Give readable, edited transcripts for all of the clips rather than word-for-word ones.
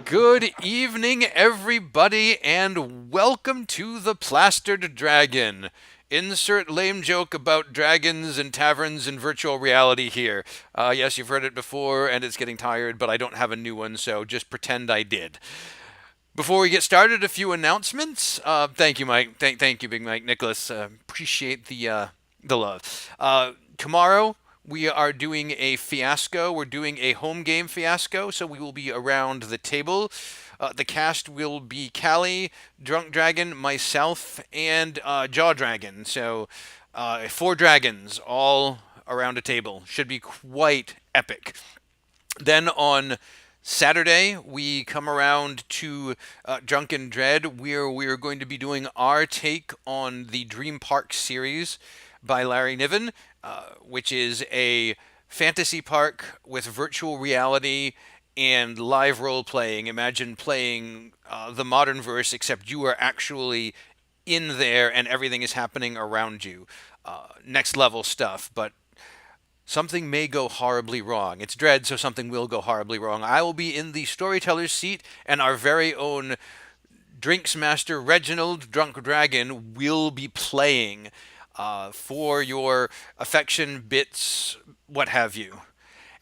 Good evening, everybody, and welcome to the Plastered Dragon. Insert lame joke about dragons and taverns and virtual reality here. Yes, you've heard it before, and it's getting tired, but I don't have a new one, so just pretend I did. Before we get started, a few announcements. Thank you, Mike. Thank you, Big Mike Nicholas. Appreciate the love. Tomorrow we are doing a fiasco. We're doing a home game fiasco, so we will be around the table. The cast will be Callie, Drunk Dragon, myself, and Jaw Dragon. So, four dragons all around a table. Should be quite epic. Then on Saturday, we come around to Drunken Dread, where we are going to be doing our take on the Dream Park series by Larry Niven, which is a fantasy park with virtual reality and live role playing. Imagine playing the modern verse, except you are actually in there and everything is happening around you. Next level stuff, but something may go horribly wrong. It's Dread, so something will go horribly wrong. I will be in the storyteller's seat, and our very own Drinks Master Reginald Drunk Dragon will be playing for your affection bits, what have you.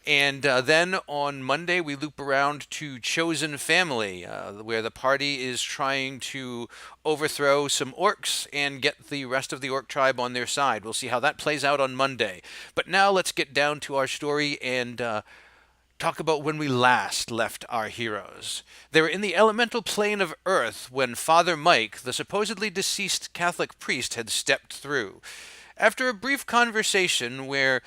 And then on Monday, we loop around to Chosen Family, where the party is trying to overthrow some orcs and get the rest of the orc tribe on their side. We'll see how that plays out on Monday. But now let's get down to our story and talk about when we last left our heroes. They were in the elemental plane of Earth when Father Mike, the supposedly deceased Catholic priest, had stepped through. After a brief conversation where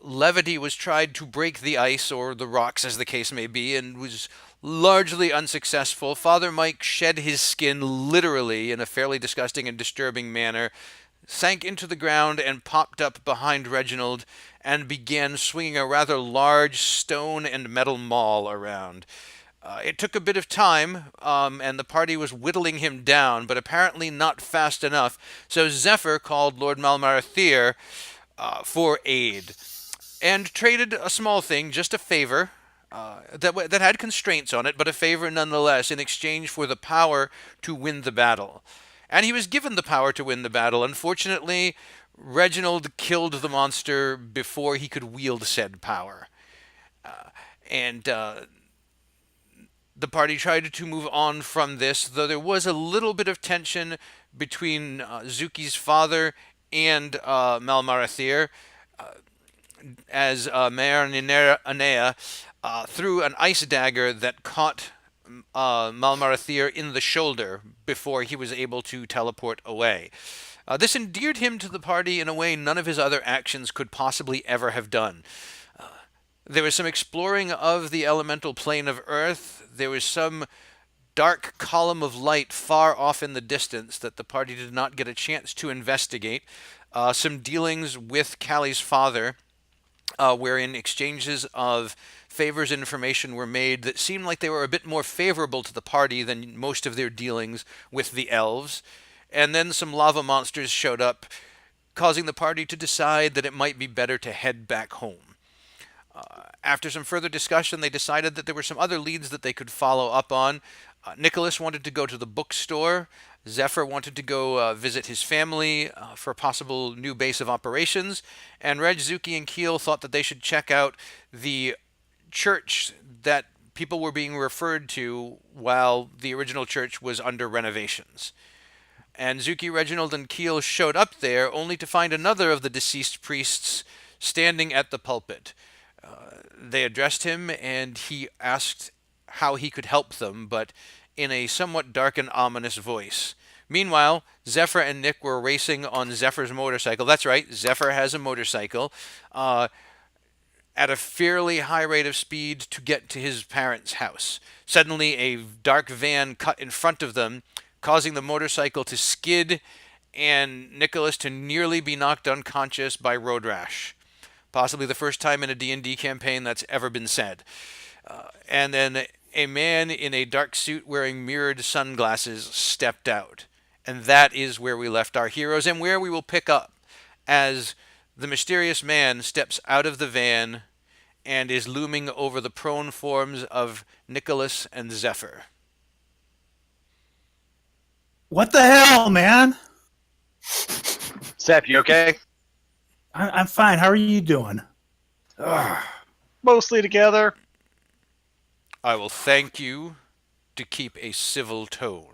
levity was tried to break the ice, or the rocks as the case may be, and was largely unsuccessful, Father Mike shed his skin literally in a fairly disgusting and disturbing manner, sank into the ground, and popped up behind Reginald and began swinging a rather large stone and metal maul around. It took a bit of time, and the party was whittling him down, but apparently not fast enough. So Zephyr called Lord Malmarathir for aid and traded a small thing, just a favor. That had constraints on it, but a favor nonetheless, in exchange for the power to win the battle. And he was given the power to win the battle. Unfortunately, Reginald killed the monster before he could wield said power. And the party tried to move on from this, though there was a little bit of tension between Zuki's father and Malmarathir, as Mayor Anea threw an ice dagger that caught Malmarathir in the shoulder before he was able to teleport away. This endeared him to the party in a way none of his other actions could possibly ever have done. There was some exploring of the elemental plane of Earth. There was some dark column of light far off in the distance that the party did not get a chance to investigate. Some dealings with Callie's father, wherein exchanges of favors and information were made that seemed like they were a bit more favorable to the party than most of their dealings with the elves. And then some lava monsters showed up, causing the party to decide that it might be better to head back home. After some further discussion, they decided that there were some other leads that they could follow up on. Nicholas wanted to go to the bookstore. Zephyr wanted to go visit his family for a possible new base of operations. And Reg, Zuki, and Keel thought that they should check out the church that people were being referred to while the original church was under renovations. And Zuki, Reginald, and Keel showed up there only to find another of the deceased priests standing at the pulpit. They addressed him, and he asked how he could help them, but in a somewhat dark and ominous voice. Meanwhile, Zephyr and Nick were racing on Zephyr's motorcycle. That's right, Zephyr has a motorcycle. At a fairly high rate of speed to get to his parents' house. Suddenly, a dark van cut in front of them, causing the motorcycle to skid and Nicholas to nearly be knocked unconscious by road rash. Possibly the first time in a D&D campaign that's ever been said. And then a man in a dark suit wearing mirrored sunglasses stepped out. And that is where we left our heroes and where we will pick up as the mysterious man steps out of the van and is looming over the prone forms of Nicholas and Zephyr. What the hell, man? Zeph, you okay? I'm fine. How are you doing? Mostly together. I will thank you to keep a civil tone.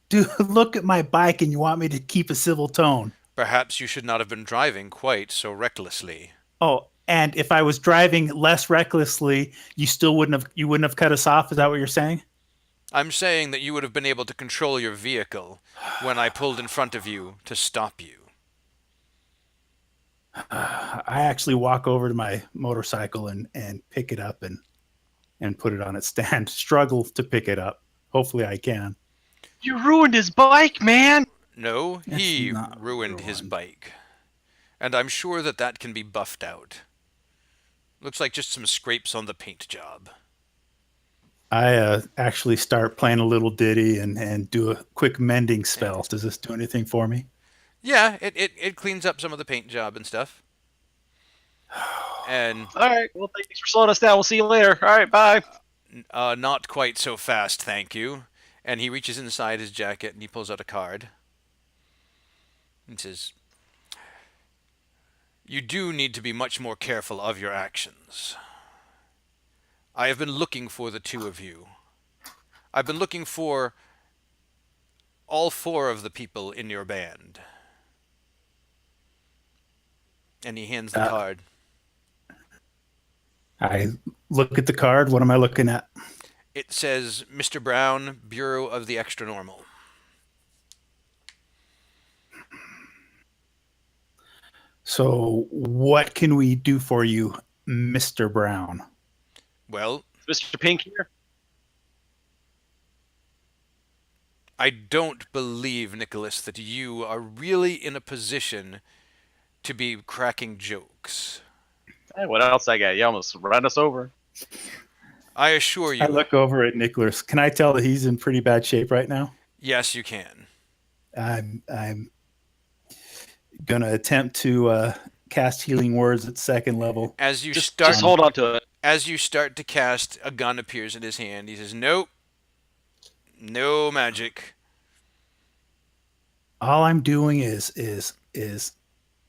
Dude, look at my bike and you want me to keep a civil tone. Perhaps you should not have been driving quite so recklessly. Oh, and if I was driving less recklessly, you wouldn't have cut us off. Is that what you're saying? I'm saying that you would have been able to control your vehicle when I pulled in front of you to stop you. I actually walk over to my motorcycle and pick it up and put it on its stand. Struggle to pick it up. Hopefully I can. You ruined his bike, man. No, It's he not ruined his ruined. bike. And I'm sure that that can be buffed out. Looks like just some scrapes on the paint job. I actually start playing a little ditty and do a quick mending spell. Does this do anything for me? Yeah, it cleans up some of the paint job and stuff. And All right. Well, thanks for slowing us down. We'll see you later. All right. Bye. not quite so fast, thank you. And he reaches inside his jacket and he pulls out a card. And says, "You do need to be much more careful of your actions. I have been looking for the two of you. I've been looking for all four of the people in your band." And he hands the card. I look at the card. What am I looking at? It says, "Mr. Brown, Bureau of the Extra Normal." So, what can we do for you, Mr. Brown? Well, Is Mr. Pink here? I don't believe, Nicholas, that you are really in a position to be cracking jokes. Hey, what else I got? You almost ran us over. I assure I you, look over at Nicholas. Can I tell that he's in pretty bad shape right now? yes, you can. I'm gonna attempt to cast healing words at second level. As you Just start, hold on to it. as you start to cast, a gun appears in his hand. He says, "Nope, no magic." All I'm doing is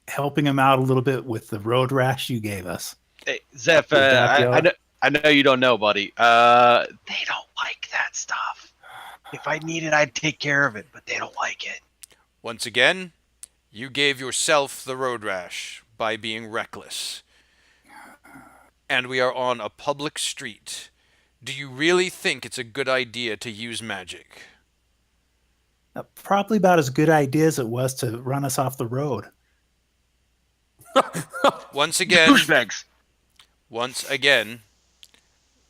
helping him out a little bit with the road rash you gave us. Hey, Zeph, Would that be all right? I know you don't know, buddy. They don't like that stuff. If I need it, I'd take care of it, but they don't like it. Once again, you gave yourself the road rash by being reckless. And we are on a public street. Do you really think it's a good idea to use magic? Probably about as good idea as it was to run us off the road. Once again, Douchebags. once again,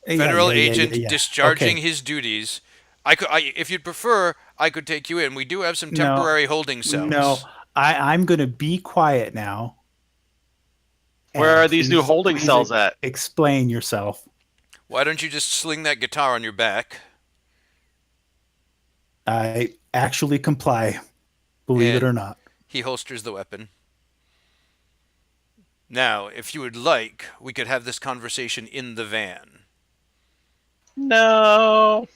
Yeah, federal yeah, yeah, agent yeah, yeah. discharging Okay. his duties. If you'd prefer, I could take you in. We do have some No. temporary holding cells. No, I'm going to be quiet now. Where And are these new holding please cells at? Explain yourself. Why don't you just sling that guitar on your back? I actually comply, believe it And or not. he holsters the weapon. Now, if you would like, we could have this conversation in the van. No.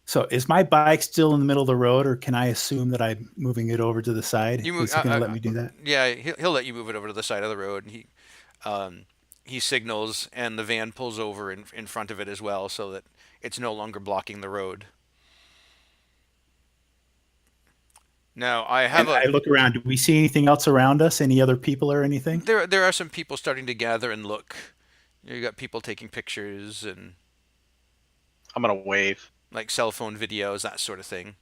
So, is my bike still in the middle of the road, or can I assume that I'm moving it over to the side? You move- Is he going to let me do that? Yeah, he'll let you move it over to the side of the road. He signals, and the van pulls over in front of it as well, so that it's no longer blocking the road. Now, I have And I look around. Do we see anything else around us? Any other people or anything? there are some people starting to gather and look. You got people taking pictures and I'm gonna wave. like cell phone videos, that sort of thing.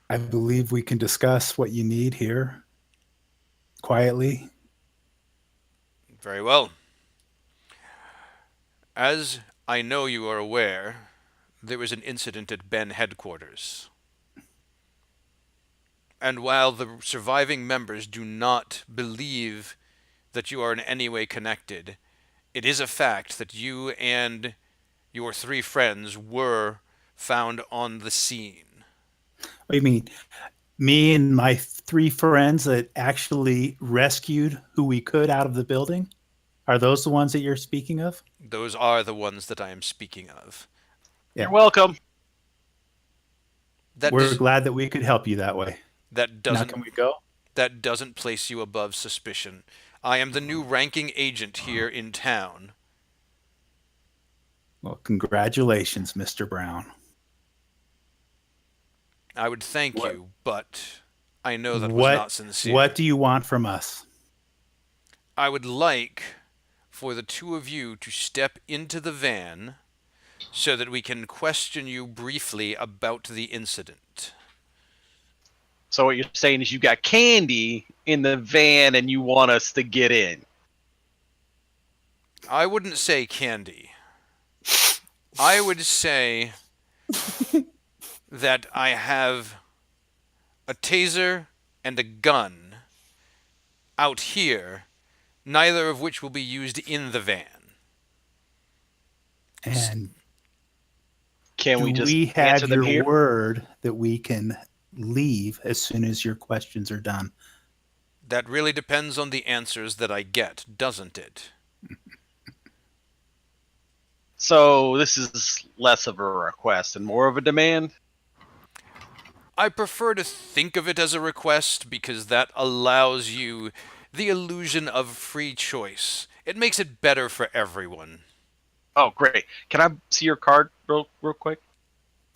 I believe we can discuss what you need here quietly. Very well. As I know you are aware, there was an incident at Ben headquarters. And while the surviving members do not believe that you are in any way connected, it is a fact that you and your three friends were found on the scene. What do you mean? Me and my 3 friends that actually rescued who we could out of the building? Are those the ones that you're speaking of? Those are the ones that I am speaking of. Yeah. You're welcome. That We're does, glad that we could help you that way. that Now doesn't can we go? that doesn't place you above suspicion. I am the new ranking agent here in town. Well, congratulations, Mr. Brown. I would thank What- you, but I know that was not sincere. What do you want from us? I would like for the two of you to step into the van so that we can question you briefly about the incident. So what you're saying is you got candy in the van and you want us to get in. I wouldn't say candy. I would say that I have a taser and a gun out here, neither of which will be used in the van. And Can do we just we answer have them your here? word that we can leave as soon as your questions are done? That really depends on the answers that I get, doesn't it? So this is less of a request and more of a demand? I prefer to think of it as a request because that allows you the illusion of free choice. It makes it better for everyone. Oh, great. Can I see your card real quick?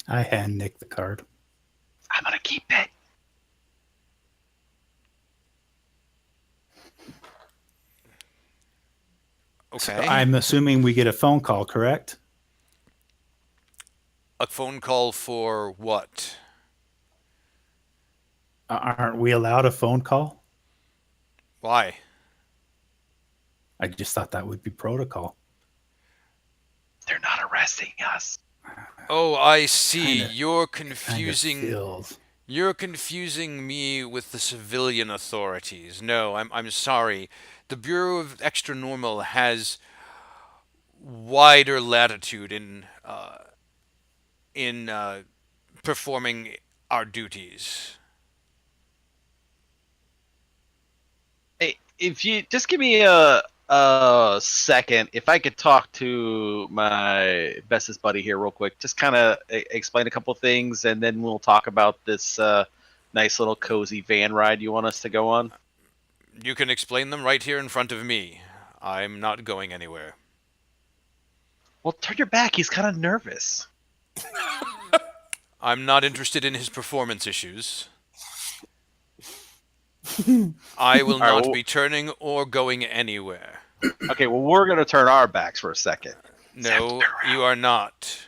I hand Nick the card. I'm going to keep it. So Okay. I'm assuming we get a phone call, correct? A phone call for what? Aren't we allowed a phone call? Why? I just thought that would be protocol. They're not arresting us. Oh, I see. Kinda- You're Kind of confusing. feels. You're confusing me with the civilian authorities. No, I'm sorry. The Bureau of Extra Normal has wider latitude in performing our duties. Hey, if you just give me a second, if I could talk to my bestest buddy here real quick, just kind of explain a couple things, and then we'll talk about this nice little cozy van ride you want us to go on. You can explain them right here in front of me. I'm not going anywhere. Well, turn your back. He's kind of nervous. I'm not interested in his performance issues. I will All right, not well- be turning or going anywhere. Okay, well, we're gonna turn our backs for a second. No, you are not.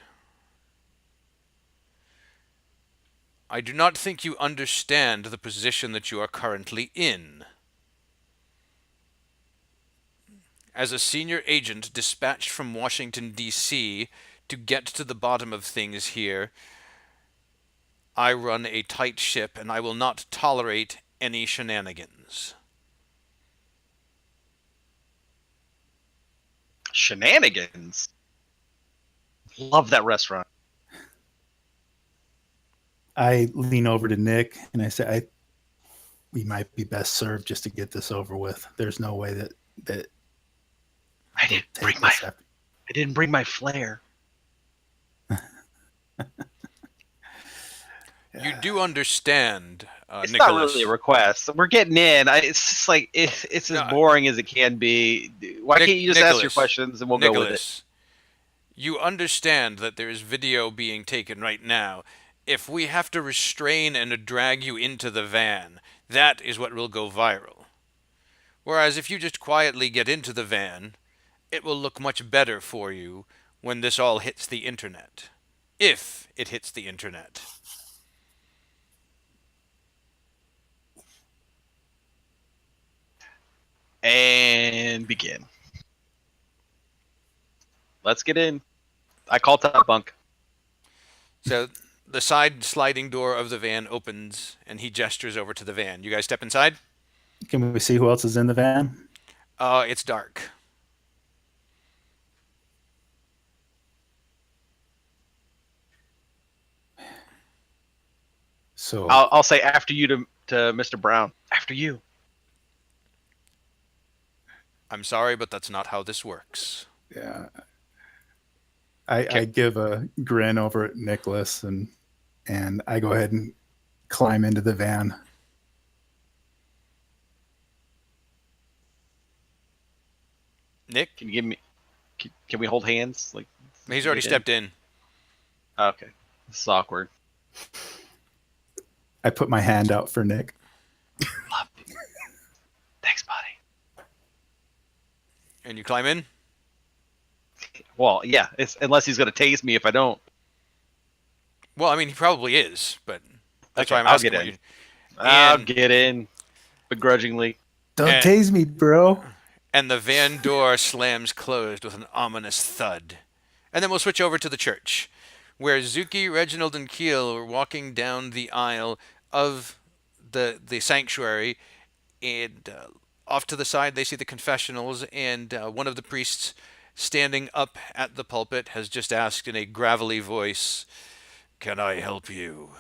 I do not think you understand the position that you are currently in. As a senior agent dispatched from Washington, D.C. to get to the bottom of things here, I run a tight ship and I will not tolerate any shenanigans. Shenanigans. Love that restaurant. I lean over to Nick and I say, we might be best served just to get this over with. There's no way that I didn't take bring my this up. I didn't bring my flare. You do understand, It's Nicholas. not really a request. We're getting in. It's just like it's as No, boring as it can be. Why can't you just ask your Nicholas, questions and we'll go with it? Nicholas, you understand that there is video being taken right now. If we have to restrain and drag you into the van, that is what will go viral. Whereas if you just quietly get into the van, it will look much better for you when this all hits the internet. If it hits the internet. And begin. Let's get in. I call top bunk. So the side sliding door of the van opens and he gestures over to the van. You guys step inside? Can we see who else is in the van? It's dark. So I'll say after you to Mr. Brown. After you. I'm sorry, but that's not how this works. yeah, I give a grin over at Nicholas and I go ahead and climb into the van. Nick, Can you give me? Can we hold hands? Like he's already stepped in. Okay, this is awkward. I put my hand out for Nick. Love you. Thanks, buddy. And you climb in? Well, yeah. It's unless he's gonna tase me if I don't. Well, I mean, he probably is, but that's Okay, why I'm I'll asking. get what in. you- I'll And- get in, begrudgingly. Don't And- tase me, bro. And the van door slams closed with an ominous thud. And then we'll switch over to the church, where Zuki, Reginald, and Keel are walking down the aisle of the sanctuary, and off to the side they see the confessionals, and one of the priests standing up at the pulpit has just asked in a gravelly voice, "Can I help you?"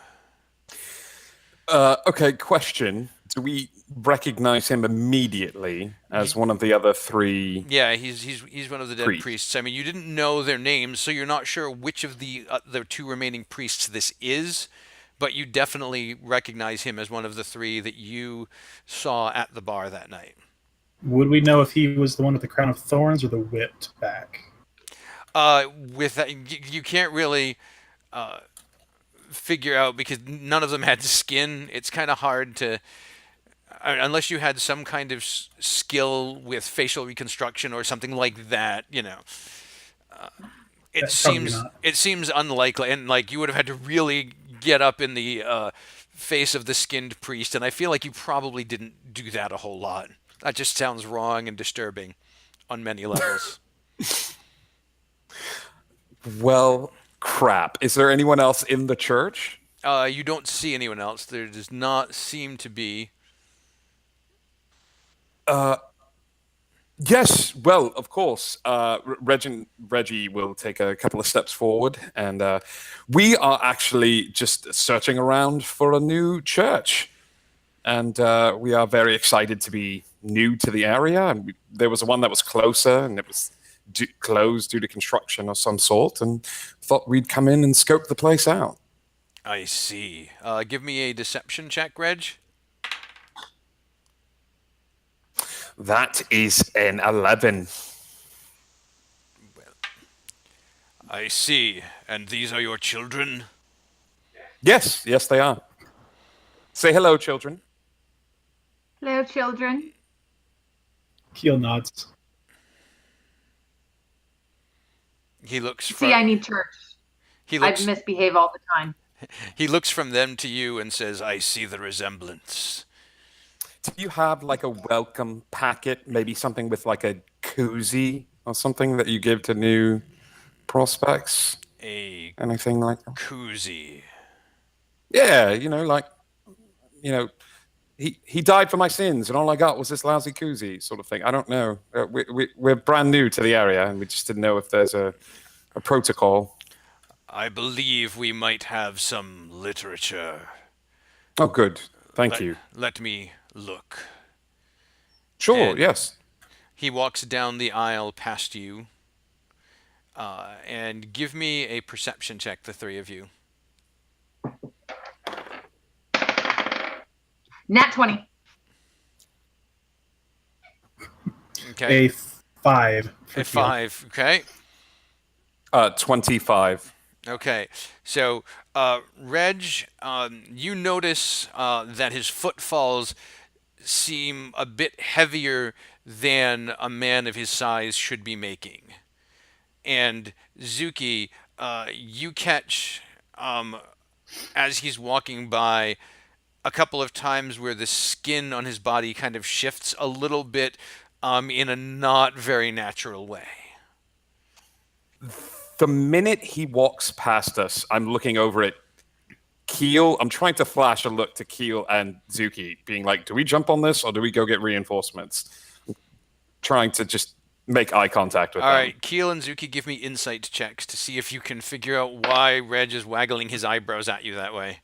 Okay, question. Do we recognize him immediately as one of the other three? Yeah, he's one of the dead Priest. priests. I mean, you didn't know their names, so you're not sure which of the two remaining priests this is, but you definitely recognize him as one of the three that you saw at the bar that night. Would we know if he was the one with the crown of thorns or the whipped back? With that, you can't really figure out because none of them had skin. It's kind of hard to, unless you had some kind of skill with facial reconstruction or something like that. It Probably seems not. it seems unlikely, and like you would have had to really get up in the face of the skinned priest, and I feel like you probably didn't do that a whole lot. That just sounds wrong and disturbing on many levels. Well, crap. Is there anyone else in the church? You don't see anyone else. There does not seem to be. Yes. Well, of course. Reggie will take a couple of steps forward, and we are actually just searching around for a new church, and we are very excited to be new to the area. And there was one that was closer, and it was closed due to construction of some sort, and thought we'd come in and scope the place out. I see. Give me a deception check, Reg. That is an 11. I see. And these are your children? Yes, they are. Say hello, children. Hello, children. Keel nods. He looks See, from I need church. I misbehave all the time. he looks from them to you and says, "I see the resemblance." Do you have like a welcome packet, maybe something with like a koozie or something that you give to new prospects? A Anything like that? koozie. Yeah, he died for my sins, and all I got was this lousy koozie sort of thing. I don't know. We're brand new to the area, and we just didn't know if there's a protocol. I believe we might have some literature. Oh, good. Thank you. Let me look. Sure, and- yes. He walks down the aisle past you. And give me a perception check, the three of you. Nat 20. Okay. A 5. for A Keel. 5. Okay. 25. Okay, so Reg, you notice that his footfalls seem a bit heavier than a man of his size should be making. And Zuki, you catch, as he's walking by, a couple of times where the skin on his body kind of shifts a little bit in a not very natural way. The minute he walks past us, I'm looking over at Keel. I'm trying to flash a look to Keel and Zuki, being like, do we jump on this or do we go get reinforcements? Trying to just make eye contact with All them. right, Keel and Zuki, give me insight checks to see if you can figure out why Reg is waggling his eyebrows at you that way.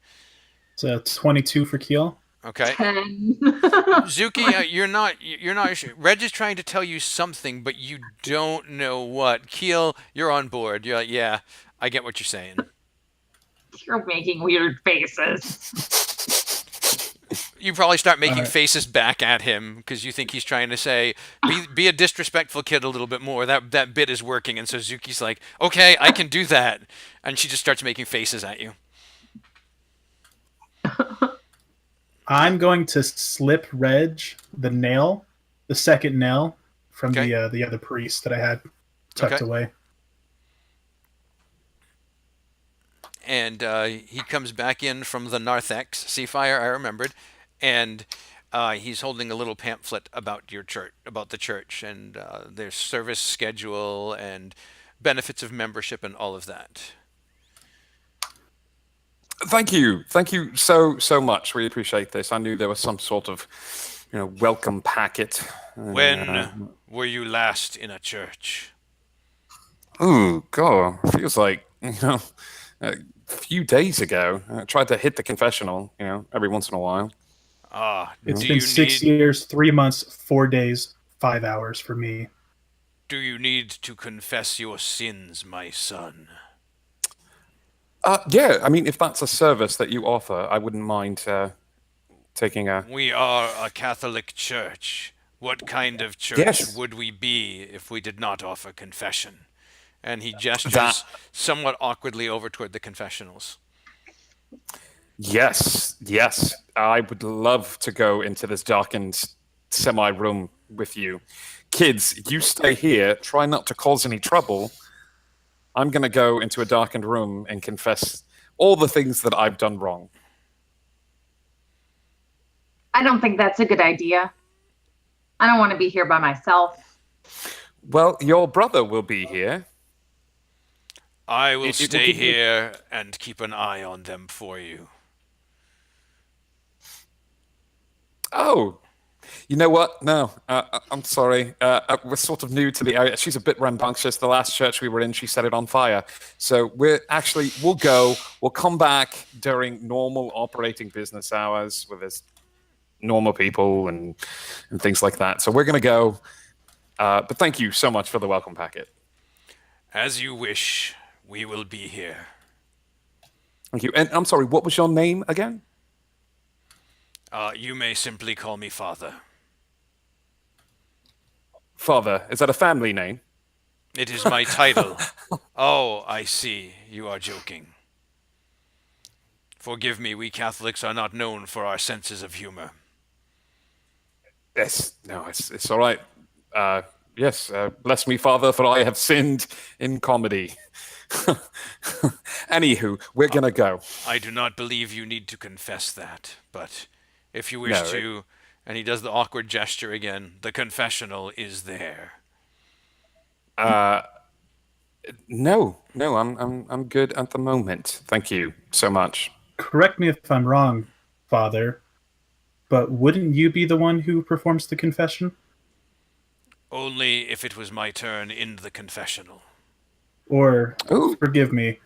So 22 for Keel. Okay. 10. Zuki, you're not sure. Reg is trying to tell you something, but you don't know what. Keel, you're on board. You're like, yeah, I get what you're saying. You're making weird faces. You probably start making Alright. faces back at him because you think he's trying to say, be a disrespectful kid a little bit more. That bit is working. And so Zuki's like, okay, I can do that. And she just starts making faces at you. I'm going to slip Reg the second nail from Okay. the other priest that I had tucked Okay. away. And he comes back in from the narthex. Seafire, I remembered. And he's holding a little pamphlet about your church, about the church, and their service schedule and benefits of membership and all of that. Thank you so much. We appreciate this. I knew there was some sort of, welcome packet. When were you last in a church? Oh God, feels like a few days ago. I tried to hit the confessional, every once in a while. It's Do been you 6 need years, 3 months, 4 days, 5 hours for me. do you need to confess your sins, my son? Yeah, I mean, if that's a service that you offer, I wouldn't mind taking a. We are a Catholic church. What kind of church Yes. would we be if we did not offer confession? And he gestures That- somewhat awkwardly over toward the confessionals. Yes, I would love to go into this darkened semi-room with you. Kids, you stay here. Try not to cause any trouble. I'm going to go into a darkened room and confess all the things that I've done wrong. I don't think that's a good idea. I don't want to be here by myself. Well, your brother will be here. I will It will stay give you- here and keep an eye on them for you. Oh, you know what? No, I'm sorry. We're sort of new to the area. She's a bit rambunctious. The last church we were in, she set it on fire. So we'll go. We'll come back during normal operating business hours with this normal people and things like that. So we're going to go. But thank you so much for the welcome packet. As you wish, we will be here. Thank you. And I'm sorry, what was your name again? You may simply call me Father. Father. Is that a family name? It is my title. Oh, I see. You are joking. Forgive me, we Catholics are not known for our senses of humor. Yes. No, it's all right. Yes. Bless me, Father, for I have sinned in comedy. Anywho, we're going to go. I do not believe you need to confess that, but if you wish No, to, and he does the awkward gesture again, the confessional is there. No, I'm good at the moment. Thank you so much. Correct me if I'm wrong, Father, but wouldn't you be the one who performs the confession? Only if it was my turn in the confessional. Or, Ooh. forgive me,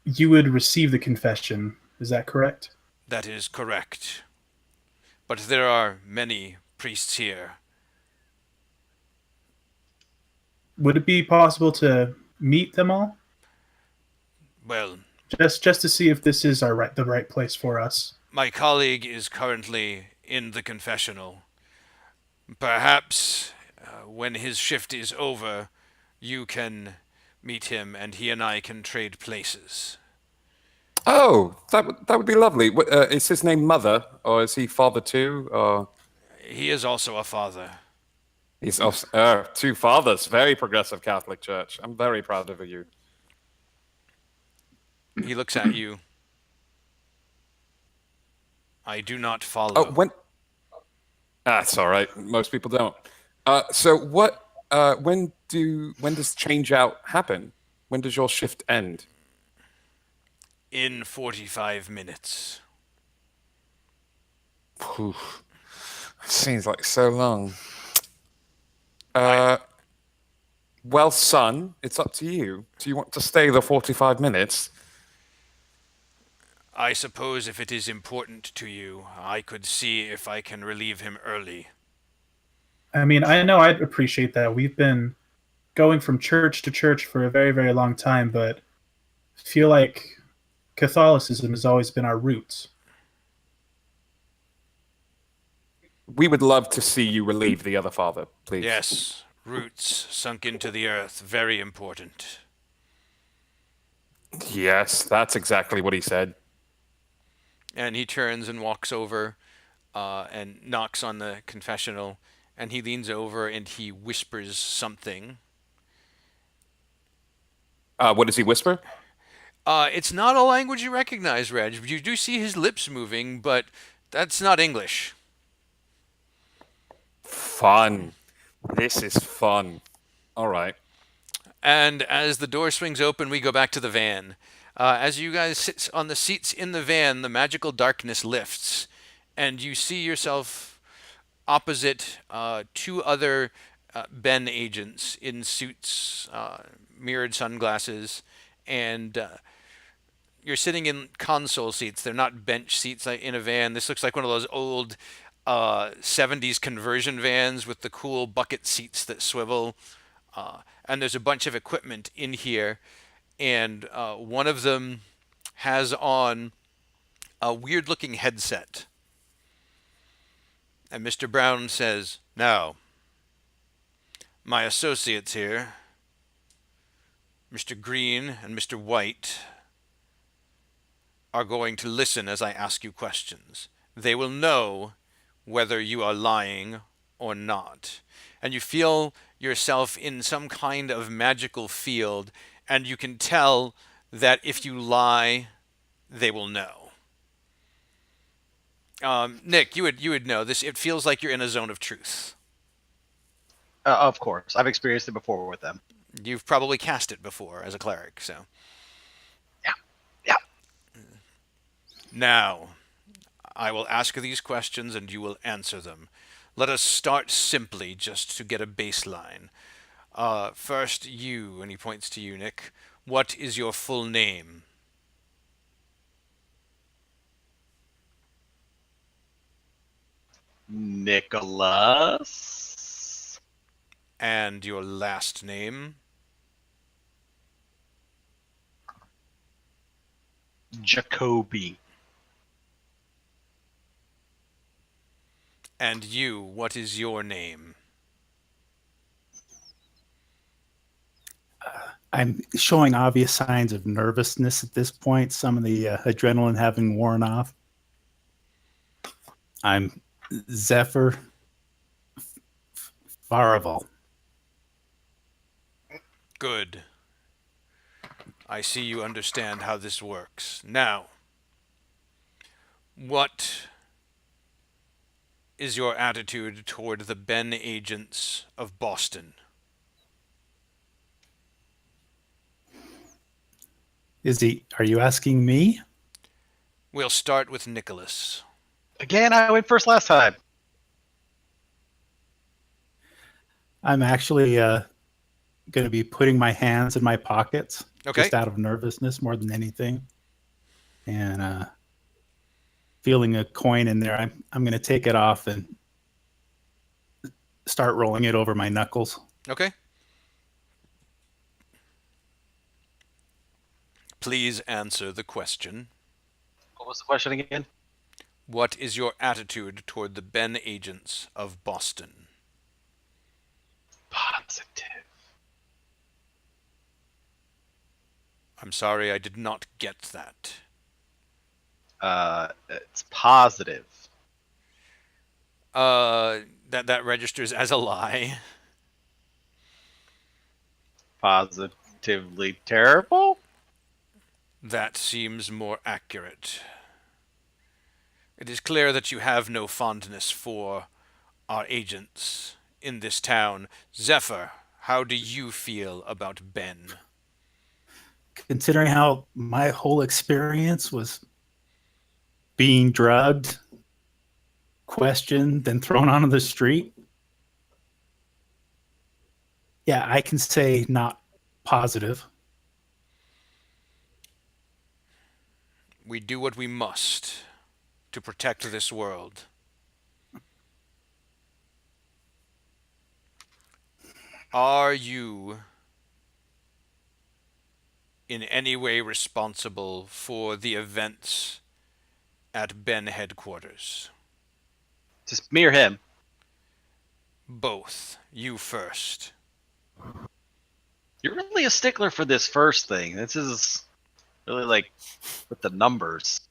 you would receive the confession. Is that correct? That is correct. But there are many priests here. Would it be possible to meet them all? Well, Just to see if this is the right place for us. my colleague is currently in the confessional. Perhaps when his shift is over, you can meet him and he and I can trade places. Oh, that would be lovely. Is his name Mother, or is he Father too? Or He is also a father. he's also, two fathers. Very progressive Catholic Church. I'm very proud of you. He looks at you. I do not follow. Oh, that's all right. Most people don't. So what? When does change out happen? When does your shift end? In 45 minutes. Whew. Seems like so long. Well, son, it's up to you. Do you want to stay the 45 minutes? I suppose if it is important to you, I could see if I can relieve him early. I mean, I know I'd appreciate that. We've been going from church to church for a very, very long time, but feel like Catholicism has always been our roots. We would love to see you relieve the other father, please. Yes, roots sunk into the earth, very important. Yes, that's exactly what he said. And he turns and walks over and knocks on the confessional, and he leans over and he whispers something. What does he whisper? It's not a language you recognize, Reg. You do see his lips moving, but that's not English. Fun. This is fun. All right. And as the door swings open, we go back to the van. As you guys sit on the seats in the van, the magical darkness lifts, and you see yourself opposite two other Ben agents in suits, mirrored sunglasses, and you're sitting in console seats. They're not bench seats like in a van. This looks like one of those old 70s conversion vans with the cool bucket seats that swivel. And there's a bunch of equipment in here, and one of them has on a weird-looking headset. And Mr. Brown says, "Now, my associates here, Mr. Green and Mr. White, are going to listen as I ask you questions. They will know whether you are lying or not." And you feel yourself in some kind of magical field, and you can tell that if you lie, they will know. Nick, you would know this. It feels like you're in a zone of truth. Of course, I've experienced it before with them. You've probably cast it before as a cleric, so. Yeah. Now, I will ask these questions and you will answer them. Let us start simply, just to get a baseline. First, you, and he points to you, Nick. What is your full name? Nicholas. And your last name? Jacoby. And you, what is your name? I'm showing obvious signs of nervousness at this point, some of the adrenaline having worn off. I'm Zephyr Farival. Good. I see you understand how this works. Now, what is your attitude toward the Ben agents of Boston? Are you asking me? We'll start with Nicholas. Again, I went first last time. I'm actually going to be putting my hands in my pockets, Okay. just out of nervousness more than anything, and feeling a coin in there. I'm going to take it off and start rolling it over my knuckles. Okay. Please answer the question. What was the question again? What is your attitude toward the Ben agents of Boston? Positive. I'm sorry, I did not get that. It's positive. That registers as a lie. Positively terrible? That seems more accurate. It is clear that you have no fondness for our agents in this town. Zephyr, how do you feel about Ben? Considering how my whole experience was being drugged, questioned, then thrown onto the street, yeah, I can say not positive. We do what we must to protect this world. Are you in any way responsible for the events at Ben headquarters? Just me or him? Both. You first. You're really a stickler for this first thing. This is really like with the numbers.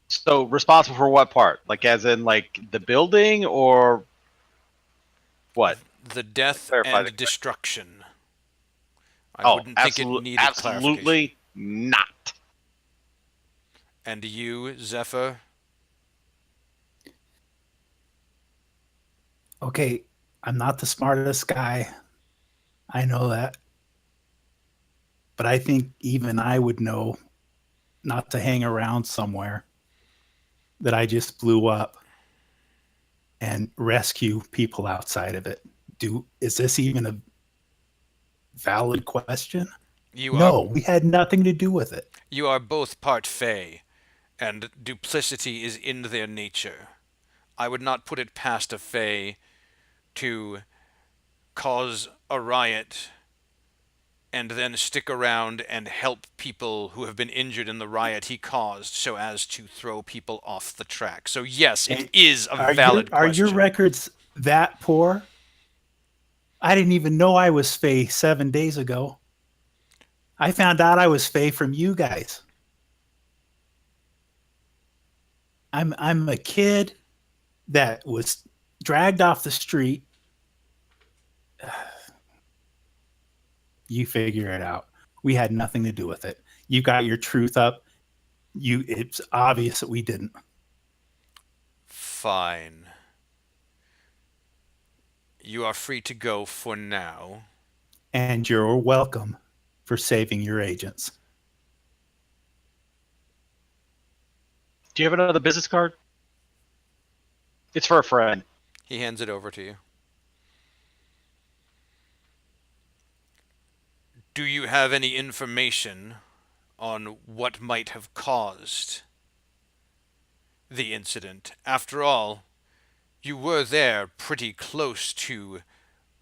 So responsible for what part? Like as in like the building or what? The death Clarify the and question. destruction. I wouldn't think it needed clarification. absolutely not. And you, Zephyr? Okay, I'm not the smartest guy. I know that. But I think even I would know not to hang around somewhere that I just blew up and rescue people outside of it. Is this even a valid question? No, we had nothing to do with it. You are both part Fae, and duplicity is in their nature. I would not put it past a Fae to cause a riot and then stick around and help people who have been injured in the riot he caused so as to throw people off the track. So yes, it is a valid Are question. your records that poor? I didn't even know I was Fae 7 days ago. I found out I was Fae from you guys. I'm a kid that was dragged off the street. You figure it out. We had nothing to do with it. You got your truth up. It's obvious that we didn't. Fine. You are free to go for now. And you're welcome for saving your agents. Do you have another business card? It's for a friend. He hands it over to you. Do you have any information on what might have caused the incident? After all, you were there pretty close to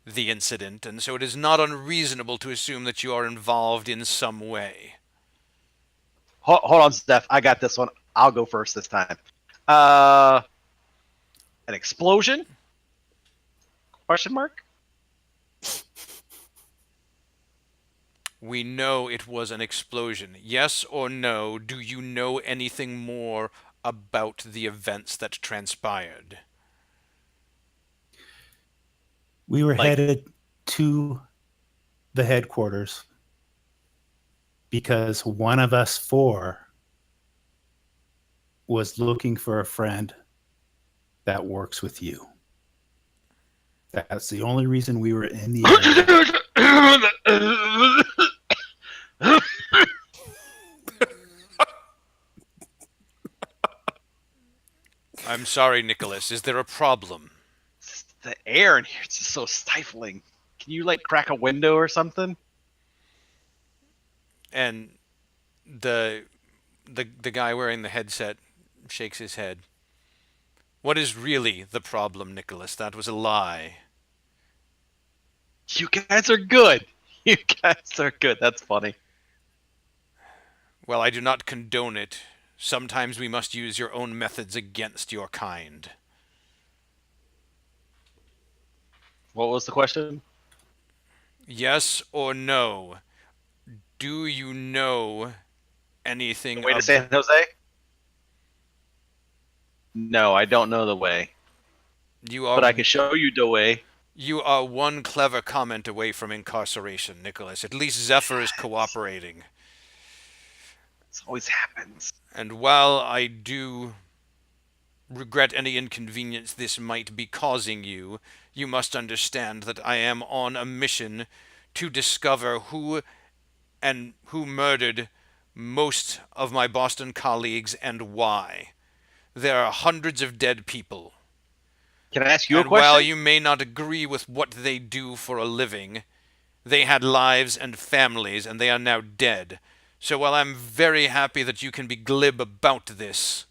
the incident, and so it is not unreasonable to assume that you are involved in some way. Hold on, Steph. I got this one. I'll go first this time. An explosion? Question mark? We know it was an explosion. Yes or no, do you know anything more about the events that transpired? We were headed to the headquarters because one of us four was looking for a friend that works with you. That's the only reason we were in the area. I'm sorry, Nicholas. Is there a problem? The air in here is just so stifling. Can you like crack a window or something? And the guy wearing the headset shakes his head. What is really the problem, Nicholas? That was a lie. You guys are good. You guys are good. That's funny. Well, I do not condone it. Sometimes we must use your own methods against your kind. What was the question? Yes or no? Do you know anything The way to San Jose? No, I don't know the way. But I can show you the way. You are one clever comment away from incarceration, Nicholas. At least Zephyr is cooperating. This always happens. And while I do regret any inconvenience this might be causing you, you must understand that I am on a mission to discover who murdered most of my Boston colleagues and why. There are hundreds of dead people. Can I ask you a and question? while you may not agree with what they do for a living, They had lives and families, and they are now dead. So while I'm very happy that you can be glib about this,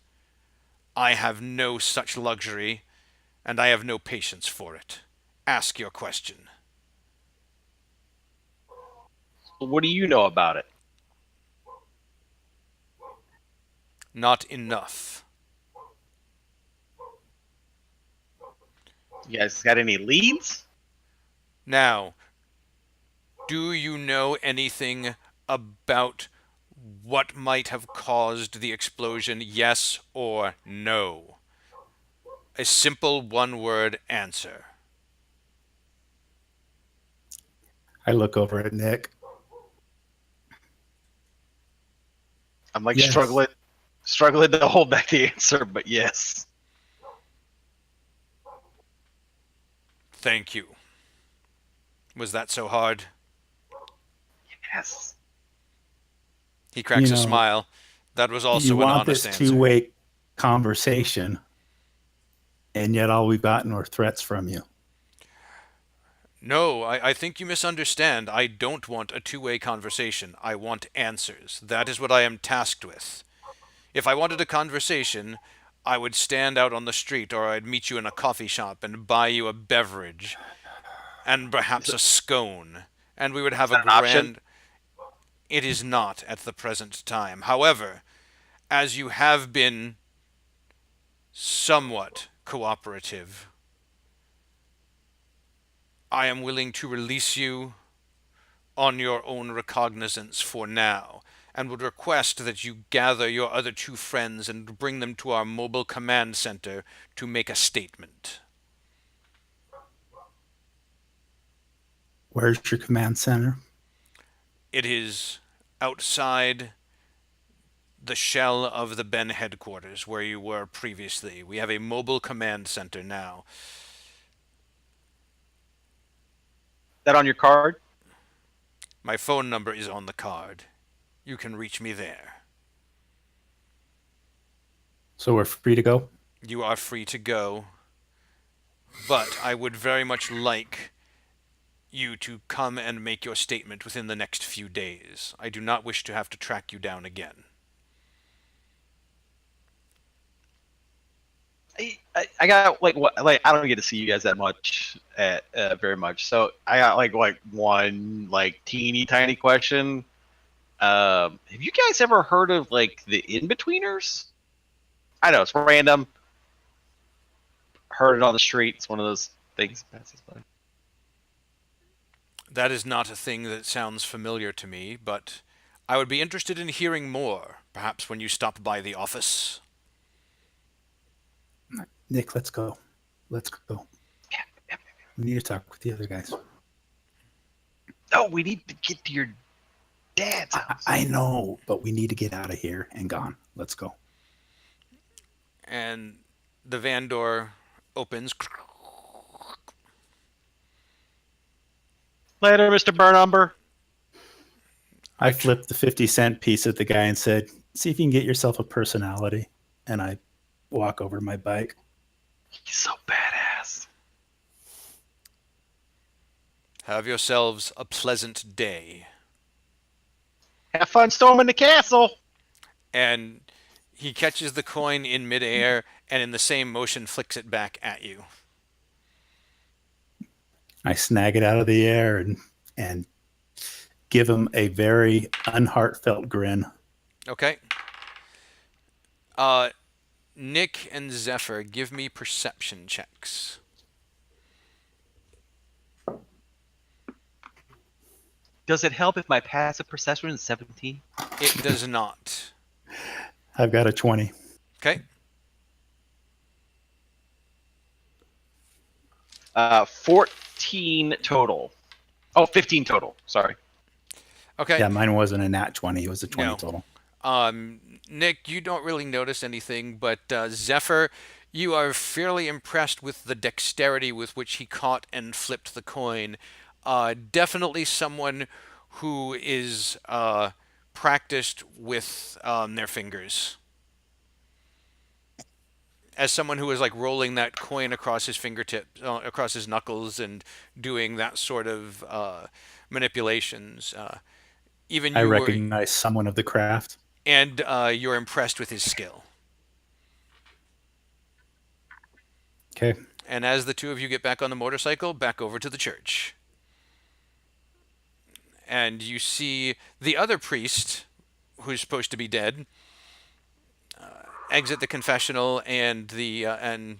I have no such luxury, and I have no patience for it. Ask your question. What do you know about it? Not enough. You guys got any leads? Now, do you know anything about what might have caused the explosion, yes or no? A simple one-word answer. I look over at Nick. I'm like Yes. struggling to hold back the answer, but yes. Thank you. Was that so hard? Yes. He cracks You a know, smile. That was also You an want honest this answer. two-way conversation, and yet all we've gotten are threats from you. No, I think you misunderstand. I don't want a two-way conversation. I want answers. That is what I am tasked with. If I wanted a conversation, I would stand out on the street, or I'd meet you in a coffee shop and buy you a beverage and perhaps a scone, and we would have a that an option? grand... It is not at the present time. However, as you have been somewhat cooperative, I am willing to release you on your own recognizance for now, and would request that you gather your other two friends and bring them to our mobile command center to make a statement. Where's your command center? It is outside the shell of the Ben headquarters where you were previously. We have a mobile command center now. That on your card? My phone number is on the card. You can reach me there. So we're free to go? You are free to go, but I would very much like you to come and make your statement within the next few days. I do not wish to have to track you down again. I got like I don't get to see you guys that much at very much. So I got like one like teeny tiny question. Have you guys ever heard of like the In-Betweeners? I know it's random. Heard it on the street. It's one of those things that passes by. That is not a thing that sounds familiar to me, but I would be interested in hearing more, perhaps when you stop by the office. Nick, let's go. Let's go. Yeah. We need to talk with the other guys. No, we need to get to your dad's house. I know, but we need to get out of here and gone. Let's go. And the van door opens. Later, Mr. Burnumber. I flipped the 50-cent piece at the guy and said, see if you can get yourself a personality. And I walk over to my bike. He's so badass. Have yourselves a pleasant day. Have fun storming the castle. And he catches the coin in midair and in the same motion flicks it back at you. I snag it out of the air and give him a very unheartfelt grin. Okay. Nick and Zephyr, give me perception checks. Does it help if my passive perception is 17? It does not. I've got a 20. Okay. 14 total. Oh, 15 total. Sorry. Okay. Yeah, mine wasn't a nat 20. It was a 20 No. total. Nick, you don't really notice anything, but Zephyr, you are fairly impressed with the dexterity with which he caught and flipped the coin. Definitely someone who is practiced with their fingers. as someone who is like rolling that coin across his fingertips, across his knuckles, and doing that sort of manipulations. Even I you were, recognize someone of the craft. and you're impressed with his skill. Okay. And as the two of you get back on the motorcycle, back over to the church. And you see the other priest, who's supposed to be dead, exit the confessional, and the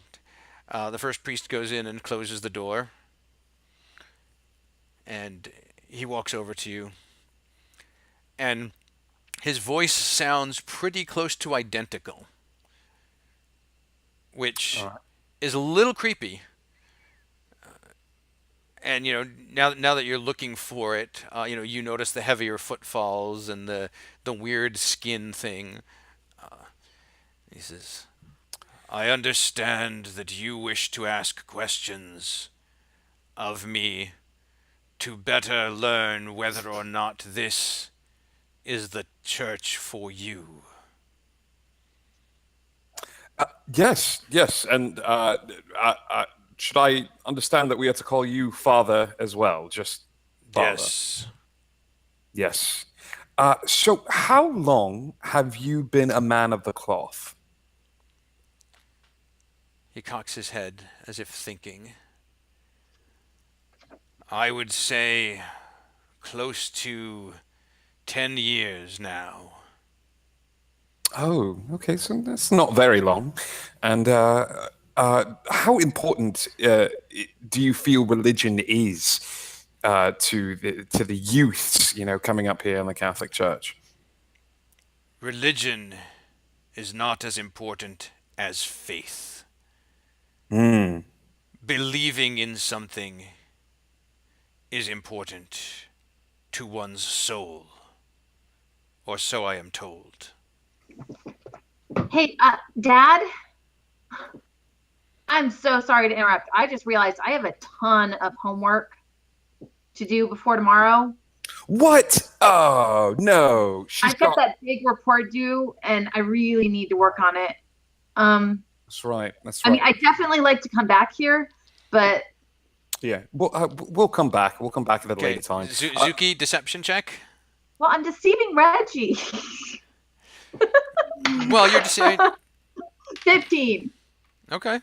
first priest goes in and closes the door. And he walks over to you. And his voice sounds pretty close to identical, which is a little creepy. And now that you're looking for it, you notice the heavier footfalls and the weird skin thing. He says, "I understand that you wish to ask questions of me to better learn whether or not this is the church for you." Yes, yes, and should I understand that we are to call you Father as well? Just Father. Yes. Yes. So, how long have you been a man of the cloth? He cocks his head as if thinking. I would say close to 10 years now. Oh, okay, so that's not very long. And how important do you feel religion is to the youths, coming up here in the Catholic Church? Religion is not as important as faith. Mm. Believing in something is important to one's soul, or so I am told. Hey, Dad, I'm so sorry to interrupt. I just realized I have a ton of homework to do before tomorrow. What? Oh, no. I've got that big report due, and I really need to work on it. That's right. That's I right. mean, I definitely like to come back here, but Yeah, we'll come back. We'll come back at a later time. Zuki, deception check. well, I'm deceiving Reggie. Well, you're deceiving. 15. Okay.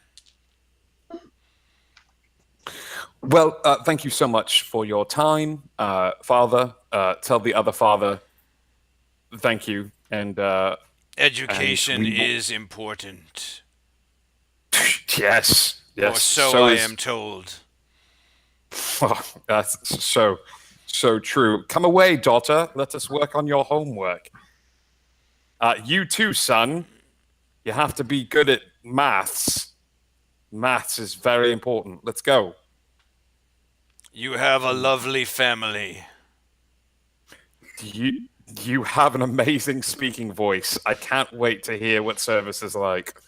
Well, thank you so much for your time, Father. Tell the other father thank you. And Education and is important, yes, or so I am told. Oh, that's so true. Come away, daughter. Let us work on your homework. You too, son. You have to be good at maths. Maths is very important. Let's go. You have a lovely family. You have an amazing speaking voice. I can't wait to hear what service is like.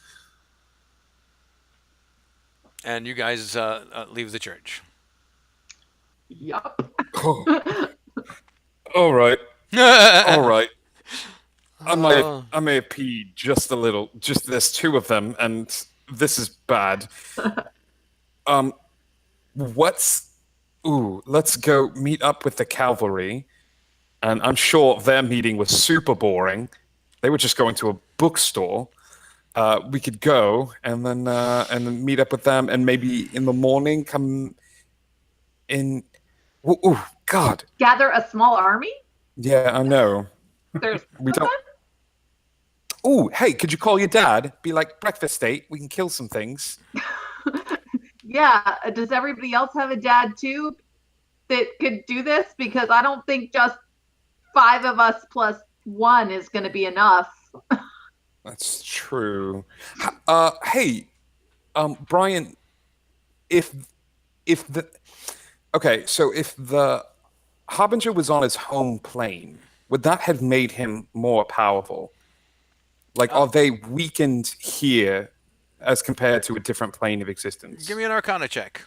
And you guys leave the church. Yup. Oh. All right. All right. I may have peed just a little. Just there's two of them, and this is bad. Let's go meet up with the cavalry. And I'm sure their meeting was super boring. They were just going to a bookstore. We could go and then meet up with them, and maybe in the morning come in. Ooh, God. Gather a small army? Yeah, I know. There's We don't. Oh, hey, could you call your dad? Be like, breakfast date. We can kill some things. Yeah. Does everybody else have a dad too that could do this? Because I don't think just 5 of us plus 1 is going to be enough. That's true. Hey, Brian, if the Harbinger was on his home plane, would that have made him more powerful? Like, are they weakened here as compared to a different plane of existence? Give me an Arcana check.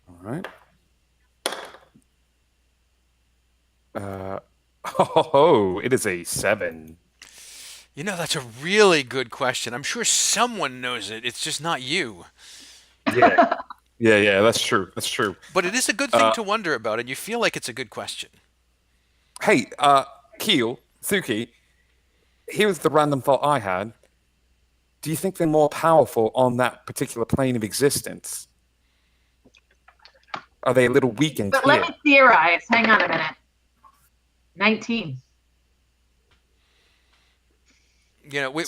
All right. It is a 7. You know, that's a really good question. I'm sure someone knows it. It's just not you. Yeah. Yeah, that's true. That's true. But it is a good thing to wonder about, and you feel like it's a good question. Hey, Keel, Thuki, here's the random thought I had. Do you think they're more powerful on that particular plane of existence? Are they a little weakened But here? let me theorize. Hang on a minute. 19. You know,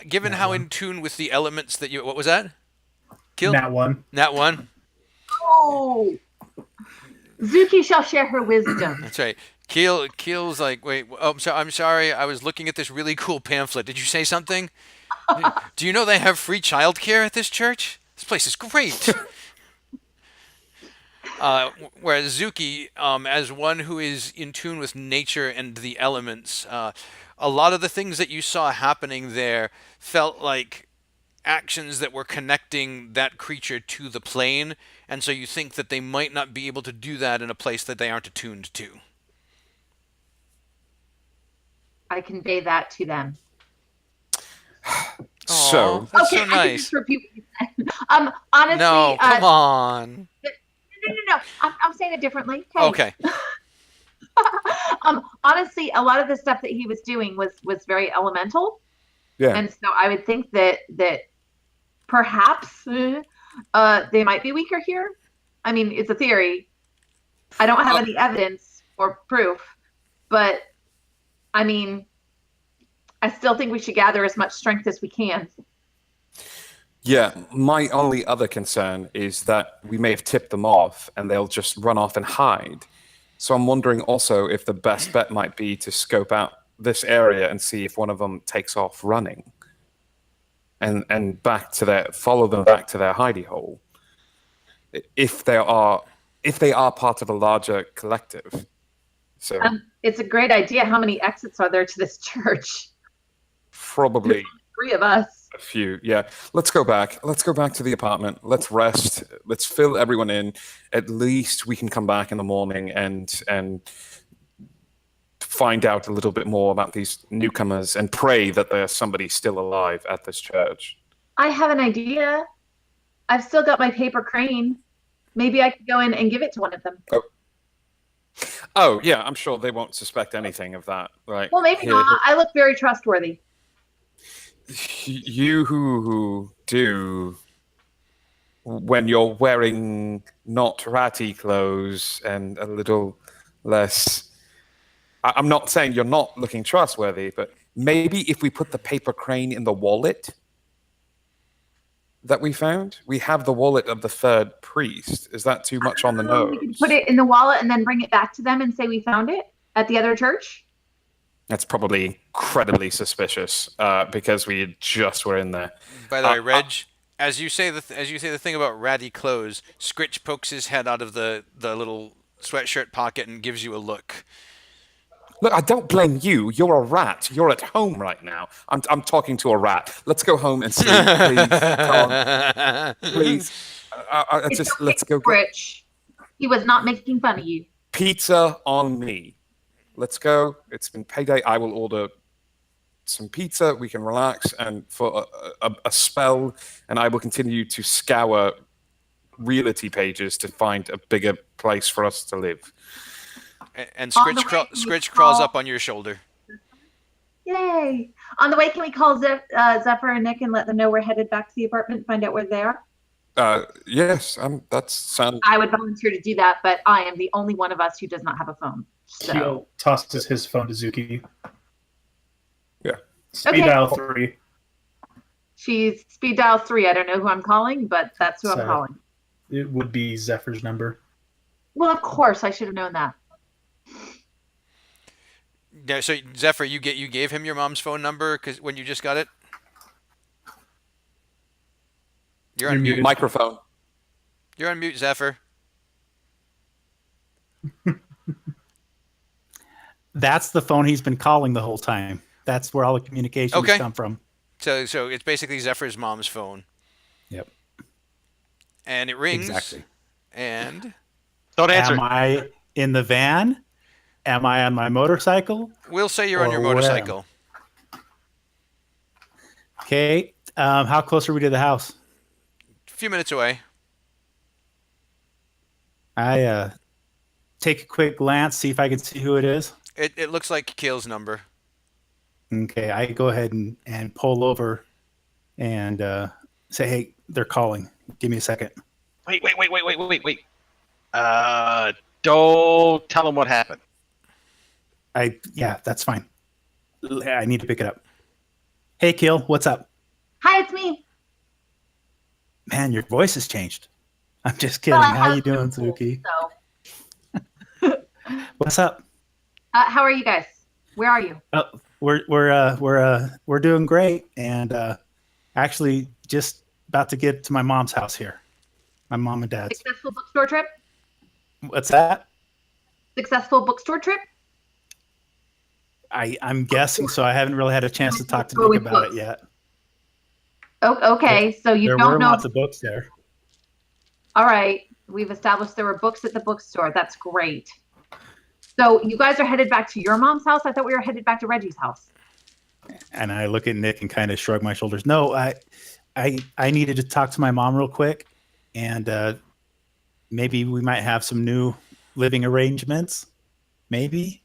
given how in tune with the elements that you... What was that? Kill? Nat 1. Nat 1? Oh! Zuki shall share her wisdom. That's right. Keel's like, wait, oh, I'm sorry. I was looking at this really cool pamphlet. Did you say something? Do you know they have free childcare at this church? This place is great. Whereas Zuki, as one who is in tune with nature and the elements, a lot of the things that you saw happening there felt like actions that were connecting that creature to the plane, and so you think that they might not be able to do that in a place that they aren't attuned to. I convey that to them. So, Aw, that's okay, so I can nice. just repeat what you said. Honestly, No, come on. no. I'm saying it differently. Okay. Honestly, a lot of the stuff that he was doing was very elemental, yeah. and so I would think that perhaps they might be weaker here. I mean, it's a theory. I don't have any evidence or proof, but I mean, I still think we should gather as much strength as we can. Yeah, my only other concern is that we may have tipped them off and they'll just run off and hide. So I'm wondering also if the best bet might be to scope out this area and see if one of them takes off running, and follow them back to their hidey hole. If they are part of a larger collective. So It's a great idea. How many exits are there to this church? probably 3 of us. a few. Yeah. Let's go back. Let's go back to the apartment. Let's rest. Let's fill everyone in. At least we can come back in the morning and find out a little bit more about these newcomers and pray that there's somebody still alive at this church. I have an idea. I've still got my paper crane. Maybe I could go in and give it to one of them. Oh, yeah, I'm sure they won't suspect anything of that. Right. Well, maybe Here. not. I look very trustworthy. You who do, when you're wearing not ratty clothes and a little less, I'm not saying you're not looking trustworthy, but maybe if we put the paper crane in the wallet that we found, we have the wallet of the third priest. Is that too much on the nose? We can put it in the wallet and then bring it back to them and say we found it at the other church. That's probably incredibly suspicious because we just were in there. By the way, Reg, as you say the thing about ratty clothes, Scritch pokes his head out of the little sweatshirt pocket and gives you a look. Look, I don't blame you. You're a rat. You're at home right now. I'm talking to a rat. Let's go home and sleep, please. Come on. Please. Let's go. Rich. He was not making fun of you. Pizza on me. Let's go. It's been payday. I will order some pizza. We can relax and for a spell, and I will continue to scour realty pages to find a bigger place for us to live. And Scritch crawls up on your shoulder. Yay! On the way, can we call Zephyr and Nick and let them know we're headed back to the apartment and find out where they are? Yes, that's sound. I would volunteer to do that, but I am the only one of us who does not have a phone. So. Keel tosses his phone to Zuki. Yeah. Speed dial 3. She's speed dial 3. I don't know who I'm calling, but that's who I'm calling. It would be Zephyr's number. Well, of course, I should have known that. Yeah, so Zephyr, you gave him your mom's phone number because when you just got it. You're on mute. Microphone. You're on mute, Zephyr. That's the phone he's been calling the whole time. That's where all the communications come from. So it's basically Zephyr's mom's phone. Yep. And it rings. Exactly. And don't answer. Am I in the van? Am I on my motorcycle? We'll say you're on your motorcycle. Okay. How close are we to the house? A few minutes away. I take a quick glance, see if I can see who it is. It looks like Kale's number. Okay, I go ahead and pull over and say, hey, they're calling. Give me a second. Wait. Don't tell them what happened. Yeah, that's fine. I need to pick it up. Hey, Kill, what's up? Hi, it's me. Man, your voice has changed. I'm just kidding. Well, I How have you doing, some tools, Suki? So, What's up? how are you guys? Where are you? Oh, we're doing great, and actually just about to get to my mom's house here. My mom and dad's. Successful bookstore trip? What's that? Successful bookstore trip? I'm guessing so. I haven't really had a chance to talk to Nick about it yet. Oh, okay. So you There don't were know. lots of books there. All right. We've established there were books at the bookstore. That's great. So you guys are headed back to your mom's house? I thought we were headed back to Reggie's house. And I look at Nick and kind of shrug my shoulders. No, I needed to talk to my mom real quick, and maybe we might have some new living arrangements. Maybe.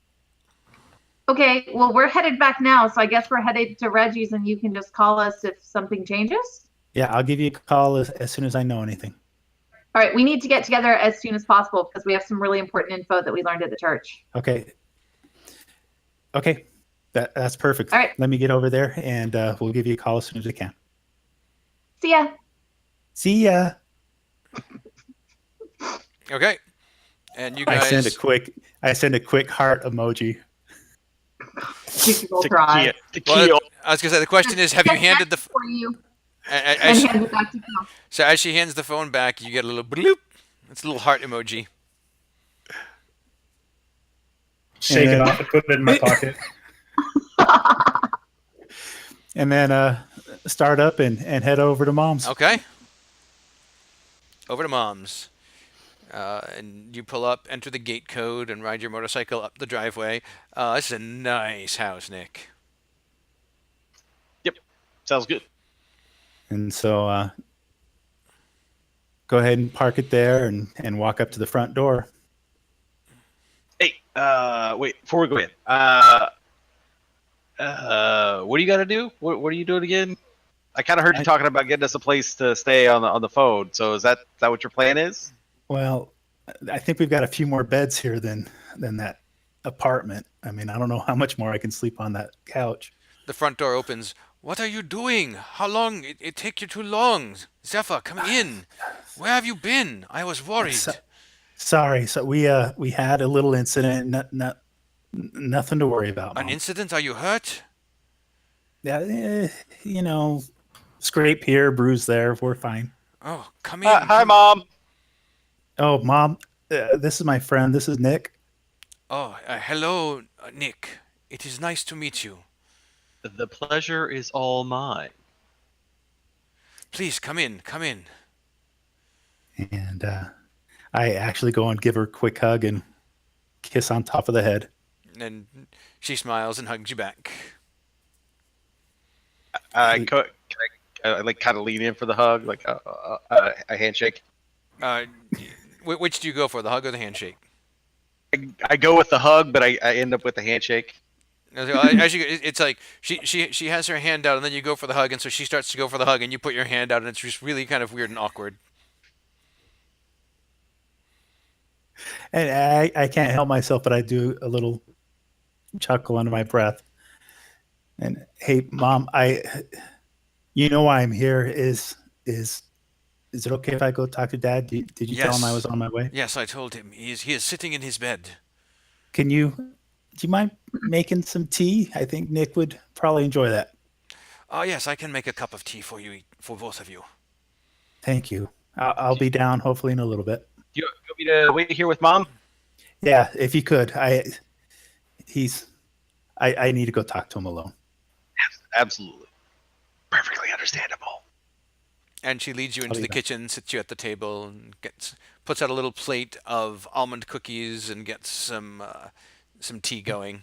Okay. Well, we're headed back now. So I guess we're headed to Reggie's and you can just call us if something changes. Yeah, I'll give you a call as soon as I know anything. All right. We need to get together as soon as possible because we have some really important info that we learned at the church. Okay. Okay. That's perfect. All right. Let me get over there, and we'll give you a call as soon as we can. See ya. See ya. Okay. And you guys. I send a quick heart emoji. You can roll her eyes. Well, I was gonna say the question is, have you handed the? For you As and she, hand it back to Cal. so as she hands the phone back, you get a little bloop. It's a little heart emoji. Shake And it then- off and put it in my pocket. And then start up and head over to mom's. Okay. Over to mom's. And you pull up, enter the gate code, and ride your motorcycle up the driveway. This is a nice house, Nick. Sounds good. And so go ahead and park it there and walk up to the front door. Hey, wait, before we go in, what do you got to do? What are you doing again? I kind of heard you talking about getting us a place to stay on the phone. So is that what your plan is? Well, I think we've got a few more beds here than that apartment. I mean, I don't know how much more I can sleep on that couch. The front door opens. What are you doing? How long? It take you too long. Zephyr, come in. Where have you been? I was worried. Sorry. So we had a little incident. Nothing to worry about. An Mom. incident? Are you hurt? Yeah, scrape here, bruise there. We're fine. Oh, come in. Hi, Mom. Oh, Mom, this is my friend. This is Nick. Oh, hello, Nick. It is nice to meet you. The pleasure is all mine. Please come in. Come in. And I actually go and give her a quick hug and kiss on top of the head. And she smiles and hugs you back. Can I like kind of lean in for the hug, like a handshake. Which do you go for, the hug or the handshake? I go with the hug, but I end up with the handshake. As you, it's like she has her hand out, and then you go for the hug, and so she starts to go for the hug, and you put your hand out, and it's just really kind of weird and awkward. And I can't help myself, but I do a little chuckle under my breath. And hey, Mom, you know why I'm here. Is it okay if I go talk to Dad? Did you tell him I Yes. was on my way? Yes, I told him. He is sitting in his bed. Do you mind making some tea? I think Nick would probably enjoy that. Oh yes, I can make a cup of tea for you, for both of you. Thank you. I'll be down hopefully in a little bit. Do you want me to wait here with Mom? Yeah, if you could. I need to go talk to him alone. Absolutely. Perfectly understandable. And she leads you into be the back. kitchen, sits you at the table, and puts out a little plate of almond cookies and gets some tea going.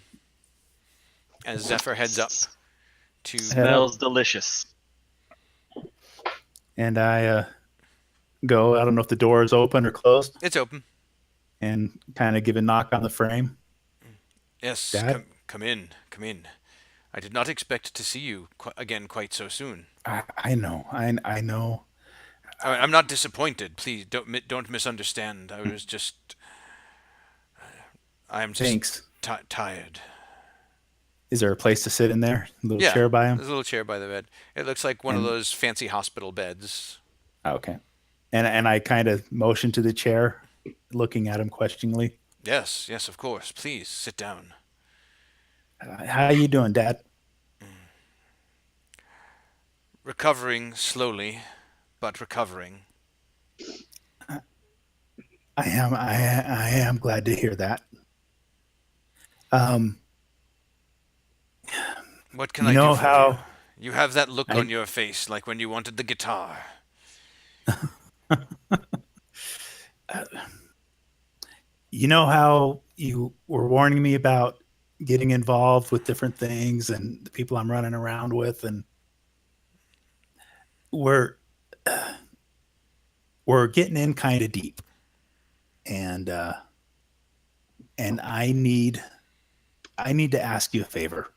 As Zephyr heads up to Smells delicious. And I go. I don't know if the door is open or closed, It's open. and kind of give a knock on the frame. Yes, Dad? come in, come in. I did not expect to see you again quite so soon. I know. I know. I'm not disappointed. Please don't misunderstand. I am just Thanks. tired. Is there a place to sit in there? A little Yeah, chair by him? there's a little chair by the bed. It looks like one of And- those fancy hospital beds. Okay. And I kind of motion to the chair, looking at him questioningly. Yes, yes, of course. Please sit down. How you doing, Dad? Recovering slowly, but recovering. I am glad to hear that. What can You I know do for how- you? You have that look I- on your face like when you wanted the guitar. You know how you were warning me about getting involved with different things and the people I'm running around with, and we're getting in kind of deep, and I need to ask you a favor.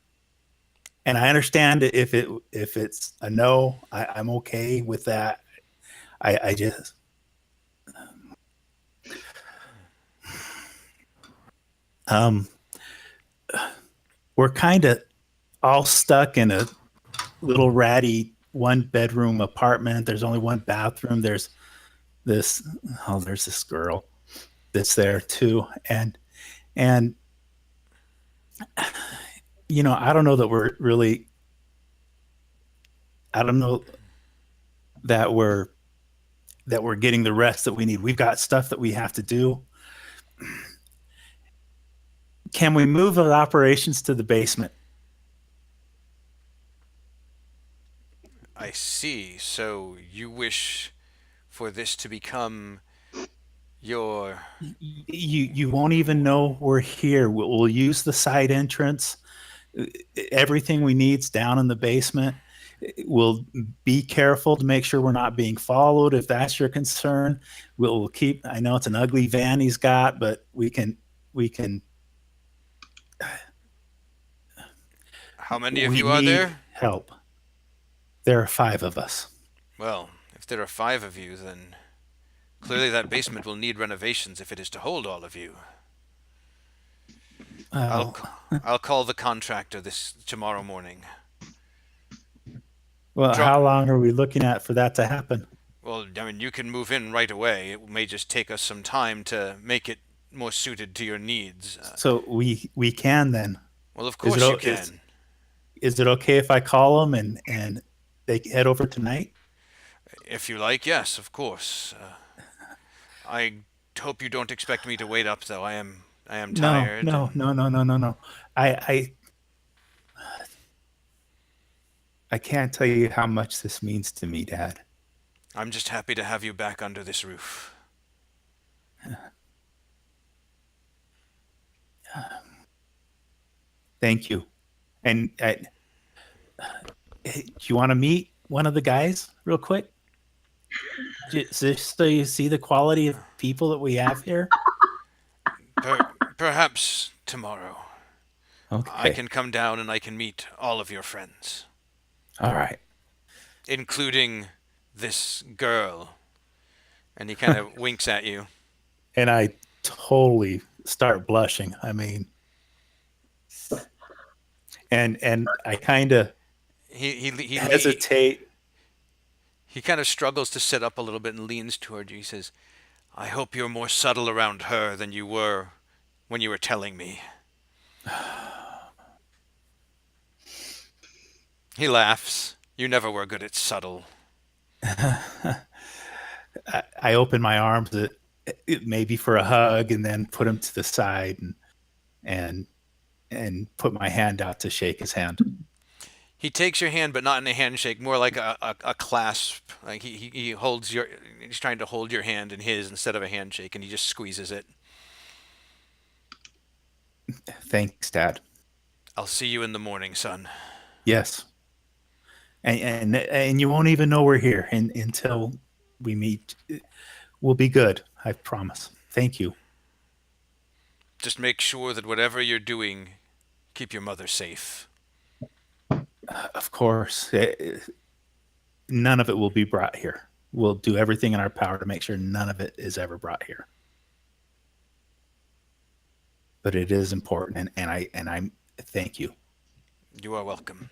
And I understand if it's a no, I'm okay with that. I just we're kind of all stuck in a little ratty 1-bedroom apartment. There's only one bathroom. There's this girl that's there too, and I don't know that we're really. I don't know that we're getting the rest that we need. We've got stuff that we have to do. Can we move our operations to the basement? I see. So you wish for this to become your... You won't even know we're here. We'll use the side entrance. Everything we need's down in the basement. We'll be careful to make sure we're not being followed. If that's your concern, we'll keep. I know it's an ugly van he's got, but we can. How many of we you are need there? Help. There are 5 of us. Well, if there are 5 of you, then clearly that basement will need renovations if it is to hold all of you. Oh, I'll call the contractor tomorrow morning. well, Drop- how long are we looking at for that to happen? Well, I mean, you can move in right away. It may just take us some time to make it more suited to your needs. So we can then. Well, of course it you o- can. Is it okay if I call them and they head over tonight? If you like, yes, of course. I hope you don't expect me to wait up, though. I am tired. No. I can't tell you how much this means to me, Dad. I'm just happy to have you back under this roof. Thank you. And do you want to meet one of the guys real quick? Just so you see the quality of people that we have here. Perhaps tomorrow. Okay. I can come down and I can meet all of your friends, All right. including this girl. And he kind of winks at you. And I totally start blushing. I mean, and I kind of He hesitate. He kind of struggles to sit up a little bit and leans toward you. He says, I hope you're more subtle around her than you were when you were telling me. He laughs. You never were good at subtle. I open my arms, maybe for a hug, and then put him to the side and put my hand out to shake his hand. He takes your hand, but not in a handshake, more like a clasp. Like he holds he's trying to hold your hand in his instead of a handshake, and he just squeezes it. Thanks, Dad. I'll see you in the morning, son. Yes. and you won't even know we're here until we meet. We'll be good. I promise. Thank you. Just make sure that whatever you're doing, keep your mother safe. Of course. None of it will be brought here. We'll do everything in our power to make sure none of it is ever brought here. But it is important, and I thank you. You are welcome.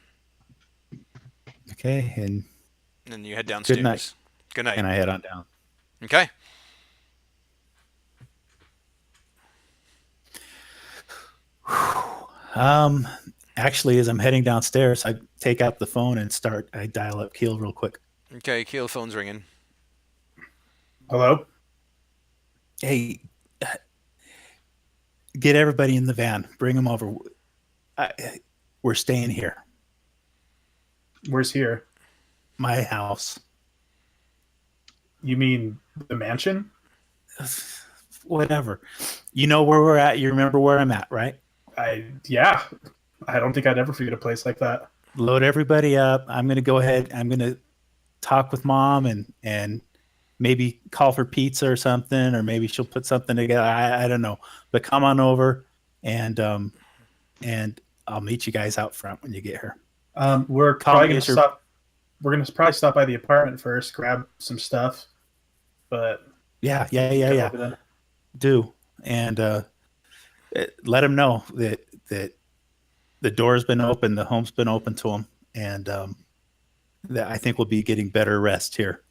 Okay, and And you head downstairs. Good night. Good night. and I head on down. Okay. Actually, as I'm heading downstairs, I take out the phone and I dial up Keel real quick. Okay, Keel, phone's ringing. Hello? Hey, get everybody in the van. Bring them over. We're staying here. Where's here? My house. You mean the mansion? Whatever. You know where we're at. You remember where I'm at, right? Yeah. I don't think I'd ever forget a place like that. Load everybody up. I'm going to go ahead. I'm going to talk with Mom and maybe call for pizza or something, or maybe she'll put something together. I don't know. But come on over, and I'll meet you guys out front when you get here. We're Call probably me gonna as your- stop. We're gonna probably stop by the apartment first, grab some stuff. But Yeah. over then. Do and let them know that the door's been open, the home's been open to them, and that I think we'll be getting better rest here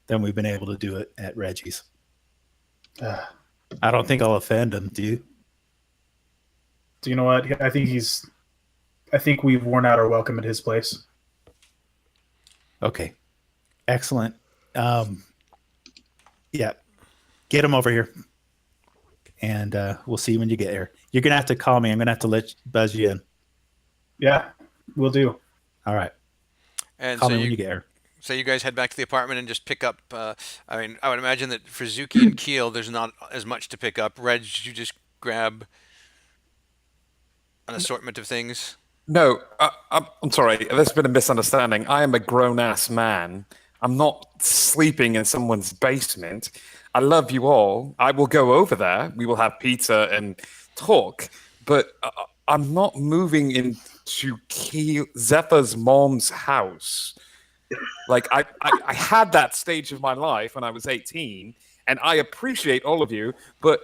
than we've been able to do it at Reggie's. I don't think I'll offend him. Do you? Do you know what? I think we've worn out our welcome at his place. Okay, excellent. Yeah, get him over here, and we'll see when you get here. You're gonna have to call me. I'm gonna have to buzz you in. Yeah, we'll do. All right. And Call so me when you you get here. So you guys head back to the apartment and just pick up. I mean, I would imagine that for Zuki and Keel, there's not as much to pick up. Reg, you just grab an assortment of things. No, I'm sorry. There's been a misunderstanding. I am a grown-ass man. I'm not sleeping in someone's basement. I love you all. I will go over there. We will have pizza and talk. But I'm not moving into Zephyr's mom's house. Like, I had that stage of my life when I was 18, and I appreciate all of you, but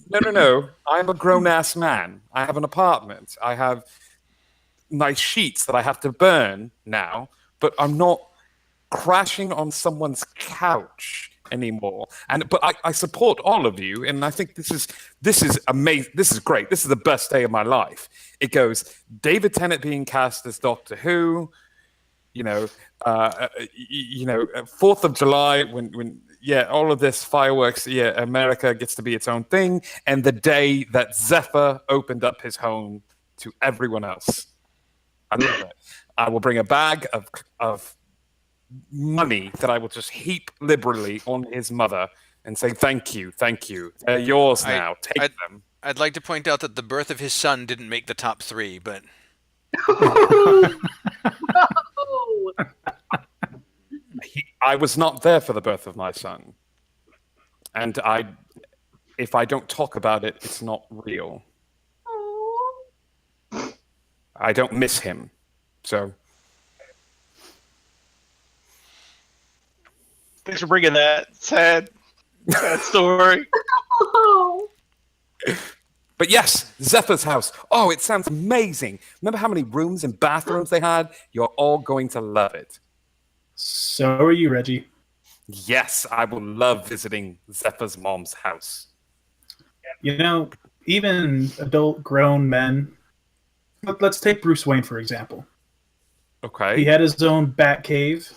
no. I'm a grown-ass man. I have an apartment. I have nice sheets that I have to burn now, but I'm not crashing on someone's couch anymore. But I support all of you, and I think this is amazing. This is great. This is the best day of my life. It goes David Tennant being cast as Doctor Who. 4th of July when all of this fireworks, America gets to be its own thing, and the day that Zephyr opened up his home to everyone else. I love it. I will bring a bag of money that I will just heap liberally on his mother and say, thank you. They're yours now. Take them. I'd like to point out that the birth of his son didn't make the top 3, but I was not there for the birth of my son. And if I don't talk about it, it's not real. I don't miss him. So Thanks for bringing that sad story. But yes, Zephyr's house. Oh, it sounds amazing. Remember how many rooms and bathrooms they had? You're all going to love it. So are you, Reggie. Yes, I will love visiting Zephyr's mom's house. You know, even adult grown men. Let's take Bruce Wayne, for example. Okay. He had his own Bat Cave.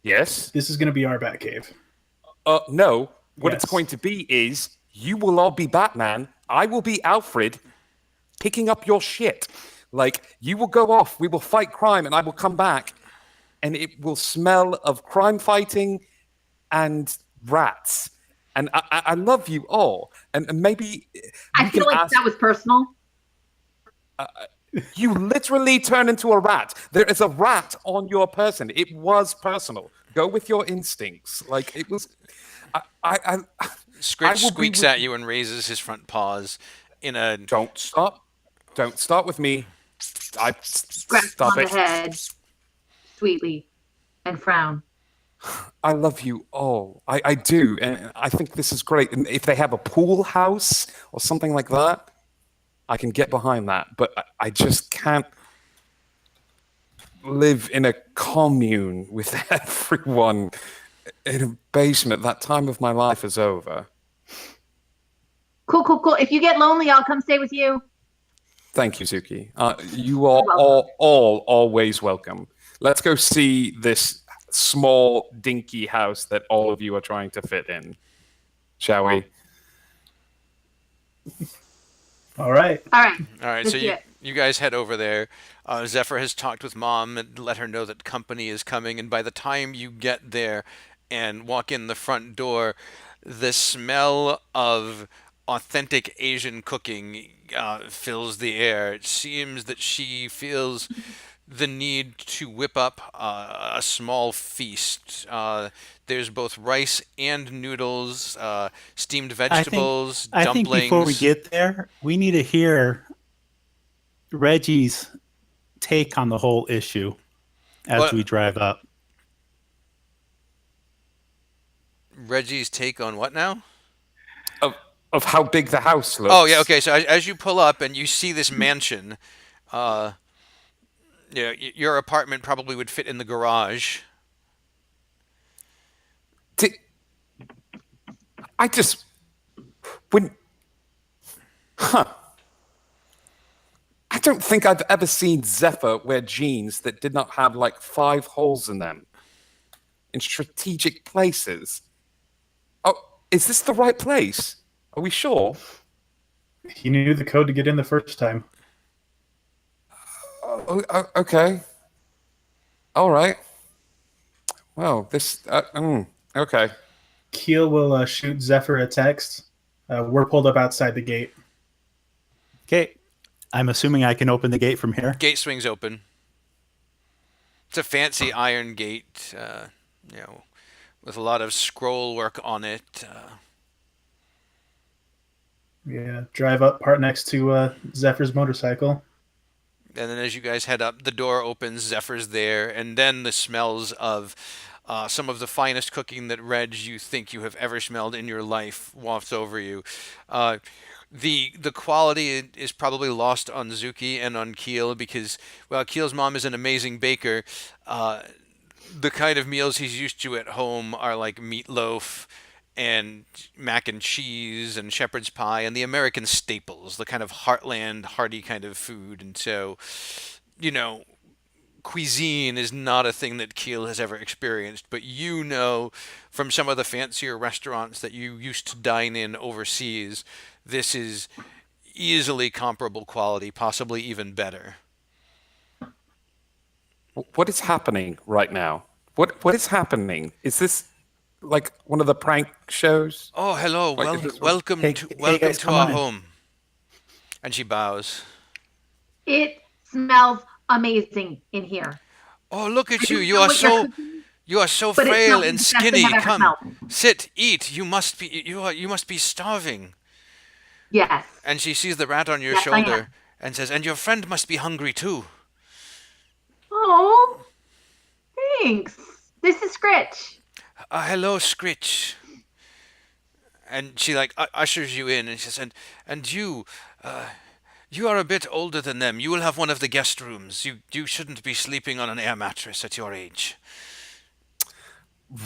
Yes. This is going to be our Bat Cave. No. What Yes. it's going to be is you will all be Batman. I will be Alfred picking up your shit. Like, you will go off, we will fight crime, and I will come back, and it will smell of crime fighting and rats. And I love you all. And maybe I feel like that was personal. You literally turned into a rat. There is a rat on your person. It was personal. Go with your instincts. Like it was. I Scritch will be squeaks with- at you and raises his front paws in a. Don't stop. Don't start with me. Scratch him Stop on it. the head sweetly and frown. I love you all. I do, and I think this is great. And if they have a pool house or something like that, I can get behind that. But I just can't live in a commune with everyone in a basement. That time of my life is over. Cool, cool, cool. If you get lonely, I'll come stay with you. Thank you, Zuki. You are all always welcome. Let's go see this small, dinky house that all of you are trying to fit in, shall we? All right. All right. All right, Let's so do it. you guys head over there. Zephyr has talked with Mom and let her know that company is coming, and by the time you get there and walk in the front door, the smell of authentic Asian cooking fills the air. It seems that she feels the need to whip up a small feast. There's both rice and noodles, steamed vegetables, I dumplings. think before we get there, we need to hear Reggie's take on the whole issue as What? we drive up. Reggie's take on what now? Of how big the house looks. Oh yeah, okay. So as you pull up and you see this mansion, your apartment probably would fit in the garage. I just wouldn't. Huh. I don't think I've ever seen Zephyr wear jeans that did not have like 5 holes in them in strategic places. Oh, is this the right place? Are we sure? He knew the code to get in the first time. Okay. All right. Well, this. Okay. Keel will shoot Zephyr a text. We're pulled up outside the gate. Okay. I'm assuming I can open the gate from here. Gate swings open. It's a fancy iron gate, with a lot of scroll work on it. Yeah, drive up, part next to Zephyr's motorcycle. And then as you guys head up, the door opens, Zephyr's there, and then the smells of some of the finest cooking that, Reg, you think you have ever smelled in your life wafts over you. The quality is probably lost on Zuki and on Keel because, well, Keel's mom is an amazing baker. The kind of meals he's used to at home are like meatloaf and mac and cheese and shepherd's pie and the American staples, the kind of heartland, hearty kind of food. And so, cuisine is not a thing that Keel has ever experienced, but from some of the fancier restaurants that you used to dine in overseas, this is easily comparable quality, possibly even better. What is happening right now? What is happening? Is this like one of the prank shows? Oh, hello. Like, is this- Welcome Hey, to hey, welcome guys, to come our on in. home. And she bows. It smells amazing in here. Oh, look at I you. don't You know are what you're so cooking, you are so but it frail smells and the best thing skinny. I've ever Come. smelled. Sit, eat. You must be starving. Yes. And she sees the rat on your Yes, I am. shoulder and says, "And your friend must be hungry too." Oh, thanks. This is Scritch. Hello, Scritch. And she ushers you in, and she says, "And you, you are a bit older than them. You will have one of the guest rooms. You shouldn't be sleeping on an air mattress at your age."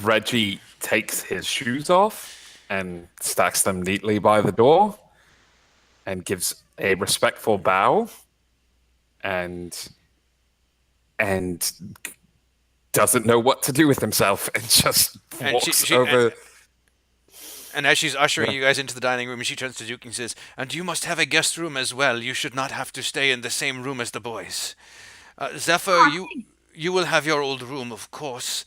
Reggie takes his shoes off and stacks them neatly by the door and gives a respectful bow and doesn't know what to do with himself and just And walks over. And as she's ushering you guys into the dining room, she turns to Duke and says, "And you must have a guest room as well. You should not have to stay in the same room as the boys. Zephyr, you will have your old room, of course.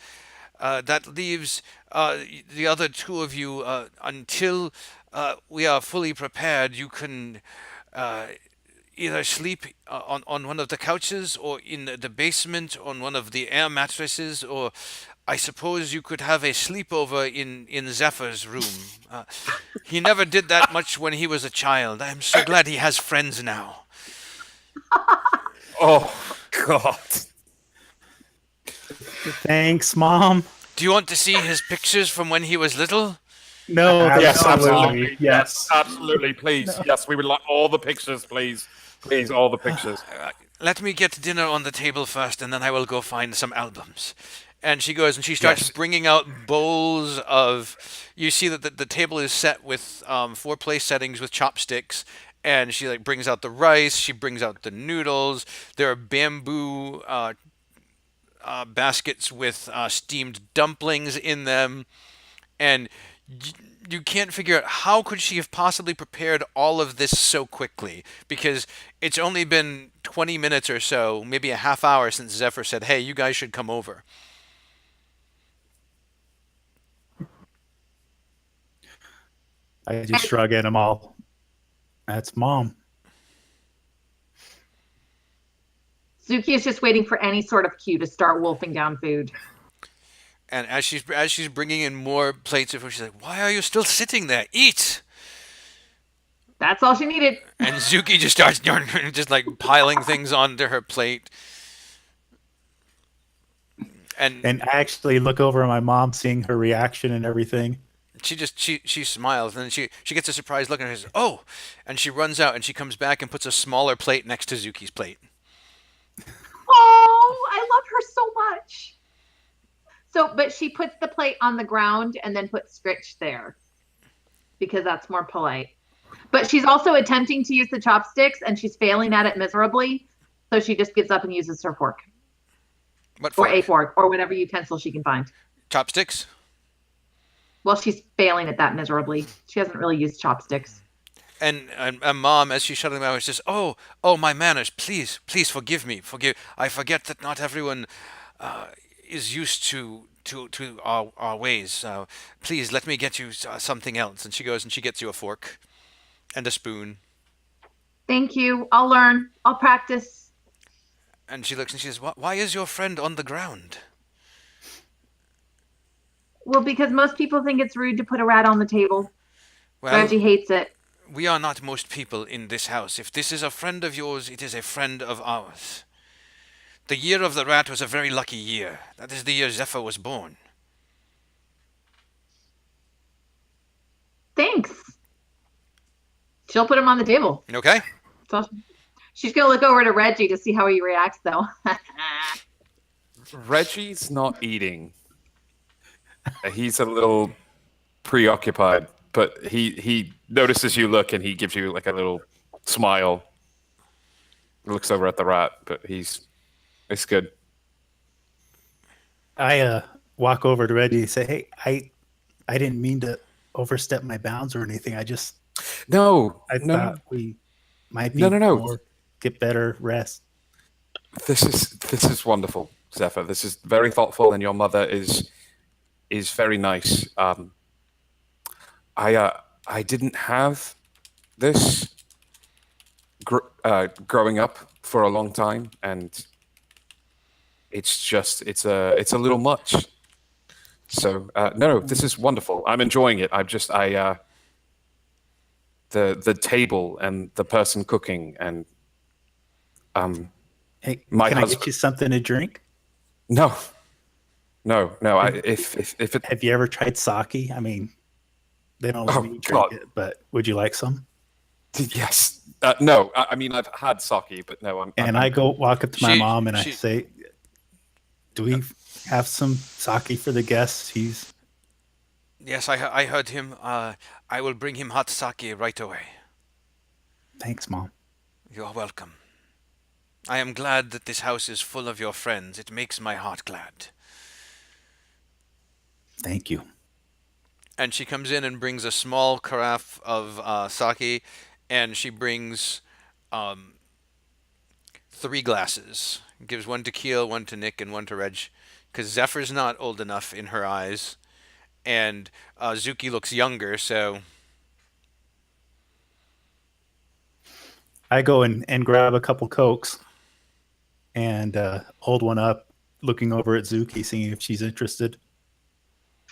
That leaves the other two of you until we are fully prepared. You can either sleep on one of the couches or in the basement on one of the air mattresses, or I suppose you could have a sleepover in Zephyr's room. He never did that much when he was a child. I'm so glad he has friends now. Oh God. Thanks, Mom. Do you want to see his pictures from when he was little? No, Yes, no, absolutely. Yes. Absolutely. Please. Yes, we would like all the pictures, please. Please, all the pictures. Let me get dinner on the table first, and then I will go find some albums. And she goes and she starts Yes. bringing out bowls of. You see that the table is set with 4 place settings with chopsticks, and she like brings out the rice. She brings out the noodles. There are bamboo baskets with steamed dumplings in them, and you can't figure out how could she have possibly prepared all of this so quickly, because it's only been 20 minutes or so, maybe a half hour since Zephyr said, hey, you guys should come over. I just shrug at them all. That's Mom. Zuki is just waiting for any sort of cue to start wolfing down food. And as she's bringing in more plates of food, she's like, why are you still sitting there? Eat! That's all she needed. And Zuki just starts just like piling things onto her plate. And I actually look over at my mom, seeing her reaction and everything. she smiles, and then she gets a surprised look, and she says, "Oh!" And she runs out, and she comes back and puts a smaller plate next to Zuki's plate. Oh, I love her so much. So, but she puts the plate on the ground and then puts Scritch there because that's more polite. But she's also attempting to use the chopsticks, and she's failing at it miserably. So she just gives up and uses her fork. What Or fork? a fork, or whatever utensil she can find. Chopsticks? Well, she's failing at that miserably. She hasn't really used chopsticks. And Mom, as she's shutting them out, says, "Oh, my manners! Please, please forgive me. I forget that not everyone is used to our ways. Please let me get you something else." And she goes and she gets you a fork and a spoon. Thank you. I'll learn. I'll practice. And she looks and she says, "Why is your friend on the ground?" Well, because most people think it's rude to put a rat on the table. Well, Reggie hates it. we are not most people in this house. If this is a friend of yours, it is a friend of ours. The year of the rat was a very lucky year. That is the year Zephyr was born. Thanks. She'll put him on the table. Okay? So she's going to look over to Reggie to see how he reacts, though. Reggie's not eating. He's a little preoccupied, but he notices you look and he gives you like a little smile. He looks over at the rat, but it's good. I walk over to Reggie and say, "Hey, I didn't mean to overstep my bounds or anything. I No, thought we might be No. more, get better rest." This is wonderful, Zephyr. This is very thoughtful, and your mother is very nice. I didn't have this growing up for a long time, and it's a little much. So no, this is wonderful. I'm enjoying it. The table and the person cooking and Hey, My can I get husband- you something to drink? no. If it Have you ever tried sake? I mean, they don't let Oh, me drink God. it, but would you like some? yes, no. I mean, I've had sake, but no. And I go walk up to my She- mom and I she- say, "Do we have some sake for the guests?" He's Yes, I heard him. I will bring him hot sake right away. Thanks, Mom. You're welcome. I am glad that this house is full of your friends. It makes my heart glad. Thank you. And she comes in and brings a small carafe of sake, and she brings 3 glasses. Gives one to Keel, one to Nick, and one to Reg, because Zephyr's not old enough in her eyes, and Zuki looks younger, so I go and grab a couple Cokes and hold one up, looking over at Zuki, seeing if she's interested,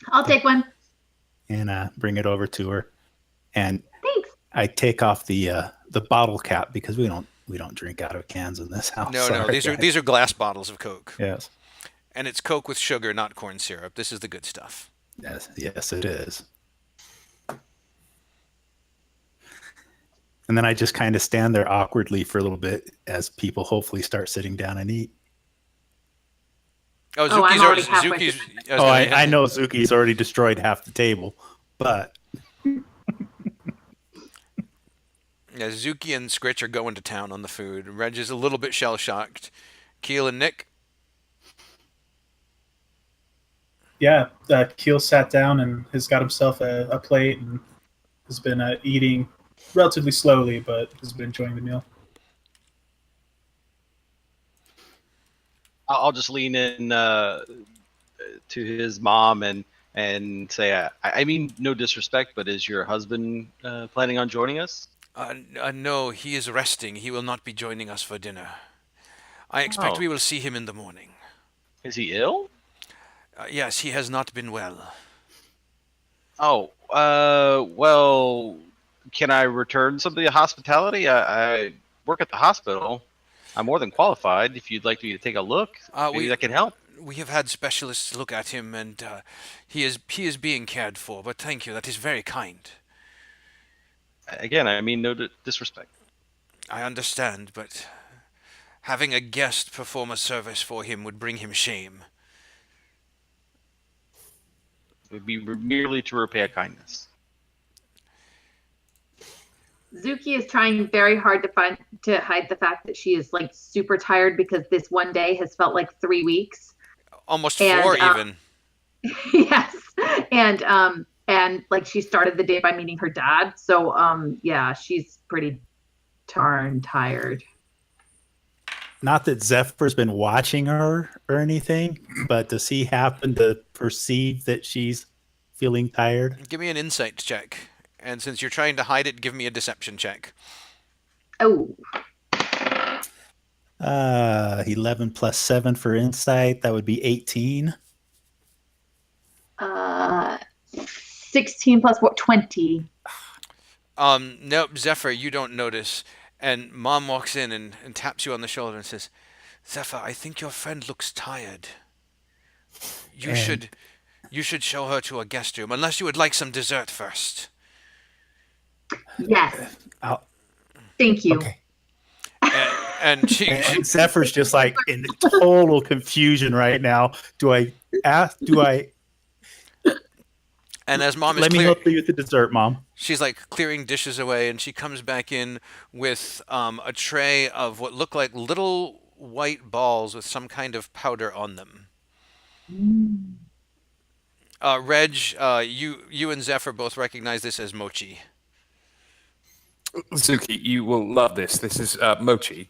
I'll take one. and bring it over to her. And Thanks. I take off the bottle cap because we don't drink out of cans in this house. No, Sorry, these are guys. these are glass bottles of Coke, Yes, and it's Coke with sugar, not corn syrup. This is the good stuff. yes, it is. And then I just kind of stand there awkwardly for a little bit as people hopefully start sitting down and eat. Oh, I'm already halfway Zuki's. through. I know Zuki's already destroyed half the table, but Yeah, Zuki and Scritch are going to town on the food. Reg is a little bit shell shocked. Keel and Nick. Yeah, Keel sat down and has got himself a plate and has been eating relatively slowly, but has been enjoying the meal. I'll just lean in to his mom and say, I mean, no disrespect, but is your husband planning on joining us? No, he is resting. He will not be joining us for dinner. I expect Oh. we will see him in the morning. Is he ill? Yes, he has not been well. Oh, well, can I return some of the hospitality? I work at the hospital. I'm more than qualified. If you'd like me to take a look, maybe that can help. We have had specialists look at him, and he is being cared for. But thank you. That is very kind. Again, I mean, no disrespect. I understand, but having a guest perform a service for him would bring him shame. It would be merely to repay a kindness. Zuki is trying very hard to hide the fact that she is like super tired because this one day has felt like 3 weeks. Almost And, 4 even. Yes. And like she started the day by meeting her dad. So yeah, she's pretty darn tired. not that Zephyr's been watching her or anything, but does he happen to perceive that she's feeling tired? Give me an insight check. And since you're trying to hide it, give me a deception check. Oh, 11 plus 7 for insight. That would be 18. 16 plus what? 20. Nope, Zephyr, you don't notice. And Mom walks in and taps you on the shoulder and says, Zephyr, I think your friend looks tired. You And- should show her to a guest room, unless you would like some dessert first. Yes. I'll- Thank you. Okay. And she And Zephyr's just like in total confusion right now. Do I ask? Do I and as Mom is let me clear, help you with the dessert, Mom? she's like clearing dishes away, and she comes back in with a tray of what look like little white balls with some kind of powder on them. Reg, you and Zephyr both recognize this as mochi. Zuki, you will love this. This is mochi,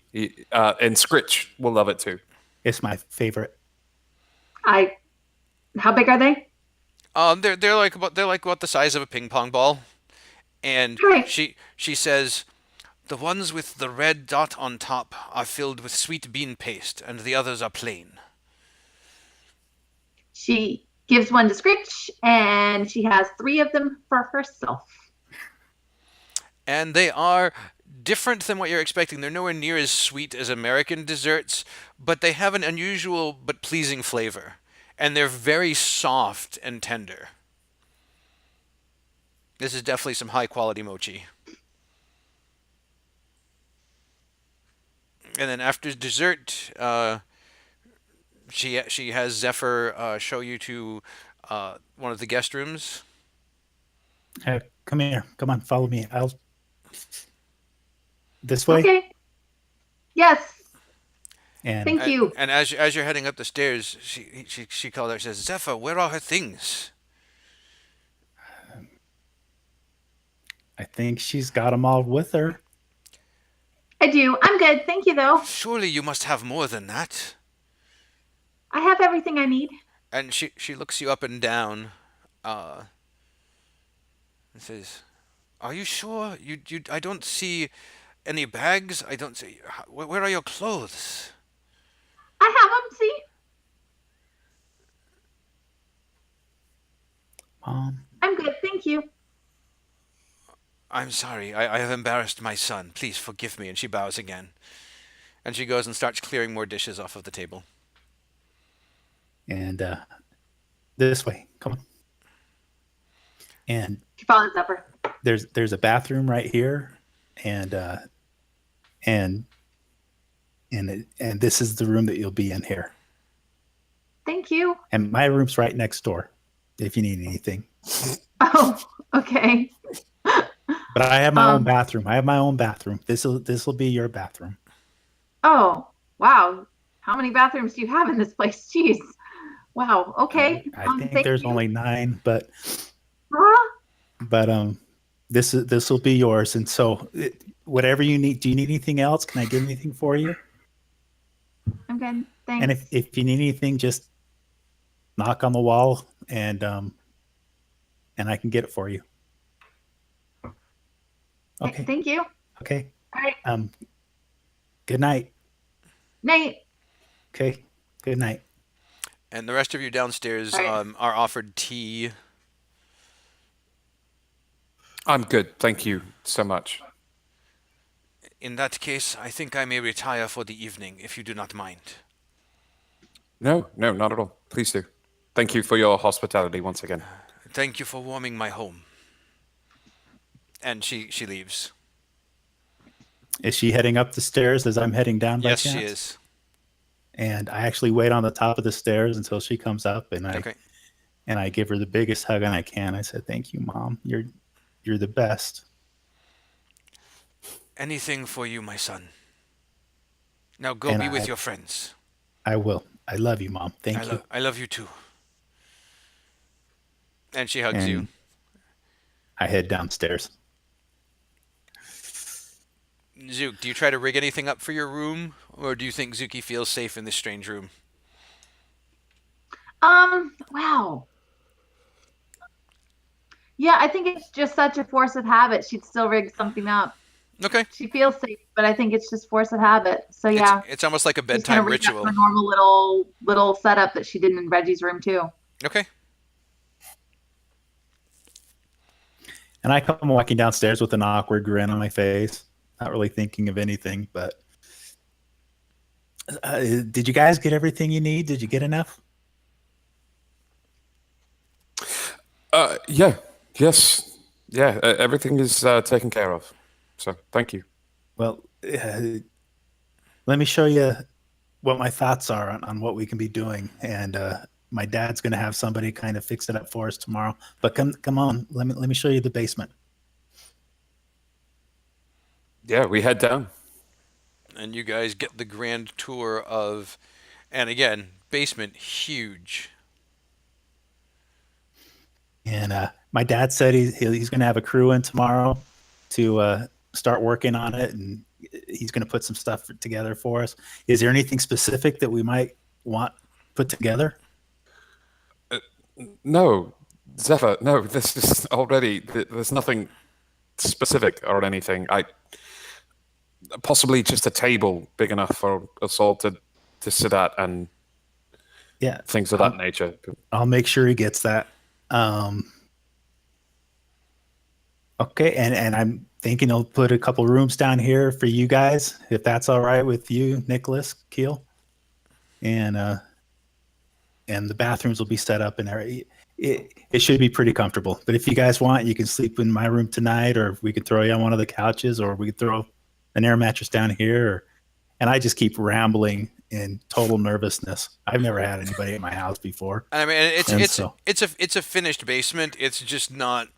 and Scritch will love it too. It's my favorite. How big are they? They're like about the size of a ping pong ball, and Right. she says, the ones with the red dot on top are filled with sweet bean paste, and the others are plain. She gives one to Scritch, and she has 3 of them for herself. And they are different than what you're expecting. They're nowhere near as sweet as American desserts, but they have an unusual but pleasing flavor. And they're very soft and tender. This is definitely some high quality mochi. And then after dessert, she has Zephyr show you to one of the guest rooms. Come here. Come on, follow me. This way. Okay. Yes. And Thank you. And as you're heading up the stairs, she called out. She says, "Zephyr, where are her things?" I think she's got them all with her. I do. I'm good. Thank you, though. Surely you must have more than that. I have everything I need. And she looks you up and down, and says, "Are you sure? I don't see any bags? I don't see. Where are your clothes? I have them. See, Mom, I'm good. Thank you. I'm sorry. I have embarrassed my son. Please forgive me. And she bows again. And she goes and starts clearing more dishes off of the table. and this way. Come on. And She follows up her. there's a bathroom right here, and and and this is the room that you'll be in here. Thank you. And my room's right next door, if you need anything. Oh, okay. But I have my own Um, bathroom. I have my own bathroom. This will be your bathroom. Oh, wow. How many bathrooms do you have in this place? Jeez. Wow. Okay. I think Thank there's you. only 9, but Huh? this will be yours. And so, whatever you need. Do you need anything else? Can I get anything for you? I'm good. Thanks. And if you need anything, just knock on the wall, and I can get it for you. Okay. Thank you. Okay. All right. Good night. Nate. Okay. Good night. And the rest of you downstairs All right. are offered tea. I'm good. Thank you so much. In that case, I think I may retire for the evening, if you do not mind. No, not at all. Please do. Thank you for your hospitality once again. Thank you for warming my home. And she leaves. Is she heading up the stairs as I'm heading down by Yes, chance? she is. And I actually wait on the top of the stairs until she comes up, and Okay. I give her the biggest hug I can. I said, "Thank you, Mom. You're the best." Anything for you, my son. Now go And be with I- your friends. I will. I love you, Mom. Thank you. I love you too. And she hugs you. And I head downstairs. Zook, do you try to rig anything up for your room, or do you think Zuki feels safe in this strange room? Wow. Yeah, I think it's just such a force of habit. She'd still rig something up. Okay. She feels safe, but I think it's just force of habit. So yeah, It's almost like a she's gonna bedtime rig up ritual. her normal little setup that she did in Reggie's room too. Okay. And I come walking downstairs with an awkward grin on my face, not really thinking of anything. But did you guys get everything you need? Did you get enough? Yeah. Yes. Yeah. Everything is taken care of. So thank you. Well, let me show you what my thoughts are on what we can be doing. And my dad's going to have somebody kind of fix it up for us tomorrow. But come on, let me show you the basement. Yeah, we head down. And you guys get the grand tour of, and again, basement huge. And my dad said he's going to have a crew in tomorrow to start working on it, and he's going to put some stuff together for us. Is there anything specific that we might want put together? No, Zephyr. No, this is already. There's nothing specific or anything. Possibly just a table big enough for us all to sit at and Yeah, things of that nature. I'll make sure he gets that. Okay, and I'm thinking I'll put a couple rooms down here for you guys, if that's all right with you, Nicholas Keel. And the bathrooms will be set up in there. It should be pretty comfortable. But if you guys want, you can sleep in my room tonight, or we could throw you on one of the couches, or we could throw an air mattress down here. And I just keep rambling in total nervousness. I've never had anybody at my house before. I mean, And it's a finished basement. It's just not,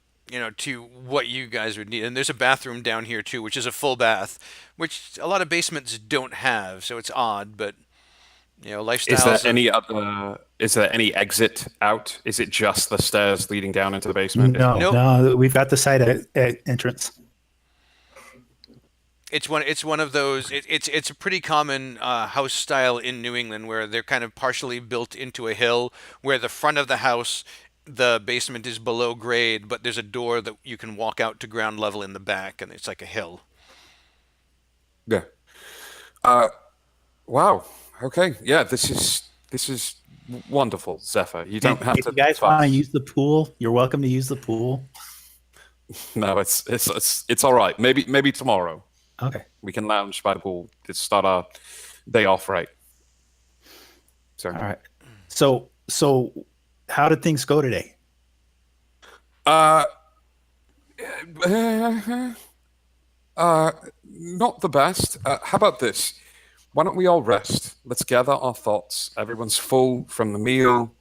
to what you guys would need. And there's a bathroom down here too, which is a full bath, which a lot of basements don't have. So it's odd, but lifestyles. Is there any exit out? Is it just the stairs leading down into the basement? No, Nope. no, we've got the side entrance. It's one of those. It's a pretty common house style in New England where they're kind of partially built into a hill, where the front of the house, the basement is below grade, but there's a door that you can walk out to ground level in the back, and it's like a hill. Yeah. Wow. Okay. Yeah. This is wonderful, Zephyr. You don't have If to you guys fuss. want to use the pool, you're welcome to use the pool. No, it's all right. Maybe tomorrow Okay. we can lounge by the pool to start our day off right. So, All right. So how did things go today? uh, not the best. How about this? Why don't we all rest? Let's gather our thoughts. Everyone's full from the meal,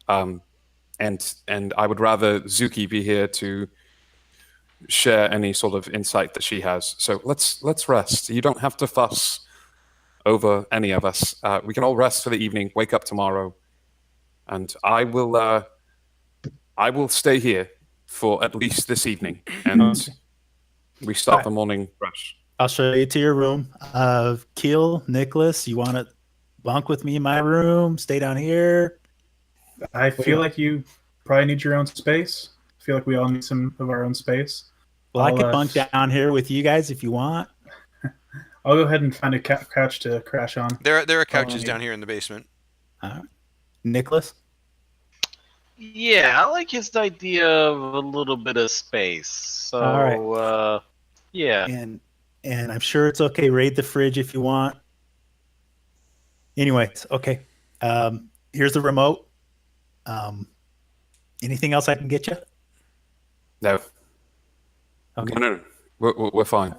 and I would rather Zuki be here to share any sort of insight that she has. So let's rest. You don't have to fuss over any of us. We can all rest for the evening. Wake up tomorrow, and I will stay here for at least this evening, and we start the morning fresh. I'll show you to your room. Keel, Nicholas, you want to bunk with me in my room? Stay down here. I feel like you probably need your own space. I feel like we all need some of our own space. Well, I I'll, could bunk down here with you guys if you want. I'll go ahead and find a couch to crash on. There are couches down here in the basement. Nicholas? Yeah, I like his idea of a little bit of space. So, All right. yeah. And I'm sure it's okay. Raid the fridge if you want. Anyways, okay. Here's the remote. Anything else I can get you? No, Okay. no, we're fine.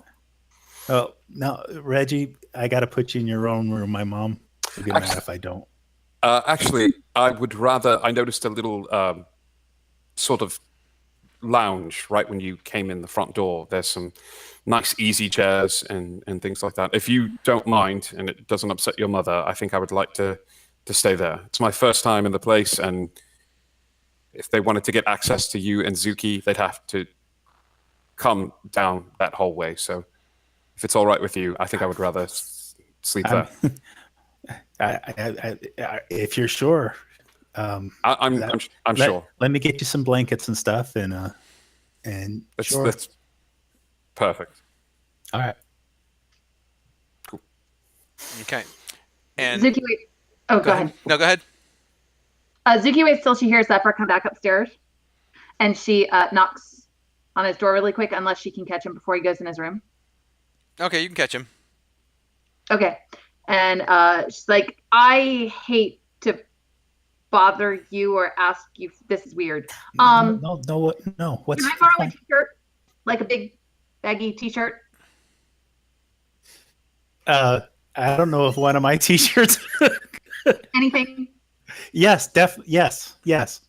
Oh, no, Reggie, I got to put you in your own room. My mom will get mad if I don't. Actually, I would rather. I noticed a little sort of lounge right when you came in the front door. There's some nice easy chairs and things like that. If you don't mind and it doesn't upset your mother, I think I would like to stay there. It's my first time in the place, and if they wanted to get access to you and Zuki, they'd have to come down that hallway. So if it's all right with you, I think I would rather sleep there. If you're sure. I'm Let, sure. Let me get you some blankets and stuff, and sure. That's perfect. All right. Okay. And Zuki, wait. Oh, go ahead. No, go ahead. Zuki waits till she hears Zephyr come back upstairs, and she knocks on his door really quick, unless she can catch him before he goes in his room. Okay, you can catch him. Okay. And she's like, I hate to bother you or ask you. This is weird. No. What's Can I borrow a t-shirt? Like a big baggy t-shirt? I don't know if one of my t-shirts. Anything? Yes, yes.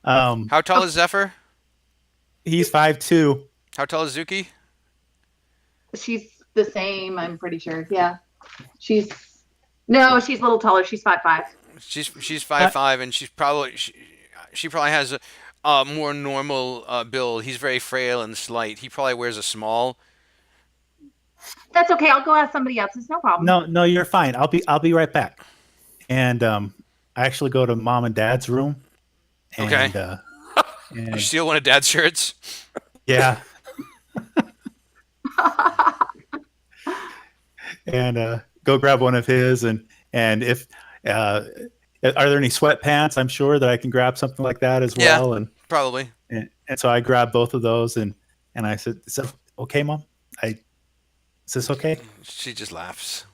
How tall is Zephyr? He's 5'2". How tall is Zuki? She's the same, I'm pretty sure. Yeah. She's a little taller. She's 5'5". She's 5'5", and she's probably she probably has a more normal build. He's very frail and slight. He probably wears a small. That's okay. I'll go ask somebody else. It's no problem. No, you're fine. I'll be right back. And I actually go to mom and dad's room. And, Okay. And You steal one of Dad's shirts. yeah. And go grab one of his, and if are there any sweatpants? I'm sure that I can grab something like that as Yeah. well. And Probably. so I grabbed both of those, and I said, "Is that okay, Mom? Is this okay?" She just laughs.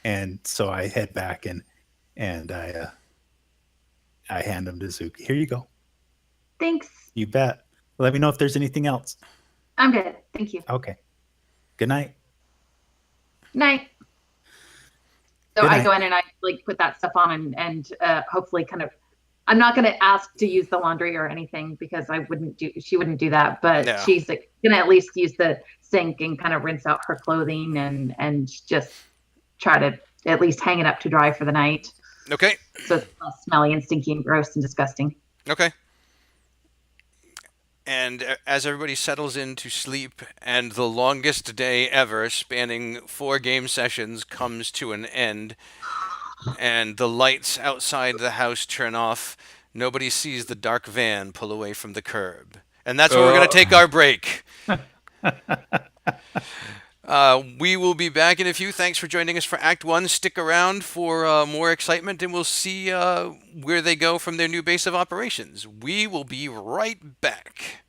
And so I head back, and I hand them to Zuki. Here you go. Thanks. You bet. Let me know if there's anything else. I'm good. Thank you. Okay. Good night. Night. So Good I night. go in and I like put that stuff on and hopefully kind of. I'm not going to ask to use the laundry or anything because she wouldn't do that, but No. she's like, going to at least use the sink and kind of rinse out her clothing and just try to at least hang it up to dry for the night. Okay. So it's less smelly and stinky and gross and disgusting. Okay. And as everybody settles in to sleep, and the longest day ever, spanning 4 game sessions, comes to an end, and the lights outside the house turn off, nobody sees the dark van pull away from the curb. And that's where we're going to take our break. We will be back in a few. Thanks for joining us for Act 1. Stick around for more excitement, and we'll see where they go from their new base of operations. We will be right back.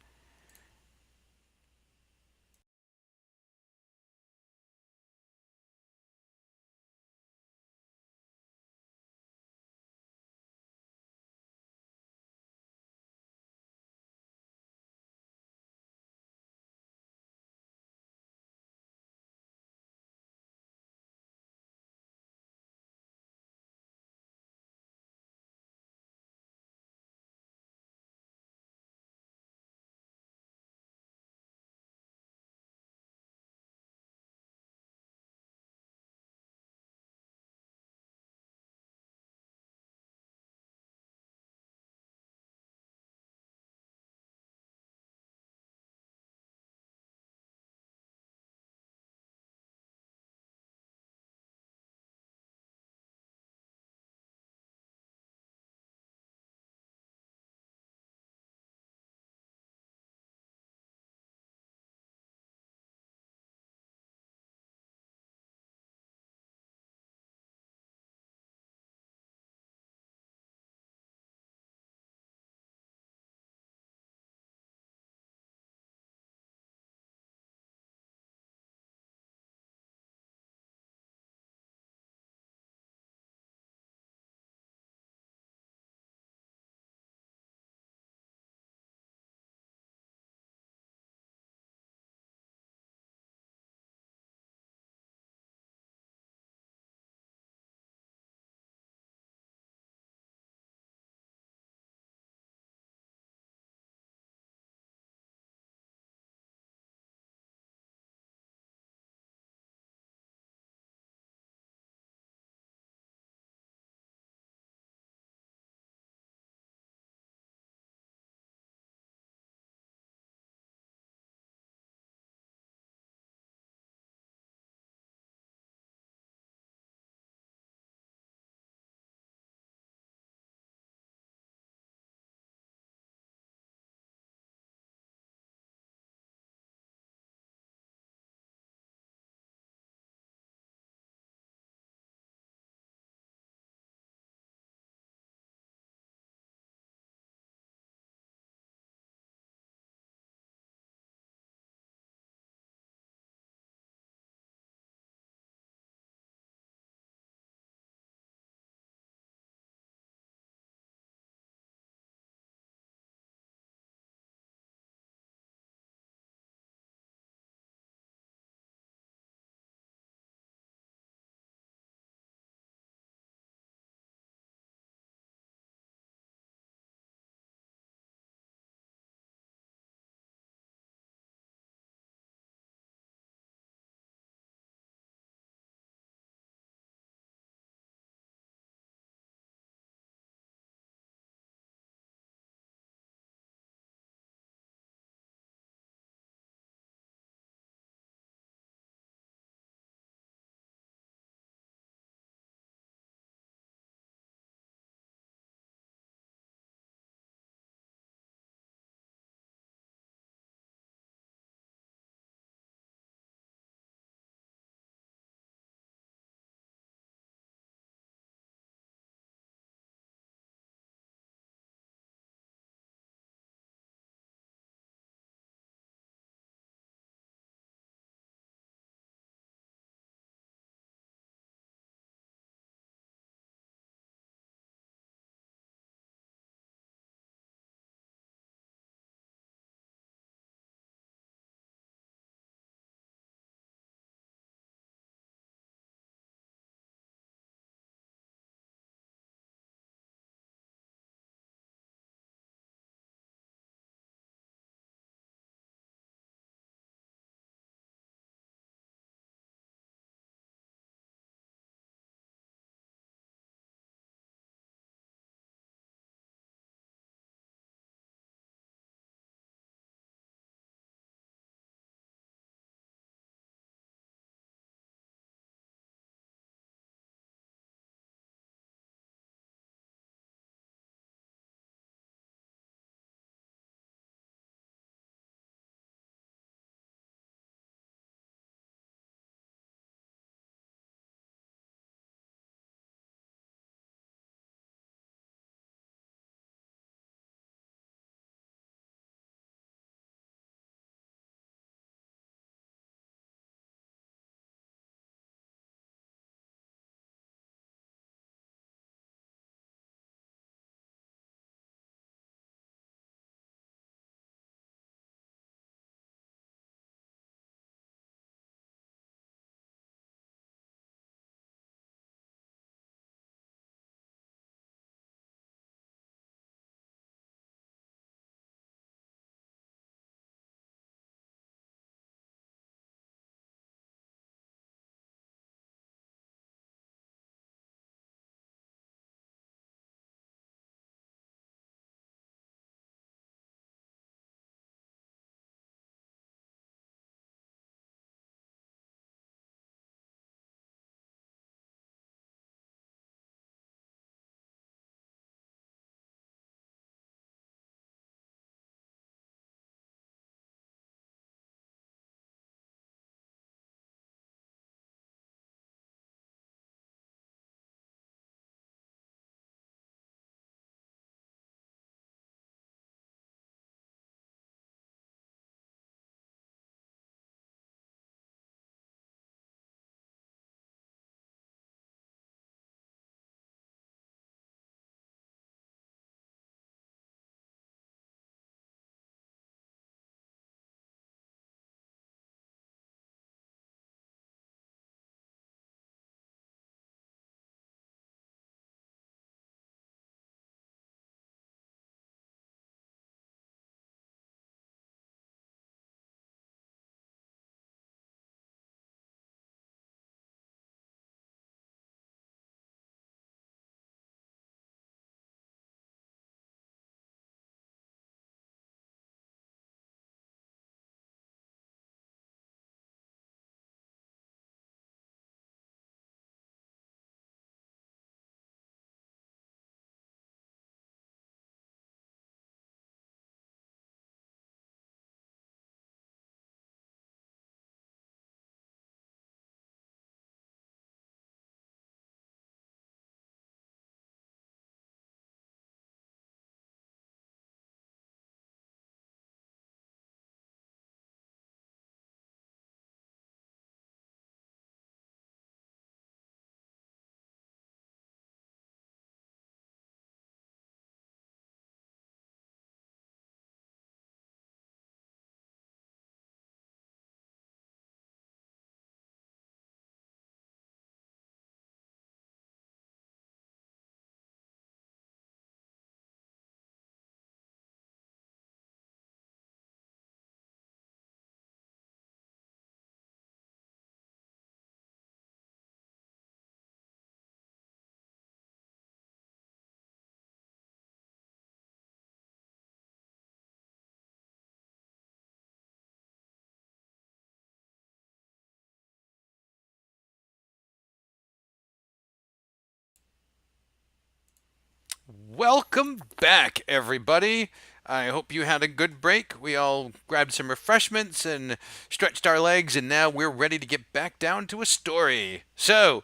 Welcome back, everybody. I hope you had a good break. We all grabbed some refreshments and stretched our legs, and now we're ready to get back down to a story. So,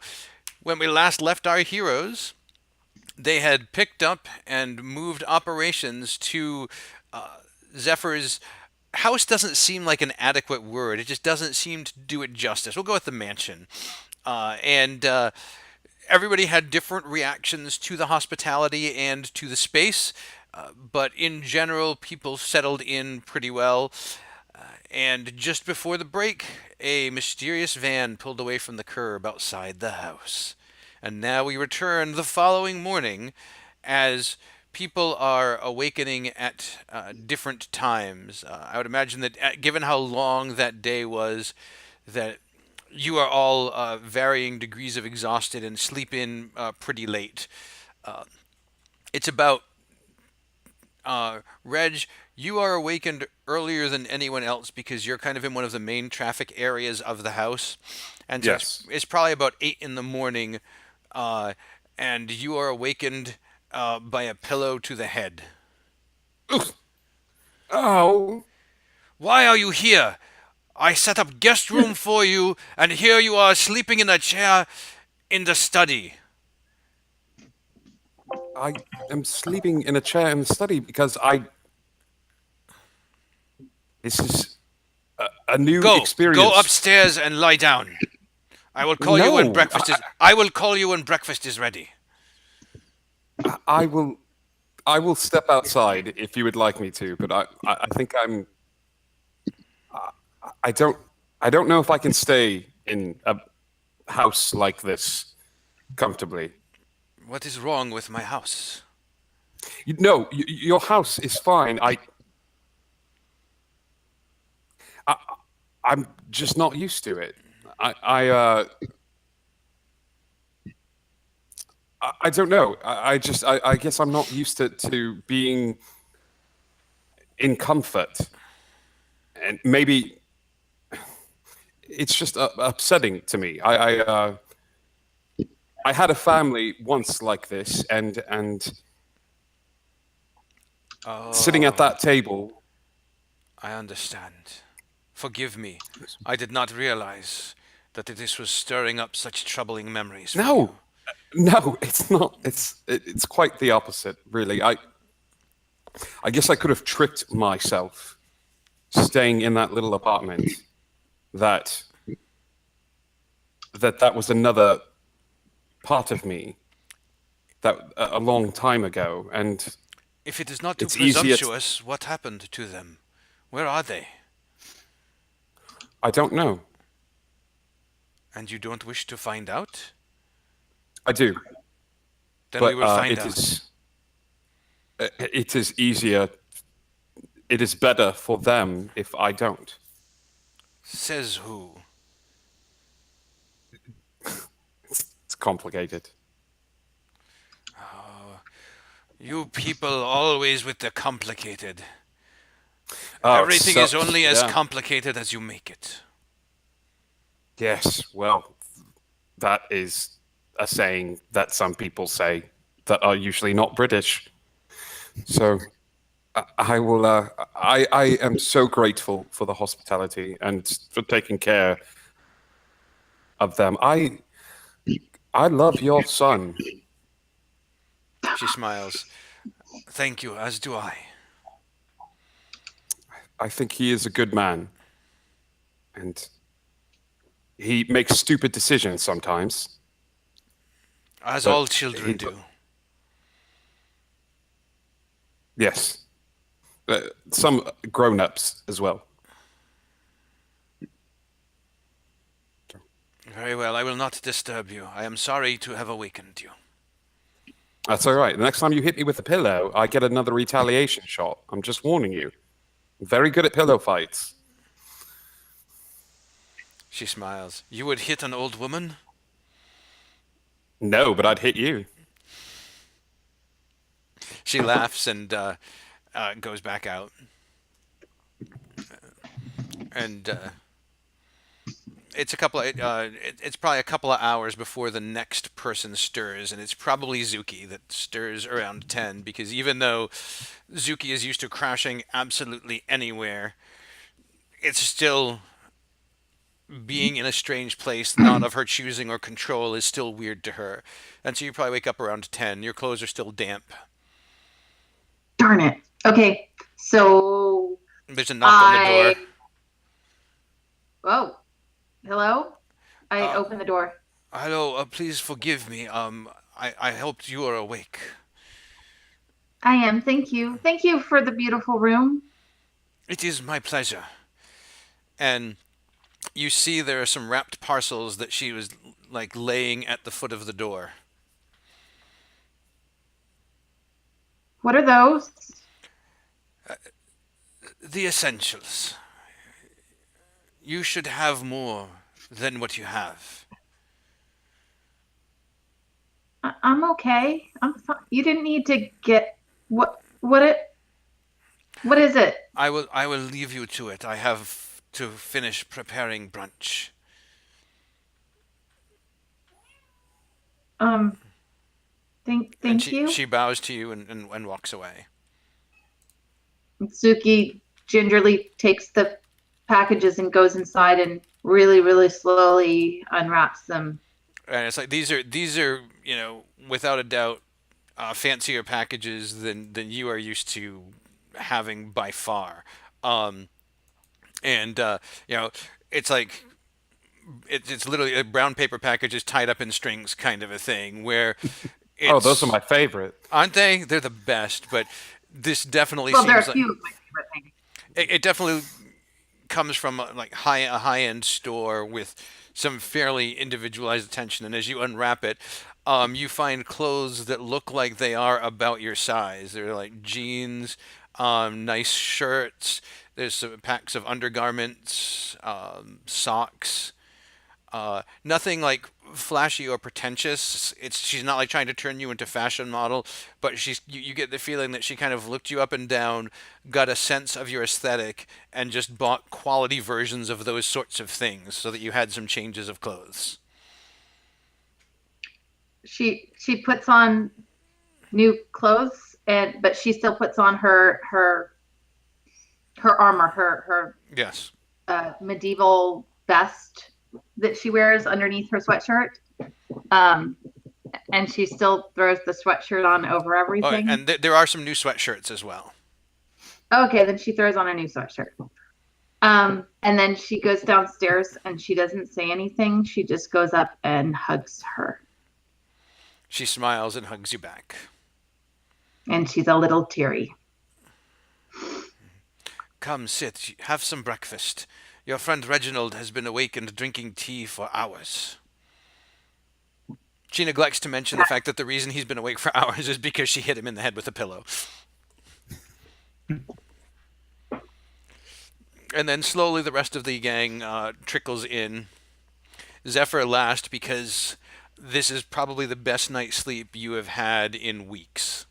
when we last left our heroes, they had picked up and moved operations to Zephyr's house. Doesn't seem like an adequate word. It just doesn't seem to do it justice. We'll go with the mansion. And everybody had different reactions to the hospitality and to the space, but in general, people settled in pretty well. And just before the break, a mysterious van pulled away from the curb outside the house. And now we return the following morning as people are awakening at different times. I would imagine that given how long that day was, that you are all varying degrees of exhausted and sleep in pretty late. It's about Reg, you are awakened earlier than anyone else because you're kind of in one of the main traffic areas of the house. And so Yes. it's probably about 8 in the morning, and you are awakened by a pillow to the head. Oh, Why are you here? I set up guest room for you, and here you are sleeping in a chair in the study. I am sleeping in a chair in the study because I. This is a new Go, experience. go upstairs and lie down. I will call you when No, breakfast is. I will call you when breakfast is ready. I will. I will step outside if you would like me to, but I think I'm. I don't know if I can stay in a house like this comfortably. What is wrong with my house? No, your house is fine. I'm just not used to it. I don't know. I guess I'm not used to being in comfort, and maybe it's just upsetting to me. I had a family once like this, and sitting at that table. I understand. Forgive me. I did not realize that this was stirring up such troubling memories. For No, no, it's not. It's quite the opposite, really. I guess I could have tricked myself, staying in that little apartment, that was another part of me that a long time ago, and If it is not too It's easier to- presumptuous, what happened to them? Where are they? I don't know. And you don't wish to find out? I do, Then but we will find it out. it is easier. It is better for them if I don't. Says who? It's complicated. You people always with the complicated. Oh, it Everything is sucks, only as yeah. complicated as you make it. Yes, well, that is a saying that some people say that are usually not British. So I will. I am so grateful for the hospitality and for taking care of them. I love your son. She smiles. Thank you, as do I. I think he is a good man, and he makes stupid decisions sometimes. As But all children he- do. Yes, some grown-ups as well. Very well, I will not disturb you. I am sorry to have awakened you. That's all right. The next time you hit me with a pillow, I get another retaliation shot. I'm just warning you. I'm very good at pillow fights. She smiles. You would hit an old woman? No, but I'd hit you. She laughs and goes back out. And it's a couple of, it's probably a couple of hours before the next person stirs, and it's probably Zuki that stirs around 10, because even though Zuki is used to crashing absolutely anywhere, it's still being in a strange place, not of her choosing or control, is still weird to her. And so you probably wake up around 10. Your clothes are still damp. Darn it. Okay, so There's a knock on the door. Whoa. Hello? I Uh, open the door. Hello, please forgive me. I hoped you are awake. I am. Thank you. Thank you for the beautiful room. It is my pleasure. And you see there are some wrapped parcels that she was like laying at the foot of the door. What are those? The essentials. You should have more than what you have. I'm okay. I'm fine. You didn't need to get what is it? I will leave you to it. I have to finish preparing brunch. Um And thank you. she bows to you and walks away. Suki gingerly takes the packages and goes inside and really, really slowly unwraps them. And it's like these are without a doubt fancier packages than you are used to having by far. And it's like it's literally a brown paper packages tied up in strings kind of a thing where Oh, those are my favorite. aren't they? They're the best, but this definitely Well, there are seems a like few of my favorite things. it definitely comes from a high end store with some fairly individualized attention. And as you unwrap it, you find clothes that look like they are about your size. They're like jeans, nice shirts. There's some packs of undergarments, socks. Nothing like flashy or pretentious. She's not like trying to turn you into fashion model, but you get the feeling that she kind of looked you up and down, got a sense of your aesthetic, and just bought quality versions of those sorts of things so that you had some changes of clothes. She puts on new clothes but she still puts on her armor, her Yes. medieval vest that she wears underneath her sweatshirt. And she still throws the sweatshirt on over Oh, everything. and there are some new sweatshirts as well. Okay, then she throws on a new sweatshirt. And then she goes downstairs and she doesn't say anything. She just goes up and hugs her. She smiles and hugs you back. And she's a little teary. Come, sit. Have some breakfast. Your friend Reginald has been awake and drinking tea for hours. She neglects to mention the fact that the reason he's been awake for hours is because she hit him in the head with a pillow. And then slowly the rest of the gang trickles in. Zephyr last because this is probably the best night's sleep you have had in weeks.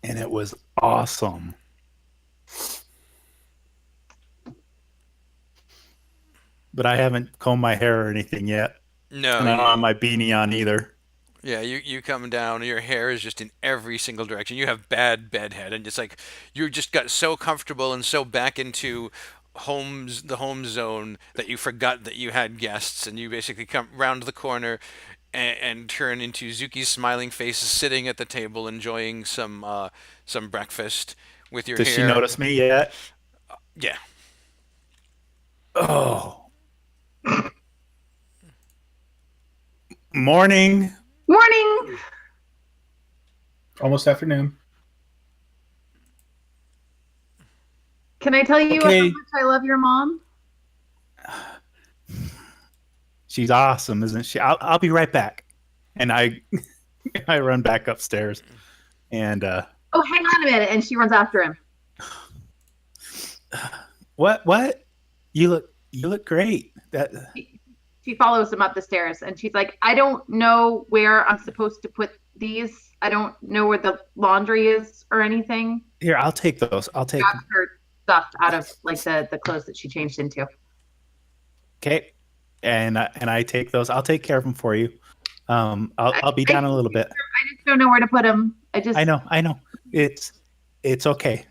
And it was awesome. But I haven't combed my hair or anything yet. No. And I don't have my beanie on either. Yeah, you come down, your hair is just in every single direction. You have bad bedhead, and it's like you just got so comfortable and so back into the home zone that you forgot that you had guests, and you basically come round the corner and turn into Zuki's smiling face, sitting at the table enjoying some breakfast with your Does hair. she notice me yet? Yeah. Oh. Morning. Morning. Almost afternoon. Can I tell you Okay. how much I love your mom? She's awesome, isn't she? I'll be right back. And I run back upstairs. And Oh, hang on a minute. And she runs after him. what? You look great. That She follows him up the stairs and she's like, I don't know where I'm supposed to put these. I don't know where the laundry is or anything. Here, I'll take those. I'll take Grabs her stuff out of like the clothes that she changed into. Okay. and I take those. I'll take care of them for you. I'll be down a little bit. I just don't know where to put them. I know. It's okay.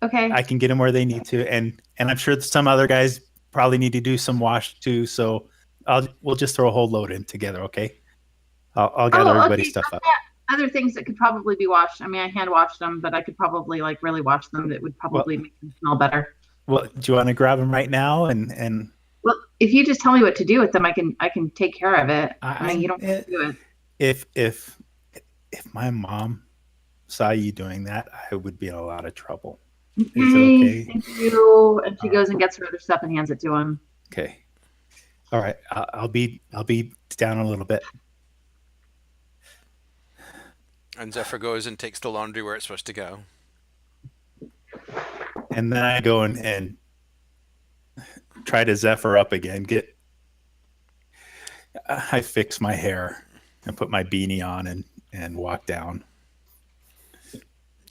Okay. I can get them where they need to, and I'm sure some other guys probably need to do some wash too. So we'll just throw a whole load in together. Okay. I'll gather everybody's stuff up. Other things that could probably be washed. I mean, I hand washed them, but I could probably like really wash them. That would probably make them smell better. Well, do you want to grab them right now? And well, if you just tell me what to do with them, I can take care of it. I mean, you don't have to do it. If my mom saw you doing that, I would be in a lot of trouble. Is it okay? Thank you. And she goes and gets her other stuff and hands it to him. Okay. All right. I'll be down a little bit. And Zephyr goes and takes the laundry where it's supposed to go. And then I go and try to Zephyr up again. I fix my hair and put my beanie on and walk down.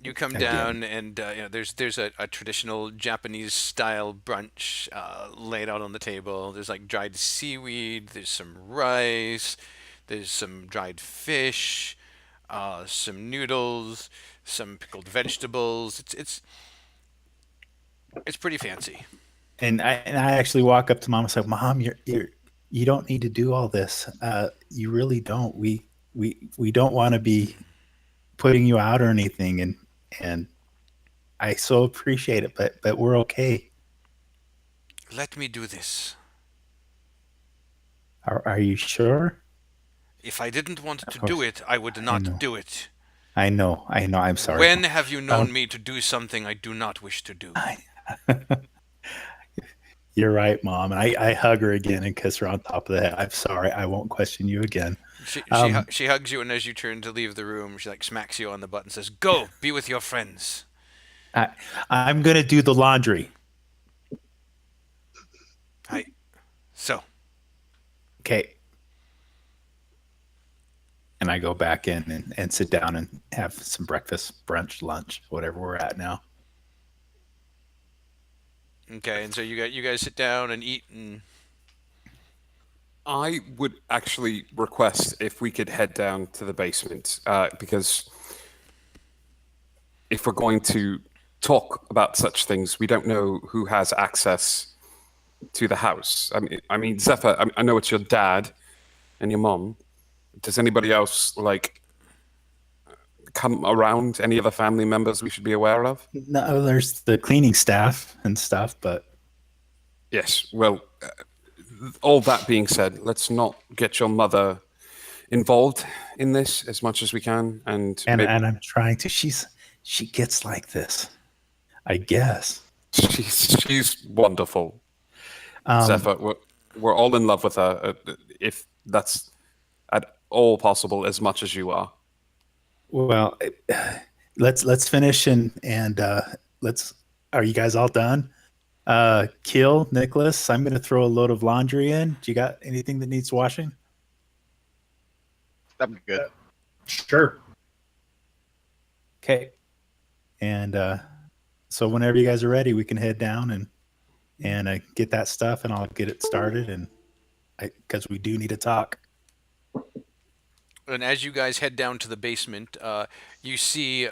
You come down and there's a traditional Japanese style brunch laid out on the table. There's like dried seaweed, there's some rice, there's some dried fish, some noodles, some pickled vegetables. It's pretty fancy. And I actually walk up to Mom and say, "Mom, you don't need to do all this. You really don't. We don't want to be putting you out or anything. And I so appreciate it, but we're okay." Let me do this. Are you sure? If I didn't want to do it, I would not do it. I know. I'm sorry. When have you known me to do something I do not wish to do? You're right, Mom. And I hug her again and kiss her on top of the head. I'm sorry. I won't question you again. She hugs you, and as you turn to leave the room, she like smacks you on the butt and says, "Go, be with your friends." I'm gonna do the laundry. So. Okay. And I go back in and sit down and have some breakfast, brunch, lunch, whatever we're at now. Okay, and so you guys sit down and eat and. I would actually request if we could head down to the basement, because if we're going to talk about such things, we don't know who has access to the house. I mean, Zephyr, I know it's your dad and your mom. Does anybody else come around? Any other family members we should be aware of? No, there's the cleaning staff and stuff, but yes. Well, all that being said, let's not get your mother involved in this as much as we can. And I'm trying to. She gets like this, I guess. She's wonderful. Zephyr, we're all in love with her. If that's at all possible, as much as you are. Well, let's finish and let's. Are you guys all done? Kill Nicholas. I'm going to throw a load of laundry in. Do you got anything that needs washing? That'd be good. Sure. Okay. And so whenever you guys are ready, we can head down and get that stuff, and I'll get it started. And because we do need to talk. And as you guys head down to the basement, you see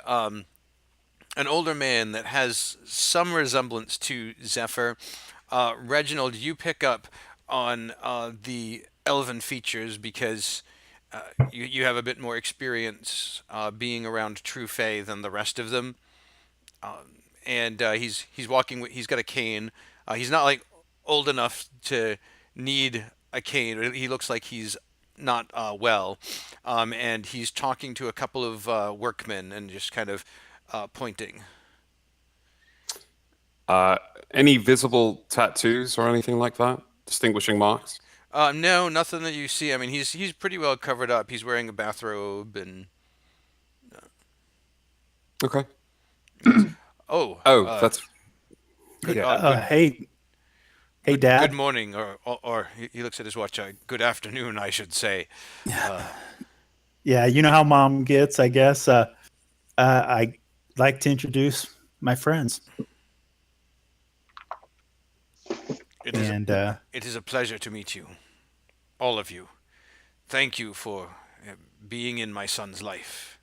an older man that has some resemblance to Zephyr. Reginald, you pick up on the elven features because you have a bit more experience being around True Fae than the rest of them. And he's walking. He's got a cane. He's not like old enough to need a cane. He looks like he's not well, and he's talking to a couple of workmen and just kind of pointing. Any visible tattoos or anything like that? Distinguishing marks? No, nothing that you see. I mean, he's pretty well covered up. He's wearing a bathrobe and. Okay. That's. Good, yeah. Hey, Dad. Good morning, or he looks at his watch. Good afternoon, I should say. Yeah, you know how Mom gets, I guess. I'd like to introduce my friends. It is, And it is a pleasure to meet you, all of you. Thank you for being in my son's life.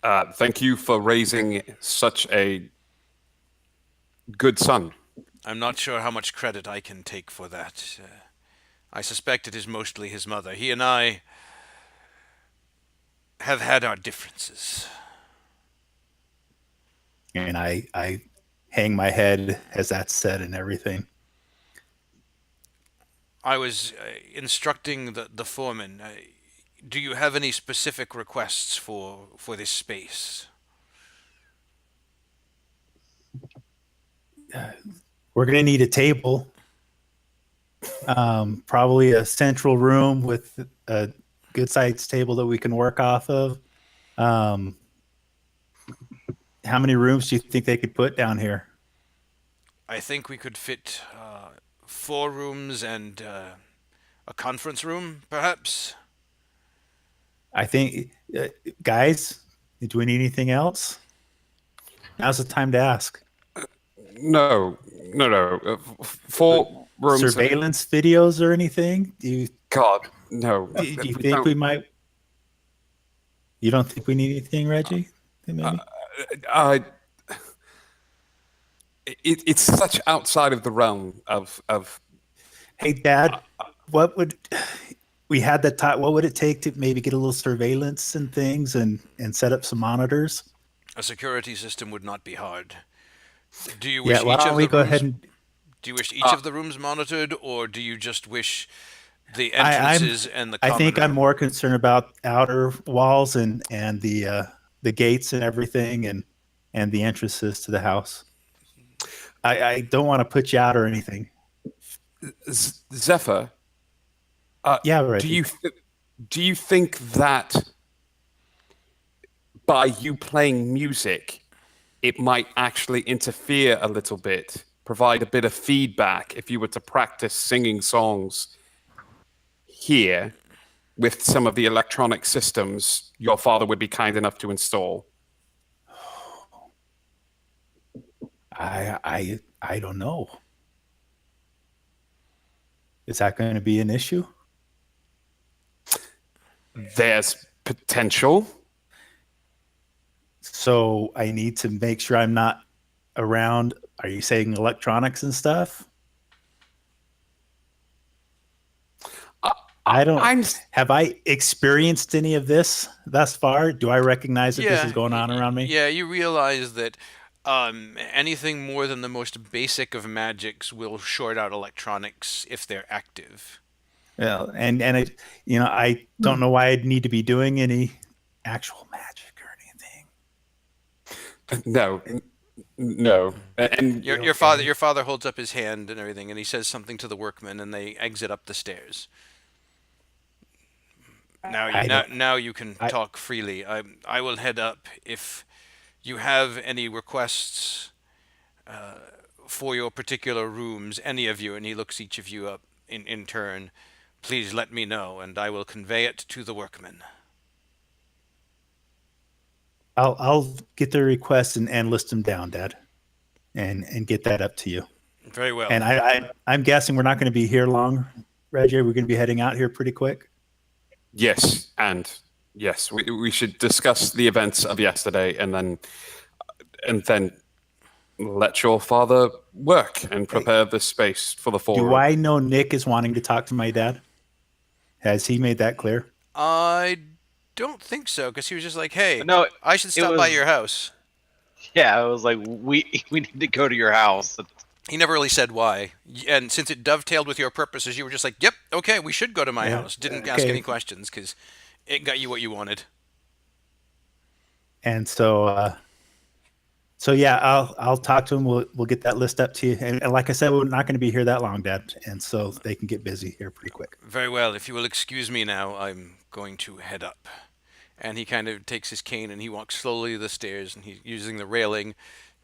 Thank you for raising such a good son. I'm not sure how much credit I can take for that. I suspect it is mostly his mother. He and I have had our differences. and I hang my head as that's said and everything. I was instructing the foreman. Do you have any specific requests for this space? We're gonna need a table, probably a central room with a good sized table that we can work off of. How many rooms do you think they could put down here? I think we could fit 4 rooms and a conference room, perhaps. I think, guys, do we need anything else? Now's the time to ask. No. 4 rooms. Surveillance videos or anything? God, no. Do you We think don't- we might? You don't think we need anything, Reggie? Maybe? It's such outside of the realm of Hey, Dad, what would we had that time? What would it take to maybe get a little surveillance and things and set up some monitors? A security system would not be hard. Do you Yeah, wish why each don't of we the go rooms? ahead and Do you wish each of the rooms monitored, or do you just wish the I'm- entrances and the I common think I'm room? more concerned about outer walls and the gates and everything and the entrances to the house. I don't want to put you out or anything. Zephyr. Yeah, Reggie. Do you think that by you playing music, it might actually interfere a little bit, provide a bit of feedback if you were to practice singing songs here with some of the electronic systems your father would be kind enough to install? I don't know. Is that going to be an issue? There's potential. So I need to make sure I'm not around. Are you saying electronics and stuff? I don't. I'm Have I experienced any of this thus far? Do I recognize that this Yeah, is going on around me? Yeah, you realize that anything more than the most basic of magics will short out electronics if they're active. Yeah, and I don't know why I'd need to be doing any actual magic or anything. no. And Your father holds up his hand and everything, and he says something to the workmen, and they exit up the stairs. Now you can talk freely. I will head up. If you have any requests for your particular rooms, any of you, and he looks each of you up in turn, please let me know, and I will convey it to the workmen. I'll get the requests and list them down, Dad, and get that up to you. Very well. And I'm guessing we're not going to be here long, Reggie. We're going to be heading out here pretty quick. yes, we should discuss the events of yesterday and then let your father work and prepare the space for the forum. Do I know Nick is wanting to talk to my dad? Has he made that clear? I don't think so, because he was just like, "Hey, No, I should stop by was- your house." Yeah, I was like, we need to go to your house. He never really said why, and since it dovetailed with your purposes, you were just like, "Yep, okay, we should go to my Yeah, house." Didn't ask okay. any questions because it got you what you wanted. And so yeah, I'll talk to him. We'll get that list up to you. And like I said, we're not going to be here that long, Dad, and so they can get busy here pretty quick. Very well. If you will excuse me now, I'm going to head up. And he kind of takes his cane and he walks slowly the stairs, and he's using the railing.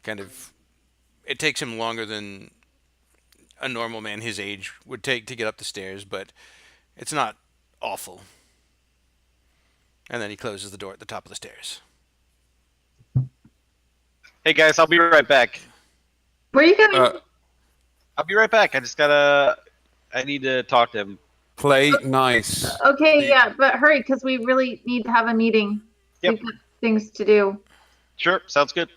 It takes him longer than a normal man his age would take to get up the stairs, but it's not awful. And then he closes the door at the top of the stairs. Hey guys, I'll be right back. Where are you going? I'll be right back. I need to talk to him. Play nice. Okay, yeah, but hurry because we really need to have a meeting. Yep. We've got things to do. Sure, sounds good.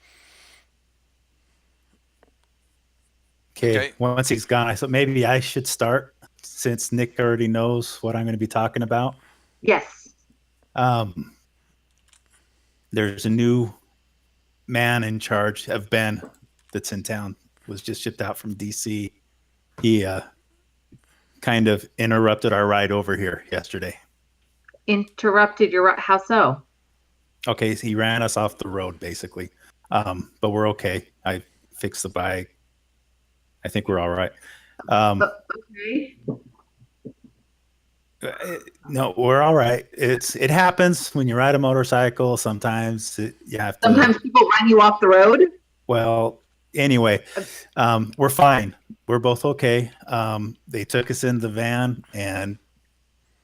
Okay. Once he's gone, I thought maybe I should start since Nick already knows what I'm going to be talking about. Yes. There's a new man in charge of Ben that's in town. Was just shipped out from DC. He kind of interrupted our ride over here yesterday. Interrupted your how so? Okay, so he ran us off the road basically, but we're okay. I fixed the bike. I think we're all right. Okay. No, we're all right. It happens when you ride a motorcycle. Sometimes you have to. Sometimes people run you off the road. Well, anyway, we're fine. We're both okay. They took us in the van and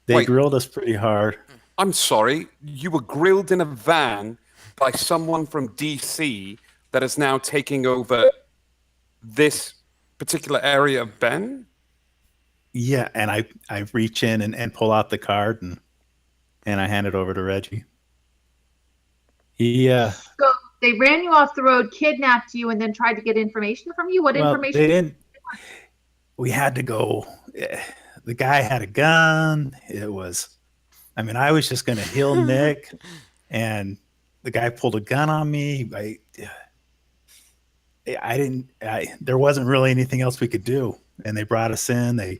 they Wait. grilled us pretty hard. I'm sorry, you were grilled in a van by someone from DC that is now taking over this particular area of Ben? Yeah, and I reach in and pull out the card and I hand it over to Reggie. He So they ran you off the road, kidnapped you, and then tried to get information from you. What well, information? they didn't. We had to go. The guy had a gun. It was. I mean, I was just going to heal Nick, and the guy pulled a gun on me. I didn't. There wasn't really anything else we could do, and they brought us in. They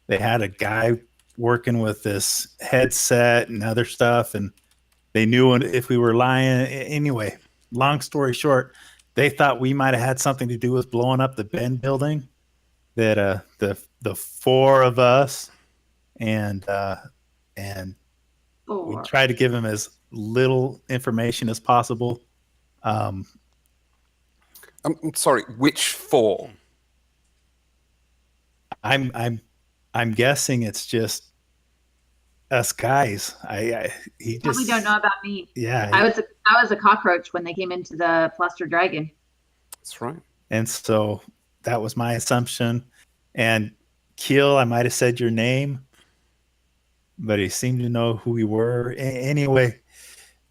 had a guy working with this headset and other stuff, and they knew if we were lying. Anyway, long story short, they thought we might have had something to do with blowing up the Ben building. That the four of us and we tried to give him as little information as possible. I'm sorry, which four? I'm guessing it's just us guys. He Probably just don't know about me. Yeah. I was a cockroach when they came into the Plaster Dragon. That's right. And so that was my assumption. And Keel, I might have said your name, but he seemed to know who we were. Anyway,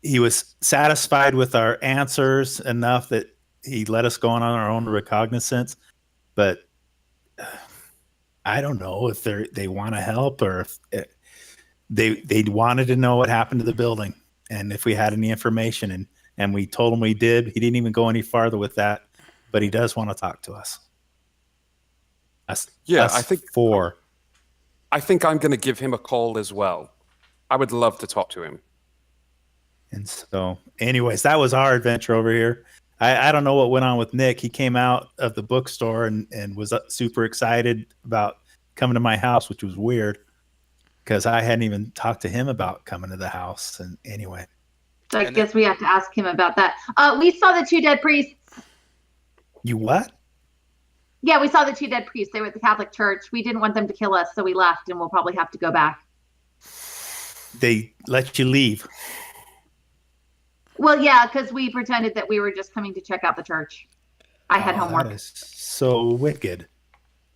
he was satisfied with our answers enough that he let us go on our own recognizance. But I don't know if they want to help or if they wanted to know what happened to the building and if we had any information. And we told him we did. He didn't even go any farther with that, but he does want to talk to us. I think four. I think I'm going to give him a call as well. I would love to talk to him. And so, anyways, that was our adventure over here. I don't know what went on with Nick. He came out of the bookstore and was super excited about coming to my house, which was weird because I hadn't even talked to him about coming to the house. And anyway. So I guess we have to ask him about that. We saw the two dead priests. You what? Yeah, we saw the two dead priests. They were at the Catholic Church. We didn't want them to kill us, so we left, and we'll probably have to go back. They let you leave. Well, yeah, because we pretended that we were just coming to check out the church. I had homework. That is so wicked.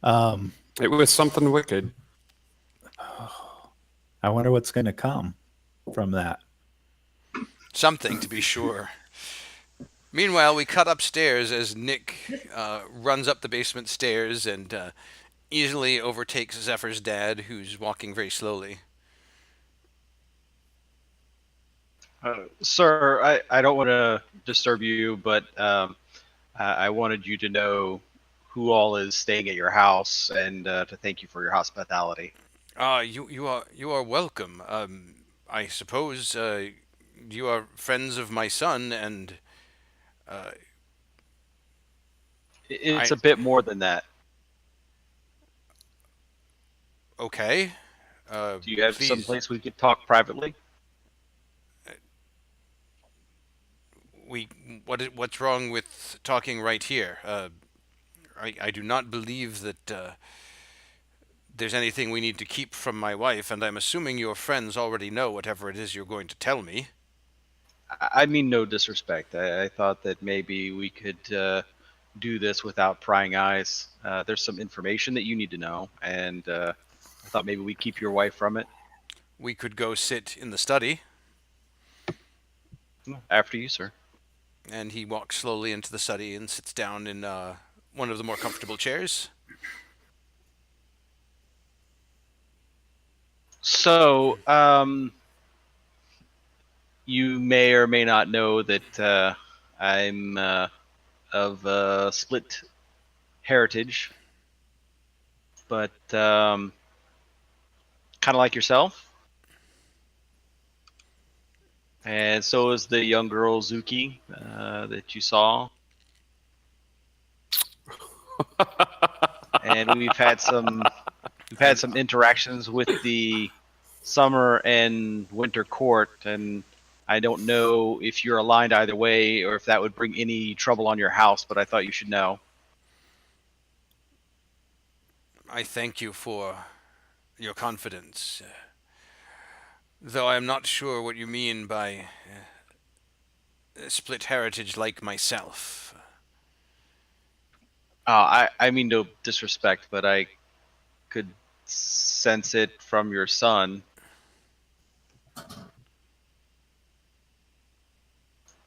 It was something wicked. I wonder what's going to come from that. Something, to be sure. Meanwhile, we cut upstairs as Nick runs up the basement stairs and easily overtakes Zephyr's dad, who's walking very slowly. Sir, I don't want to disturb you, but I wanted you to know who all is staying at your house and to thank you for your hospitality. You are welcome. I suppose you are friends of my son, and it's a bit more than that. Okay. Do you have please. some place we could talk privately? What's wrong with talking right here? I do not believe that there's anything we need to keep from my wife, and I'm assuming your friends already know whatever it is you're going to tell me. I mean no disrespect. I thought that maybe we could do this without prying eyes. There's some information that you need to know, and I thought maybe we'd keep your wife from it. We could go sit in the study. After you, sir. And he walks slowly into the study and sits down in one of the more comfortable chairs. So, you may or may not know that I'm of split heritage, but kind of like yourself. And so is the young girl Zuki that you saw. And we've had some interactions with the summer and winter court, and I don't know if you're aligned either way or if that would bring any trouble on your house, but I thought you should know. I thank you for your confidence, though I am not sure what you mean by split heritage like myself. I mean no disrespect, but I could sense it from your son.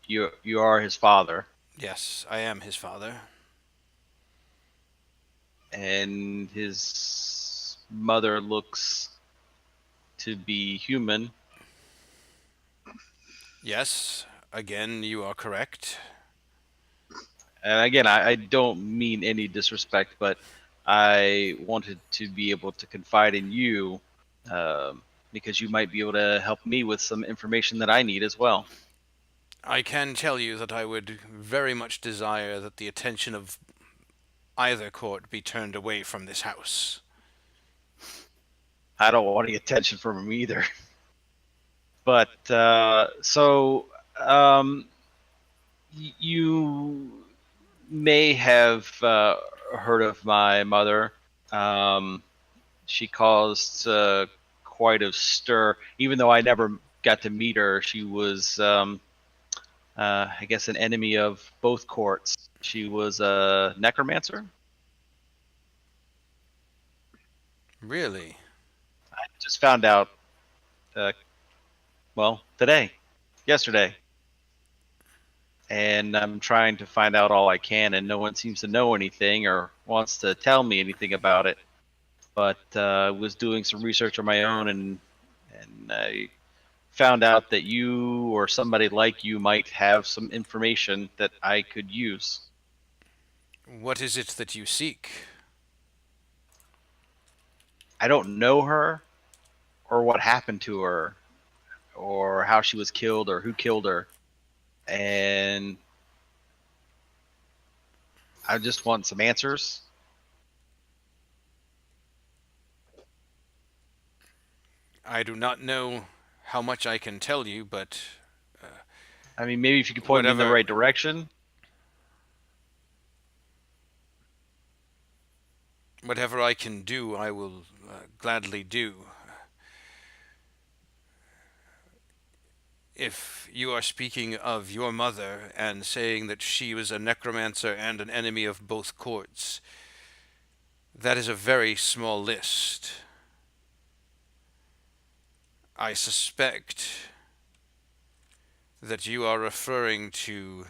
You are his father, Yes, I am his father. and his mother looks to be human. Yes, again, you are correct. And again, I don't mean any disrespect, but I wanted to be able to confide in you because you might be able to help me with some information that I need as well. I can tell you that I would very much desire that the attention of either court be turned away from this house. I don't want any attention from him either. But you may have heard of my mother. She caused quite a stir. Even though I never got to meet her, she was, I guess, an enemy of both courts. She was a necromancer. Really? I just found out, yesterday. And I'm trying to find out all I can, and no one seems to know anything or wants to tell me anything about it. But I was doing some research on my own, and I found out that you or somebody like you might have some information that I could use. What is it that you seek? I don't know her, or what happened to her, or how she was killed, or who killed her. And I just want some answers. I do not know how much I can tell you, but I mean, maybe if you could point me in the Whatever. right direction. whatever I can do, I will gladly do. If you are speaking of your mother and saying that she was a necromancer and an enemy of both courts, that is a very small list. I suspect that you are referring to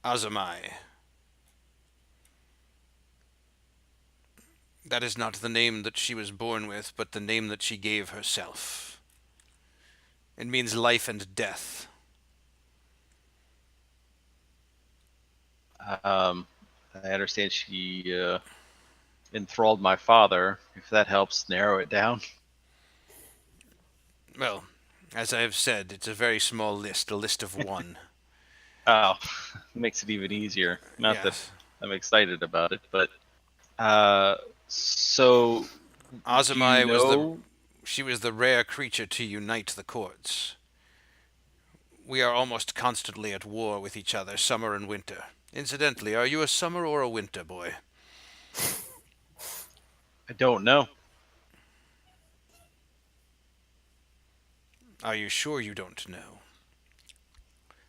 Azamai. That is not the name that she was born with, but the name that she gave herself. It means life and death. I understand she enthralled my father. If that helps narrow it down. Well, as I have said, it's a very small list, a list of one. Oh, makes it even easier. Not that Yes. I'm excited about it, but so Azamai you was know? she was the rare creature to unite the courts. We are almost constantly at war with each other, summer and winter. Incidentally, are you a summer or a winter boy? I don't know. Are you sure you don't know?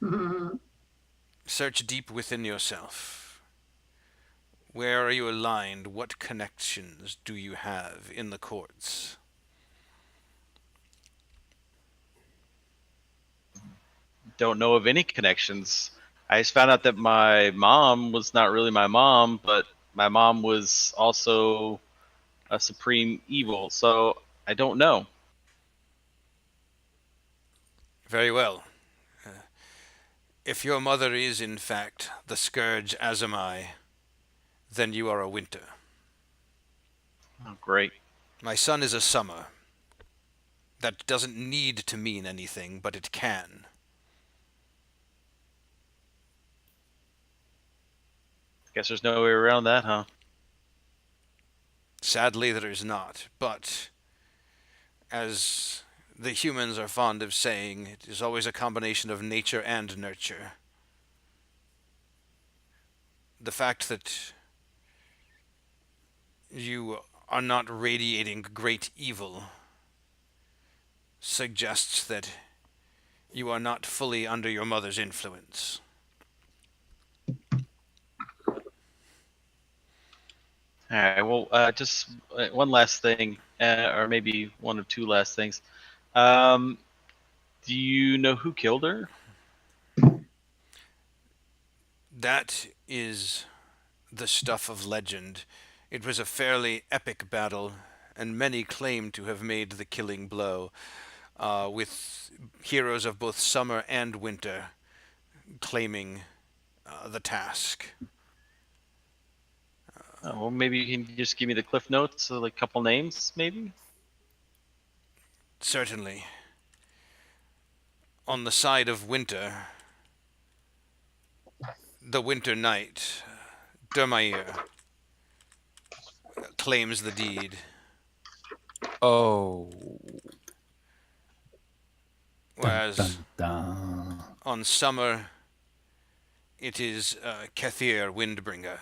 Mhm. Search deep within yourself. Where are you aligned? What connections do you have in the courts? Don't know of any connections. I just found out that my mom was not really my mom, but my mom was also a supreme evil. So I don't know. Very well. If your mother is, in fact, the scourge Azamai, then you are a winter. Oh, great. My son is a summer. That doesn't need to mean anything, but it can. Guess there's no way around that, huh? Sadly, there is not, but as the humans are fond of saying, it is always a combination of nature and nurture. The fact that you are not radiating great evil suggests that you are not fully under your mother's influence. All right. Well, just one last thing, or maybe one or two last things. Do you know who killed her? That is the stuff of legend. It was a fairly epic battle, and many claim to have made the killing blow, with heroes of both summer and winter claiming the task. Well, maybe you can just give me the cliff notes, like a couple names, maybe. Certainly. On the side of winter, the winter knight, Dermair, claims the deed. Oh. Whereas Dun, dun. on summer, it is Kethir Windbringer.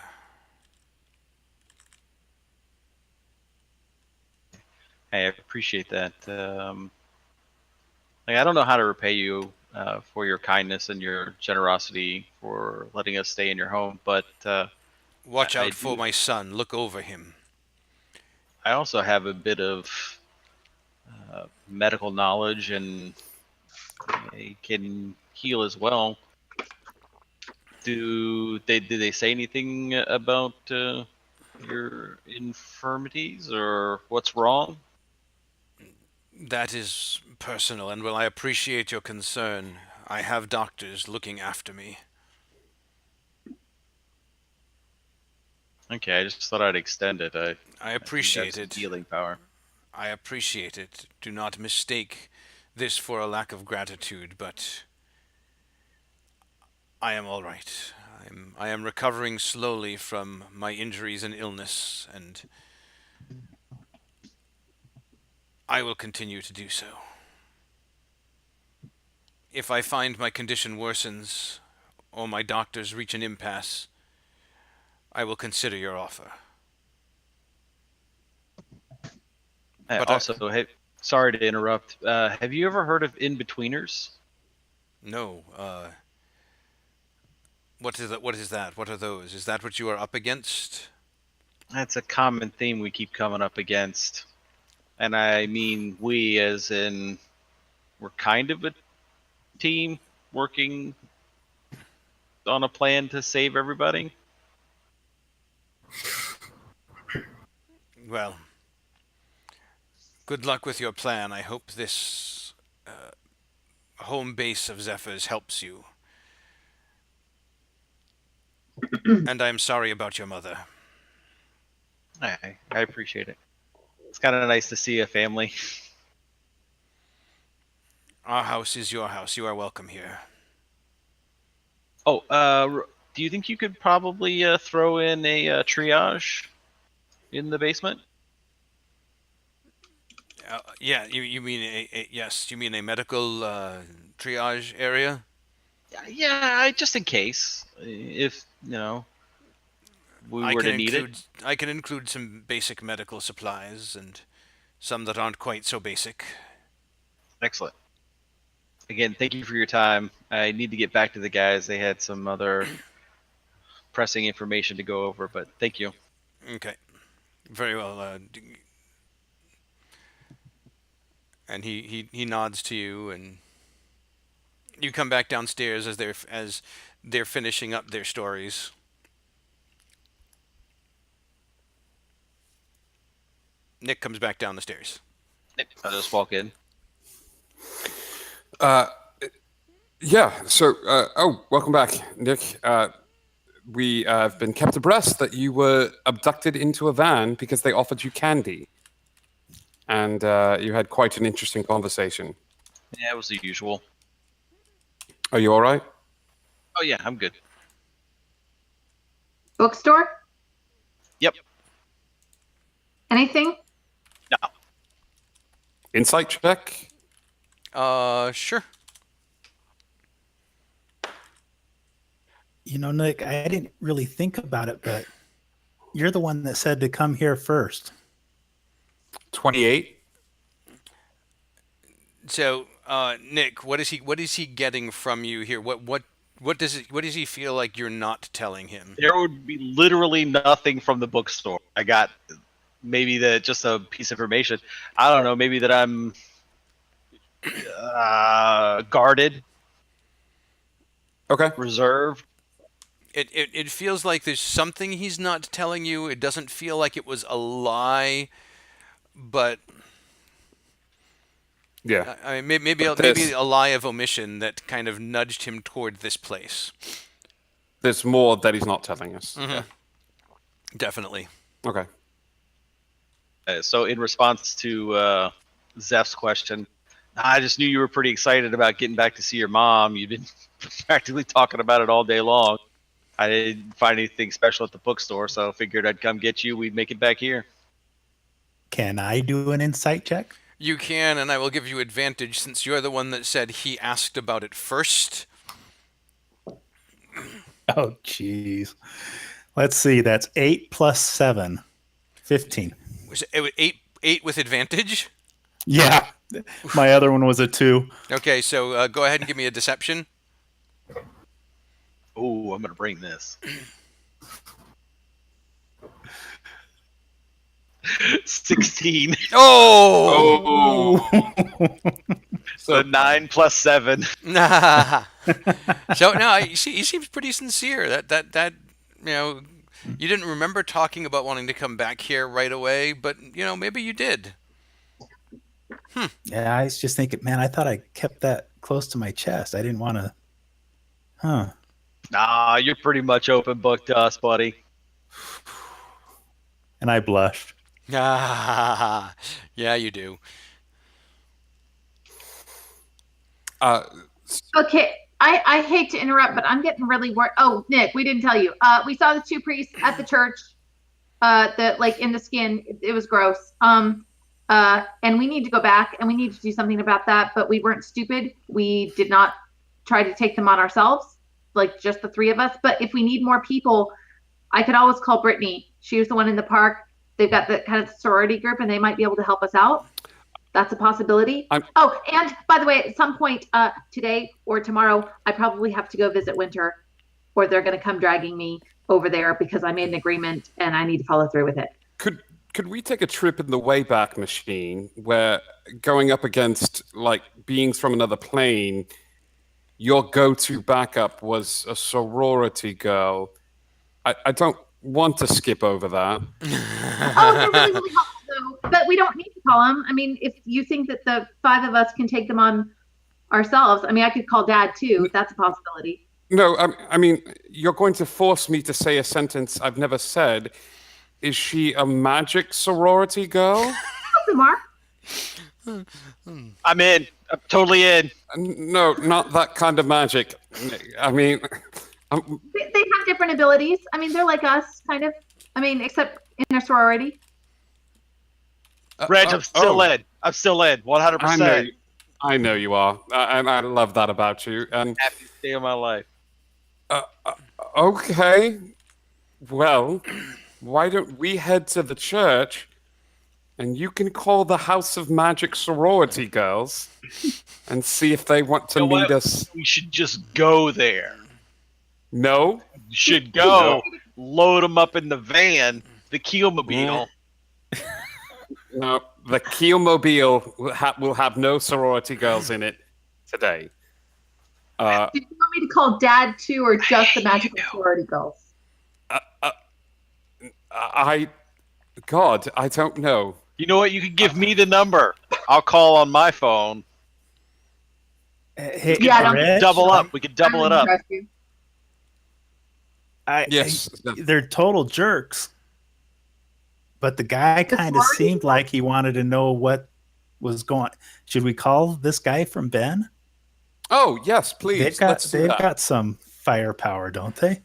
Hey, I appreciate that. Like, I don't know how to repay you for your kindness and your generosity for letting us stay in your home, but Watch I out for do- my son. Look over him. I also have a bit of medical knowledge, and I can heal as well. Did they say anything about your infirmities or what's wrong? That is personal, and while I appreciate your concern, I have doctors looking after me. Okay, I just thought I'd extend it. I I think I appreciate have some it. healing power. I appreciate it. Do not mistake this for a lack of gratitude, but I am all right. I am recovering slowly from my injuries and illness, and I will continue to do so. If I find my condition worsens, or my doctors reach an impasse, I will consider your offer. But Also, hey, sorry to interrupt. Have you ever heard of in-betweeners? No, what is that? What are those? Is that what you are up against? That's a common theme we keep coming up against. And I mean we as in we're kind of a team working on a plan to save everybody. Well, good luck with your plan. I hope this home base of Zephyrs helps you. And I'm sorry about your mother. I appreciate it. It's kind of nice to see a family. Our house is your house. You are welcome here. Oh, do you think you could probably throw in a triage in the basement? Yeah, you mean yes? You mean a medical triage area? Yeah, just in case, if you know we were to need it. I can include some basic medical supplies and some that aren't quite so basic. Excellent. Again, thank you for your time. I need to get back to the guys. They had some other pressing information to go over, but thank you. Okay. Very well. And he nods to you, and you come back downstairs as they're finishing up their stories. Nick comes back down the stairs. I'll just walk in. Yeah. So, welcome back, Nick. We have been kept abreast that you were abducted into a van because they offered you candy, and you had quite an interesting conversation. Yeah, it was the usual. Are you all right? Oh yeah, I'm good. Bookstore? Yep. Anything? No. Insight check. Sure. You know, Nick, I didn't really think about it, but you're the one that said to come here first. 28. So, Nick, what is he getting from you here? What does he feel like you're not telling him? There would be literally nothing from the bookstore. I got maybe just a piece of information. I don't know. Maybe that I'm guarded, Okay. reserved. It feels like there's something he's not telling you. It doesn't feel like it was a lie, but Yeah. I mean, maybe a lie of omission that kind of nudged him toward this place. There's more that he's not telling us. Mm-hmm. Yeah. Definitely. Okay. So in response to Zeph's question, I just knew you were pretty excited about getting back to see your mom. You've been practically talking about it all day long. I didn't find anything special at the bookstore, so I figured I'd come get you. We'd make it back here. Can I do an insight check? You can, and I will give you advantage since you're the one that said he asked about it first. Oh, jeez. Let's see. That's 8 plus 7. 15. Was it eight with advantage? Yeah. My other one was a 2. Okay, so go ahead and give me a deception. Oh, I'm going to bring this. 16. Oh! So 9 plus 7. Nah. So no, he seems pretty sincere. That you didn't remember talking about wanting to come back here right away, but maybe you did. Yeah, I was just thinking, man, I thought I kept that close to my chest. I didn't want to. Huh. Nah, you're pretty much open book to us, buddy. And I blushed. Ah, yeah, you do. Okay, I hate to interrupt, but I'm getting really worried. Oh, Nick, we didn't tell you. We saw the 2 priests at the church. That like in the skin, it was gross. And we need to go back and we need to do something about that. But we weren't stupid. We did not try to take them on ourselves, like just the 3 of us. But if we need more people, I could always call Brittany. She was the one in the park. They've got the kind of sorority group, and they might be able to help us out. That's a possibility. Oh, and by the way, at some point today or tomorrow, I probably have to go visit Winter, or they're going to come dragging me over there because I made an agreement and I need to follow through with it. Could we take a trip in the Wayback Machine where going up against like beings from another plane, your go-to backup was a sorority girl? I don't want to skip over that. Oh, they're really, really helpful though. But we don't need to call them. I mean, if you think that the 5 of us can take them on ourselves, I mean, I could call Dad too. That's a possibility. No, I mean, you're going to force me to say a sentence I've never said. Is she a magic sorority girl? Kumar. I'm in. I'm totally in. No, not that kind of magic. I mean, They have different abilities. I mean, they're like us, kind of. I mean, except in their sorority. Reg, I'm still in. I'm still in. 100%. I know you are, and I love that about you. And Happiest day of my life. okay, well, why don't we head to the church, and you can call the House of Magic sorority girls, and see if they want to meet us. We should just go there. No. You should go load them up in the van, the Keelmobile. No. The Keelmobile will have no sorority girls in it today. Did you want me to call Dad too, or just the magical sorority girls? I don't know. You know what? You can give me the number. I'll call on my phone. Hey, Yeah, I don't- Reg, Double up. We could double it up. Trust you. Yes. They're total jerks. But the guy kind of sorority? seemed like he wanted to know what was going. Should we call this guy from Ben? Oh, yes, please. Let's do They've that. got some firepower, don't they?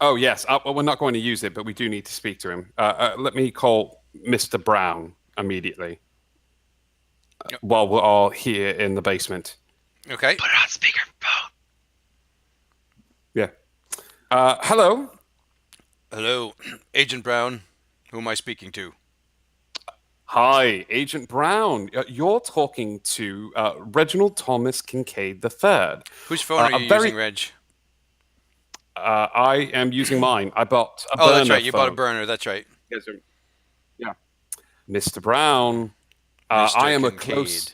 Oh, yes. Well, we're not going to use it, but we do need to speak to him. Let me call Mr. Brown immediately while we're all here in the basement. Okay. Put it on speakerphone. Yeah. Hello. Hello, Agent Brown. Who am I speaking to? Hi, Agent Brown. You're talking to Reginald Thomas Kincaid III. Whose phone are you using, Reg? I am using mine. I bought a Oh, burner that's right. You bought a phone. burner. That's right. Yes, sir. Yeah. Mr. Brown, Mr. I am Kincaid.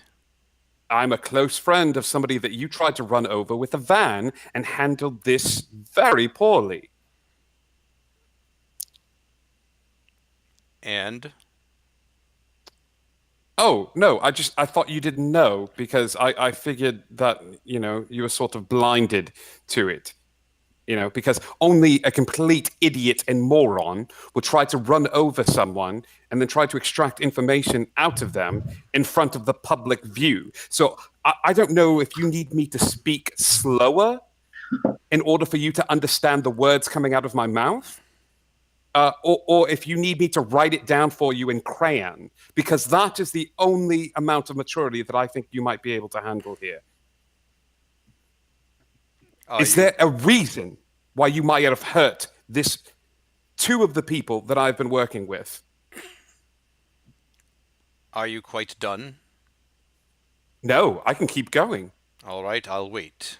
I'm a close friend of somebody that you tried to run over with a van and handled this very poorly. And Oh, no, I thought you didn't know because I figured that, you were sort of blinded to it. Because only a complete idiot and moron would try to run over someone and then try to extract information out of them in front of the public view. So I don't know if you need me to speak slower in order for you to understand the words coming out of my mouth. Or if you need me to write it down for you in crayon, because that is the only amount of maturity that I think you might be able to handle here. Is there a reason why you might have hurt two of the people that I've been working with? Are you quite done? No, I can keep going. All right, I'll wait.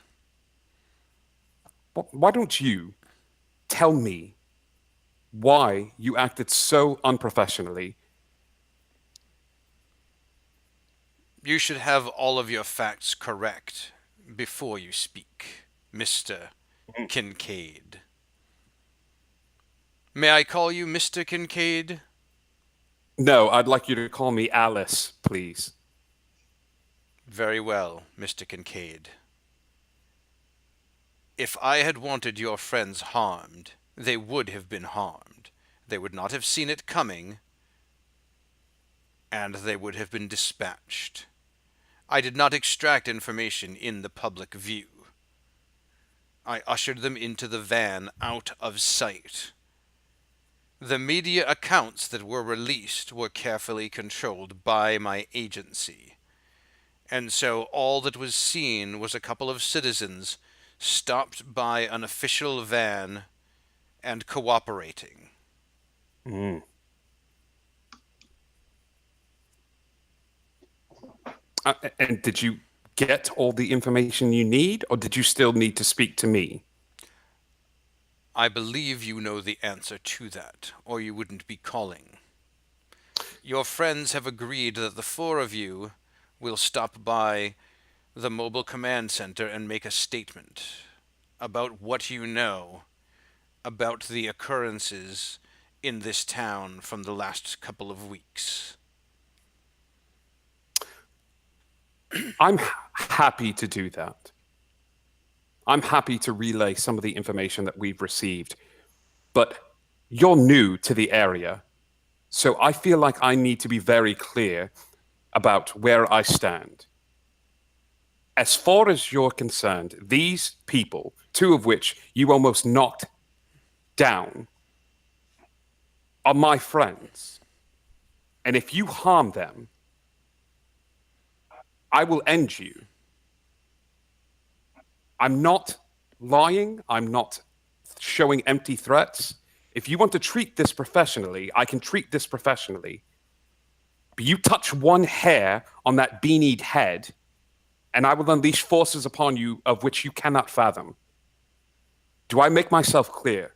Why don't you tell me why you acted so unprofessionally? You should have all of your facts correct before you speak, Mr. Kincaid. May I call you Mr. Kincaid? No, I'd like you to call me Alice, please. Very well, Mr. Kincaid. If I had wanted your friends harmed, they would have been harmed. They would not have seen it coming, and they would have been dispatched. I did not extract information in the public view. I ushered them into the van out of sight. The media accounts that were released were carefully controlled by my agency. And so all that was seen was a couple of citizens stopped by an official van and cooperating. Mm. And did you get all the information you need, or did you still need to speak to me? I believe you know the answer to that, or you wouldn't be calling. Your friends have agreed that the four of you will stop by the mobile command center and make a statement about what you know about the occurrences in this town from the last couple of weeks. I'm happy to do that. I'm happy to relay some of the information that we've received, but you're new to the area, so I feel like I need to be very clear about where I stand. As far as you're concerned, these people, two of which you almost knocked down, are my friends. And if you harm them, I will end you. I'm not lying. I'm not showing empty threats. If you want to treat this professionally, I can treat this professionally. But you touch one hair on that beanied head, and I will unleash forces upon you of which you cannot fathom. Do I make myself clear?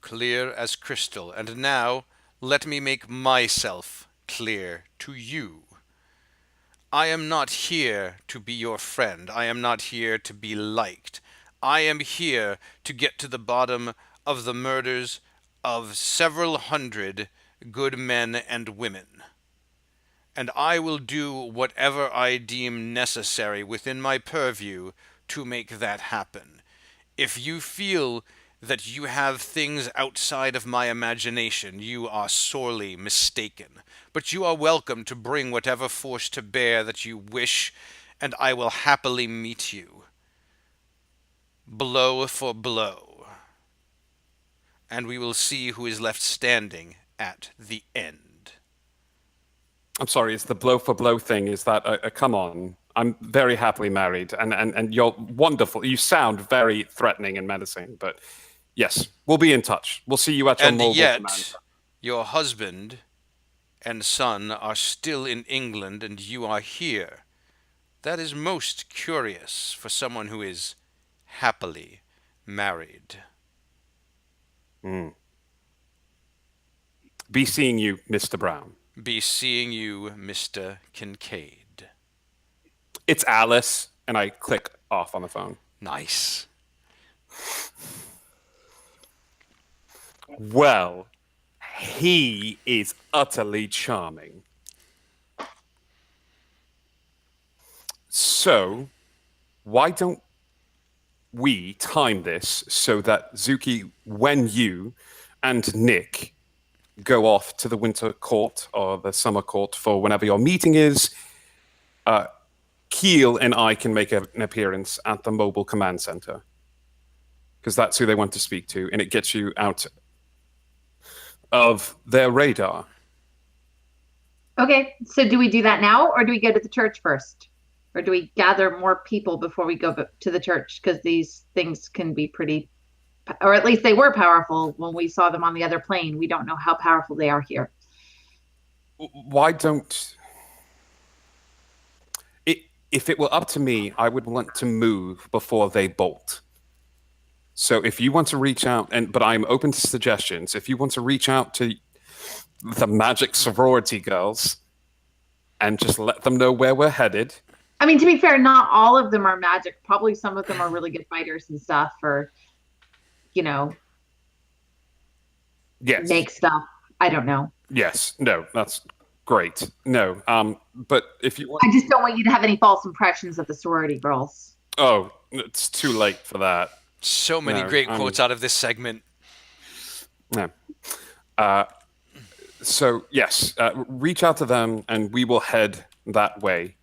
Clear as crystal. And now, let me make myself clear to you. I am not here to be your friend. I am not here to be liked. I am here to get to the bottom of the murders of several hundred good men and women. And I will do whatever I deem necessary within my purview to make that happen. If you feel that you have things outside of my imagination, you are sorely mistaken. But you are welcome to bring whatever force to bear that you wish, and I will happily meet you, blow for blow. And we will see who is left standing at the end. I'm sorry, it's the blow for blow thing. Is that, come on. I'm very happily married, and you're wonderful. You sound very threatening and menacing, but yes, we'll be in touch. We'll see you at your And mobile yet, command. your husband and son are still in England, and you are here. That is most curious for someone who is happily married. Be seeing you, Mr. Brown. Be seeing you, Mr. Kincaid. It's Alice, and I click off on the phone. Nice. Well, he is utterly charming. So, why don't we time this so that Zuki, when you and Nick go off to the winter court or the summer court for whenever your meeting is, Keel and I can make an appearance at the mobile command center. Because that's who they want to speak to, and it gets you out of their radar. Okay, so do we do that now, or do we go to the church first? Or do we gather more people before we go to the church? Because these things can be pretty, or at least they were powerful when we saw them on the other plane. We don't know how powerful they are here. Why don't... If it were up to me, I would want to move before they bolt. So if you want to reach out, but I'm open to suggestions, if you want to reach out to the magic sorority girls and just let them know where we're headed. I mean, to be fair, not all of them are magic. Probably some of them are really good fighters and stuff, or, Yes. make stuff. I don't know. Yes. No, that's great. No. But if you want... I just don't want you to have any false impressions of the sorority girls. Oh, it's too late for that. So many great quotes out of this segment. No. So, yes, reach out to them, and we will head that way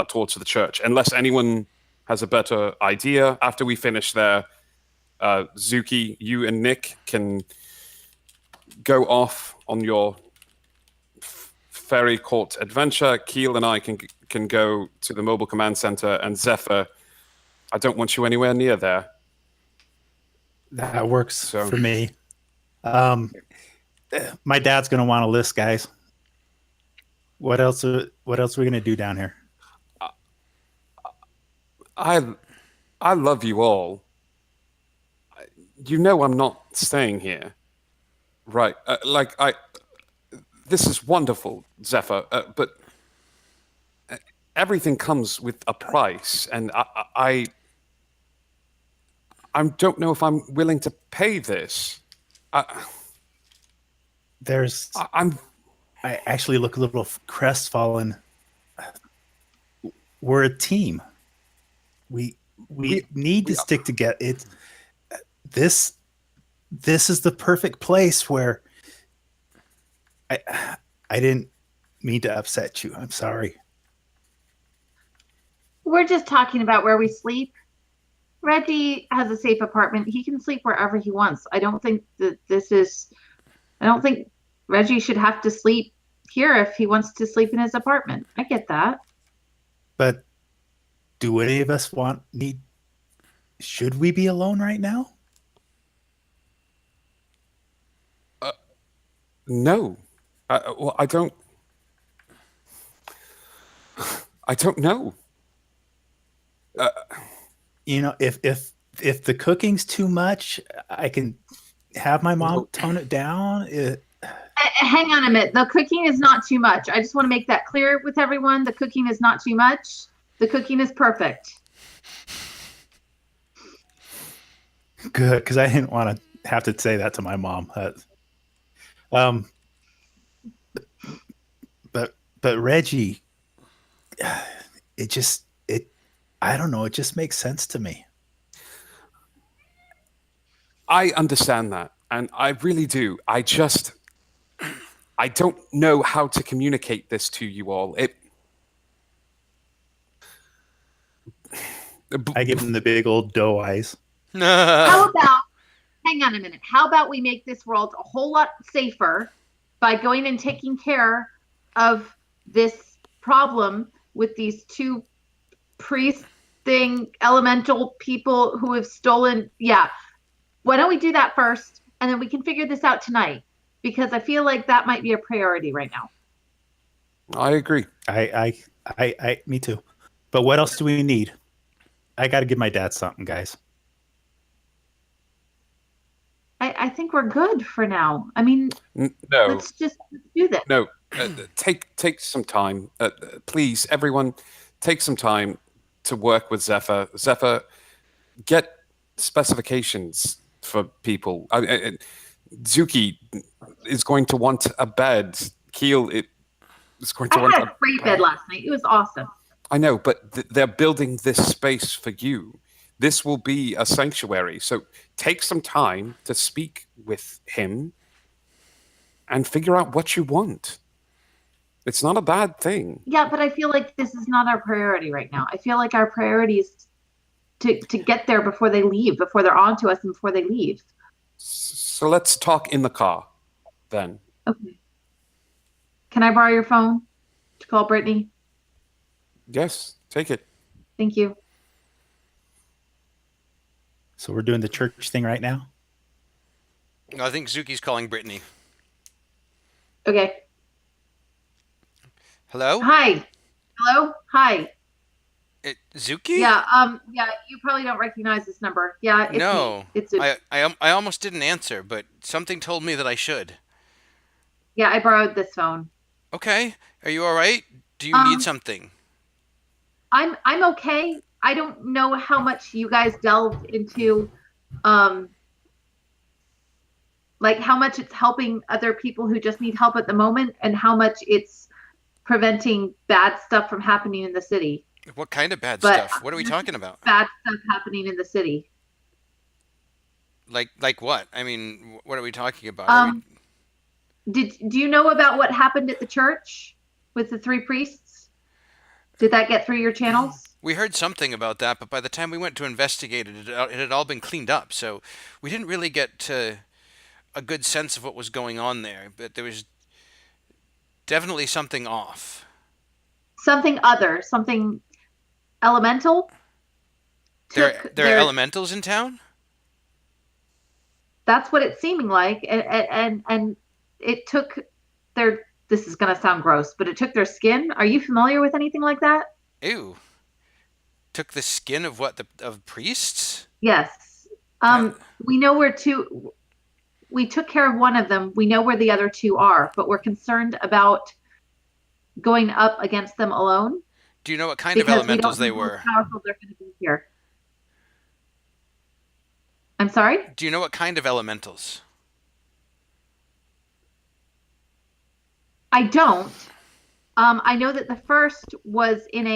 towards the church. Unless anyone has a better idea after we finish there, Zuki, you and Nick can go off on your ferry court adventure. Keel and I can go to the mobile command center, and Zephyr, I don't want you anywhere near there. That works for me. My dad's gonna want a list, guys. What else are we gonna do down here? I love you all. You know I'm not staying here, right? This is wonderful, Zephyr, but everything comes with a price, and I don't know if I'm willing to pay this. I actually look a little crestfallen. We're a team. We need to stick together. This is the perfect place where I didn't mean to upset you. I'm sorry. We're just talking about where we sleep. Reggie has a safe apartment. He can sleep wherever he wants. I don't think Reggie should have to sleep here if he wants to sleep in his apartment. I get that. But do any of us should we be alone right now? No. Well, I don't know. If if the cooking's too much, I can have my mom tone it down. Hang on a minute. The cooking is not too much. I just want to make that clear with everyone. The cooking is not too much. The cooking is perfect. Good, because I didn't want to have to say that to my mom. But Reggie, I don't know. It just makes sense to me. I understand that, and I really do. I don't know how to communicate this to you all. I give him the big old doe eyes. How about, hang on a minute. How about we make this world a whole lot safer by going and taking care of this problem with these two priest thing elemental people who have stolen. Yeah. Why don't we do that first, and then we can figure this out tonight, because I feel like that might be a priority right now. I agree. Me too. But what else do we need? I got to give my dad something, guys. I think we're good for now. I mean, No, let's just do this. no. Take some time, please. Everyone, take some time to work with Zephyr. Zephyr, get specifications for people. Zuki is going to want a bed. Keel is going to want I had a great bed last night. It was awesome. I know, but they're building this space for you. This will be a sanctuary. So take some time to speak with him and figure out what you want. It's not a bad thing. Yeah, but I feel like this is not our priority right now. I feel like our priority is to get there before they leave, before they're on to us and before they leave. So let's talk in the car then. Okay. Can I borrow your phone to call Brittany? Yes, take it. Thank you. So we're doing the church thing right now? I think Zuki's calling Brittany. Okay. Hello? Hi. Hello? Hi. Zuki? Yeah, yeah, you probably don't recognize this number. Yeah, it's No. me. It's a, I almost didn't answer, but something told me that I should. yeah, I borrowed this phone. Okay. Are you all right? Do you need something? I'm okay. I don't know how much you guys delved into like how much it's helping other people who just need help at the moment, and how much it's preventing bad stuff from happening in the city. What kind of bad But- stuff? What are we talking about? Bad stuff happening in the city. Like what? I mean, what are we talking about? Are we- Do you know about what happened at the church with the 3 priests? Did that get through your channels? We heard something about that, but by the time we went to investigate it, it had all been cleaned up, so we didn't really get a good sense of what was going on there. But there was definitely something off. Something elemental? There took are their- elementals in town? That's what it's seeming like, and it took their. This is gonna sound gross, but it took their skin. Are you familiar with anything like that? Ew. Took the skin of what? Of priests? Yes. We know where 2. We took care of one of them. We know where the other 2 are, but we're concerned about going up against them alone. Do you know what kind of Because we elementals don't they know were? how powerful they're going to be here. I'm sorry? Do you know what kind of elementals? I don't. I know that the first was in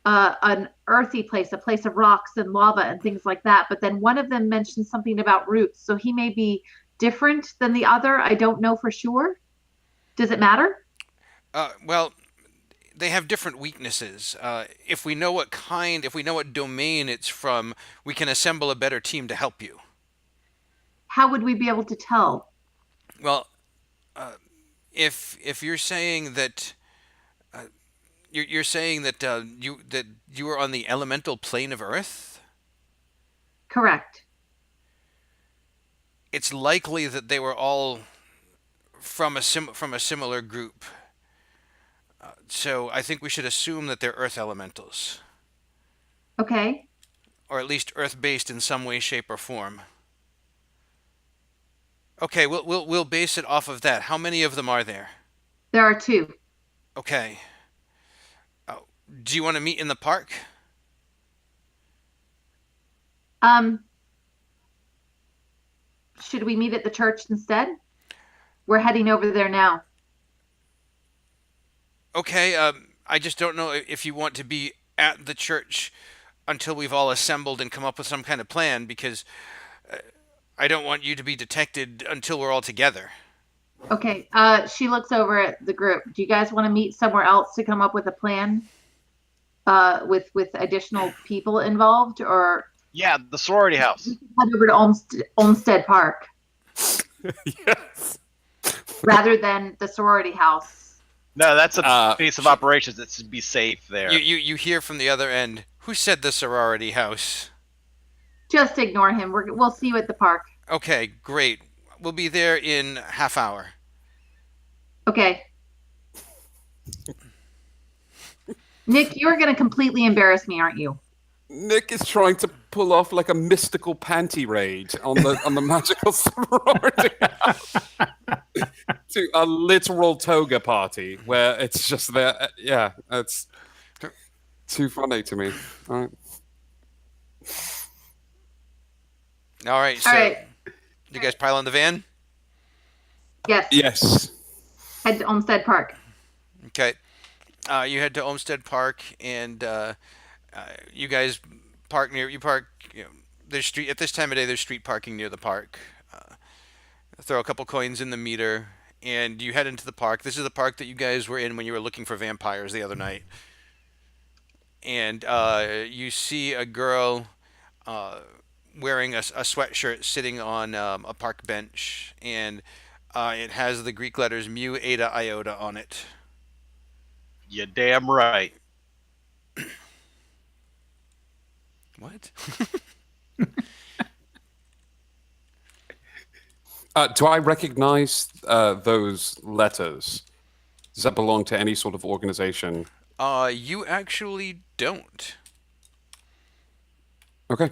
an earthy place, a place of rocks and lava and things like that. But then one of them mentioned something about roots, so he may be different than the other. I don't know for sure. Does it matter? Well, they have different weaknesses. If we know what domain it's from, we can assemble a better team to help you. How would we be able to tell? Well, if you're saying that you're saying that you were on the elemental plane of Earth, Correct. it's likely that they were all from a similar group. So I think we should assume that they're Earth elementals. Okay. or at least Earth-based in some way, shape, or form. Okay, we'll base it off of that. How many of them are there? There are 2. Okay. Oh, do you want to meet in the park? Should we meet at the church instead? We're heading over there now. Okay, I just don't know if you want to be at the church until we've all assembled and come up with some kind of plan, because I don't want you to be detected until we're all together. Okay. She looks over at the group. Do you guys want to meet somewhere else to come up with a plan? With additional people involved, or Yeah, the sorority house. head over to Olmsted Park Yes. rather than the sorority house? No, that's a base of operations. That should be safe there. You hear from the other end. Who said the sorority house? Just ignore him. We'll see you at the park. Okay, great. We'll be there in half hour. Okay. Nick, you're going to completely embarrass me, aren't you? Nick is trying to pull off like a mystical panty raid on the magical sorority house to a literal toga party where it's just there. Yeah, it's too funny to me. All right. All right, so All right. you guys pile on the van? Yes. Yes. Head to Olmsted Park. Okay. You head to Olmsted Park, and you guys park near. There's street at this time of day. There's street parking near the park. Throw a couple coins in the meter, and you head into the park. This is the park that you guys were in when you were looking for vampires the other night. And you see a girl wearing a sweatshirt sitting on a park bench, and it has the Greek letters Mu Eta Iota on it. You're damn right. What? Do I recognize those letters? Does that belong to any sort of organization? You actually don't. Okay.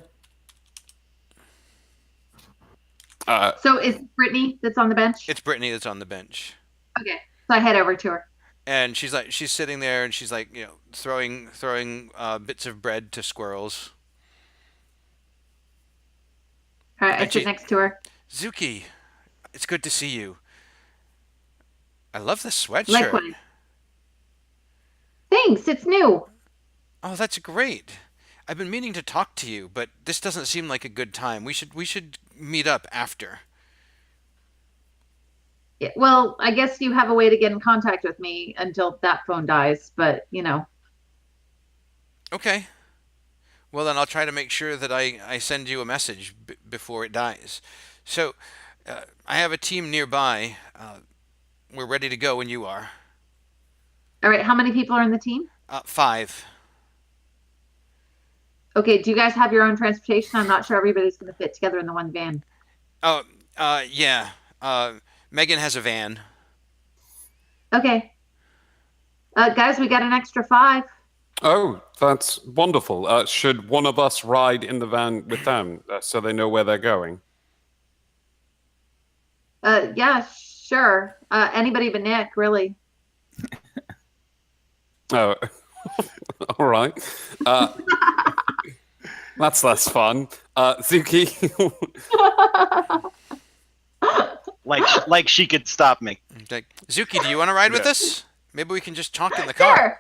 So is Brittany that's on the bench? It's Brittany that's on the bench. Okay. So I head over to her. And she's sitting there, and she's like, throwing bits of bread to squirrels. All right. I And sit she- next to her. Zuki, it's good to see you. I love the sweatshirt. Likewise. Thanks. It's new. Oh, that's great. I've been meaning to talk to you, but this doesn't seem like a good time. We should meet up after. Yeah, well, I guess you have a way to get in contact with me until that phone dies, but Okay. Well, then I'll try to make sure that I send you a message before it dies. So, I have a team nearby. We're ready to go when you are. All right. How many people are in the team? 5. Okay. Do you guys have your own transportation? I'm not sure everybody's going to fit together in the one van. Oh, yeah. Megan has a van. Okay. Guys, we got an extra 5. Oh, that's wonderful. Should one of us ride in the van with them so they know where they're going? Yeah, sure. Anybody but Nick, really. Oh, all right. That's less fun. Zuki, Like she could stop me. Like, Zuki, do you want to ride with us? Maybe we can just talk in the car.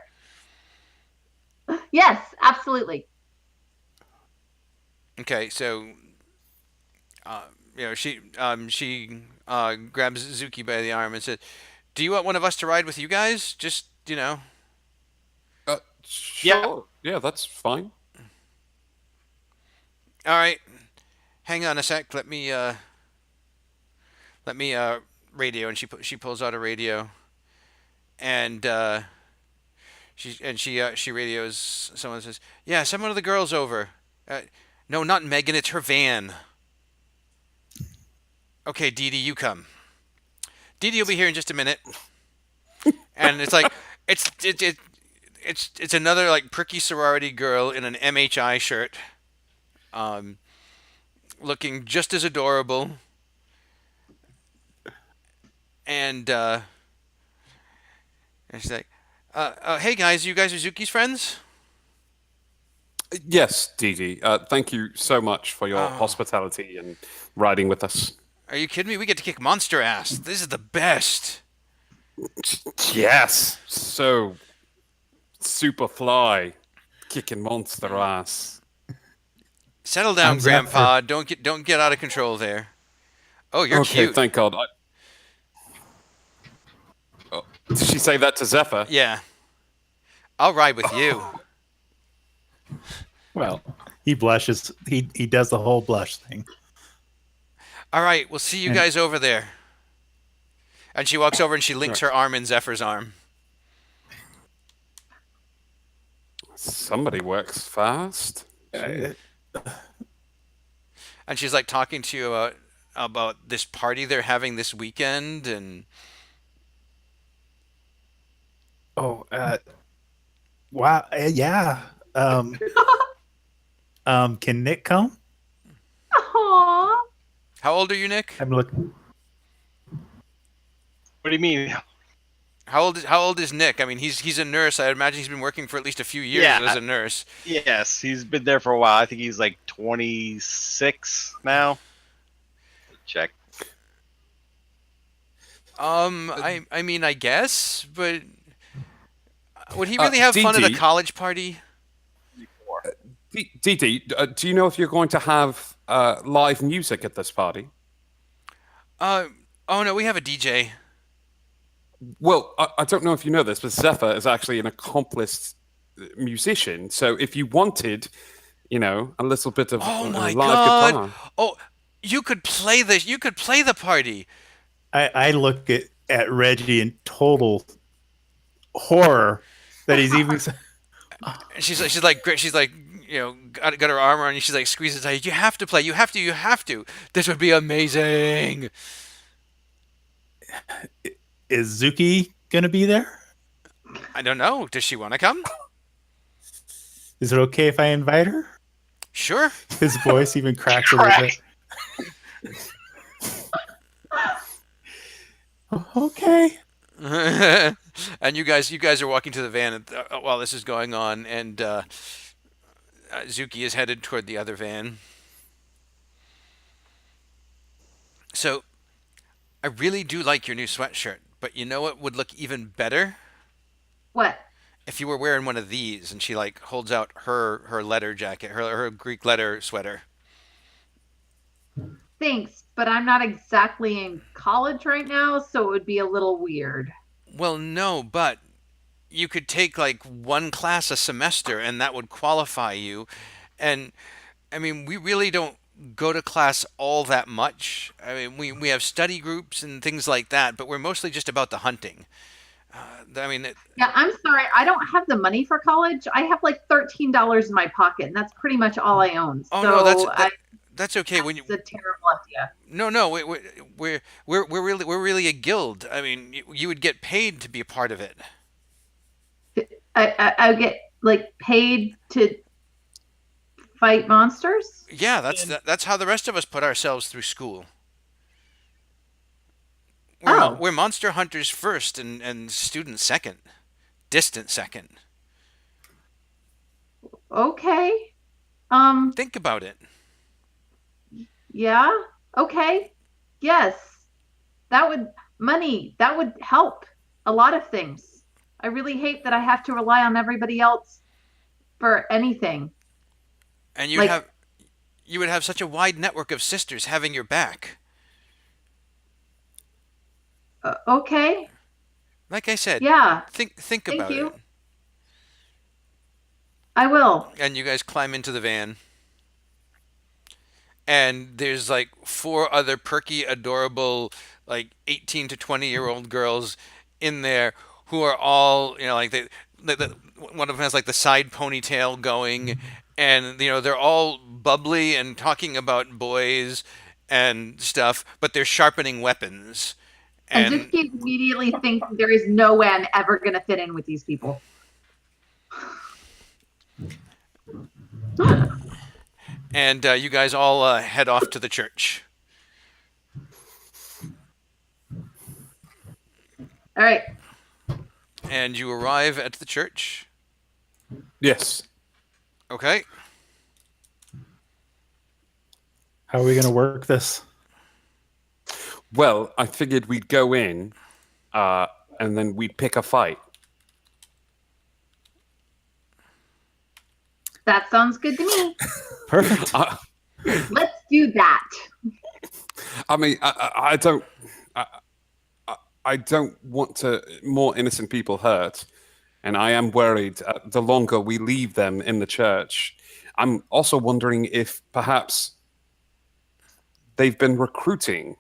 Sure. Yes, absolutely. Okay, so she grabs Zuki by the arm and says, "Do you want one of us to ride with you guys? Just sure. Yeah, that's fine. All right. Hang on a sec. Let me radio." And she pulls out a radio, and she radios. Someone says, "Yeah, some of the girls over." No, not Megan. It's her van. Okay, Dee Dee, you come. Dee Dee will be here in just a minute. And it's like it's another like pricky sorority girl in an MHI shirt. looking just as adorable. And she's like, "Hey guys, you guys are Zuki's friends?" Yes, Didi. Thank you so much for your hospitality and riding with us. Are you kidding me? We get to kick monster ass. This is the best. Yes. So, super fly, kicking monster ass. Settle down, I'm Zephyr. Grandpa. Don't get out of control there. Oh, you're Okay, cute. thank God. Oh, did she say that to Zephyr? Yeah. I'll ride with you. Well, he blushes. He does the whole blush thing. All right, we'll see you And- guys over there. And she walks over and she links her arm in Zephyr's arm. Somebody works fast. And she's like talking to you about this party they're having this weekend, and Oh, wow. Yeah. Can Nick come? Aww. how old are you, Nick? I'm looking. What do you mean? How old is Nick? I mean, he's a nurse. I imagine he's been working for at least a few years Yeah. as a nurse. Yes, he's been there for a while. I think he's like 26 now. Check. I mean, I guess, but would he really have fun at a Didi? college party? Didi, do you know if you're going to have live music at this party? Oh no, we have a DJ. Well, I don't know if you know this, but Zephyr is actually an accomplished musician. So if you wanted, a little bit of Oh my live God! guitar. Oh, you could play this. You could play the party. I look at Reggie in total horror that he's even. And she's like, got her arm around you. She's like, squeezes tight. You have to play. You have to. This would be amazing. Is Zuki gonna be there? I don't know. Does she want to come? Is it okay if I invite her? Sure. His voice even cracks a little bit. Okay. And you guys are walking to the van while this is going on, and Zuki is headed toward the other van. So, I really do like your new sweatshirt, but you know what would look even better? What? If you were wearing one of these. And she like holds out her letter jacket, her Greek letter sweater. Thanks, but I'm not exactly in college right now, so it would be a little weird. Well, no, but you could take like one class a semester and that would qualify you. And I mean, we really don't go to class all that much. I mean, we have study groups and things like that, but we're mostly just about the hunting. Yeah, I'm sorry. I don't have the money for college. I have like $13 in my pocket, and that's pretty much all I own. Oh so no, that's okay. When you That's a terrible idea. no, we're really a guild. I mean, you would get paid to be a part of it. I get like paid to fight monsters. Yeah, that's how the rest of us put ourselves through school. We're monster hunters first and students second, distant second. Okay. Think about it. Yeah. Okay. Yes. That would help a lot of things. I really hate that I have to rely on everybody else for anything. And you would have such a wide network of sisters having your back. Okay. Like I said, Yeah. think Thank about you. it. I will. And you guys climb into the van. And there's like 4 other perky, adorable, like 18 to 20-year-old girls in there who are all, like one of them has like the side ponytail going, and they're all bubbly and talking about boys and stuff, but they're sharpening weapons. And Zuki immediately thinks there is no way I'm ever going to fit in with these people. And you guys all head off to the church. All right. And you arrive at the church. Yes. Okay. How are we going to work this? Well, I figured we'd go in, and then we'd pick a fight. That sounds good to me. Perfect. Let's do that. I mean, I don't, I don't want to more innocent people hurt, and I am worried. The longer we leave them in the church, I'm also wondering if perhaps they've been recruiting.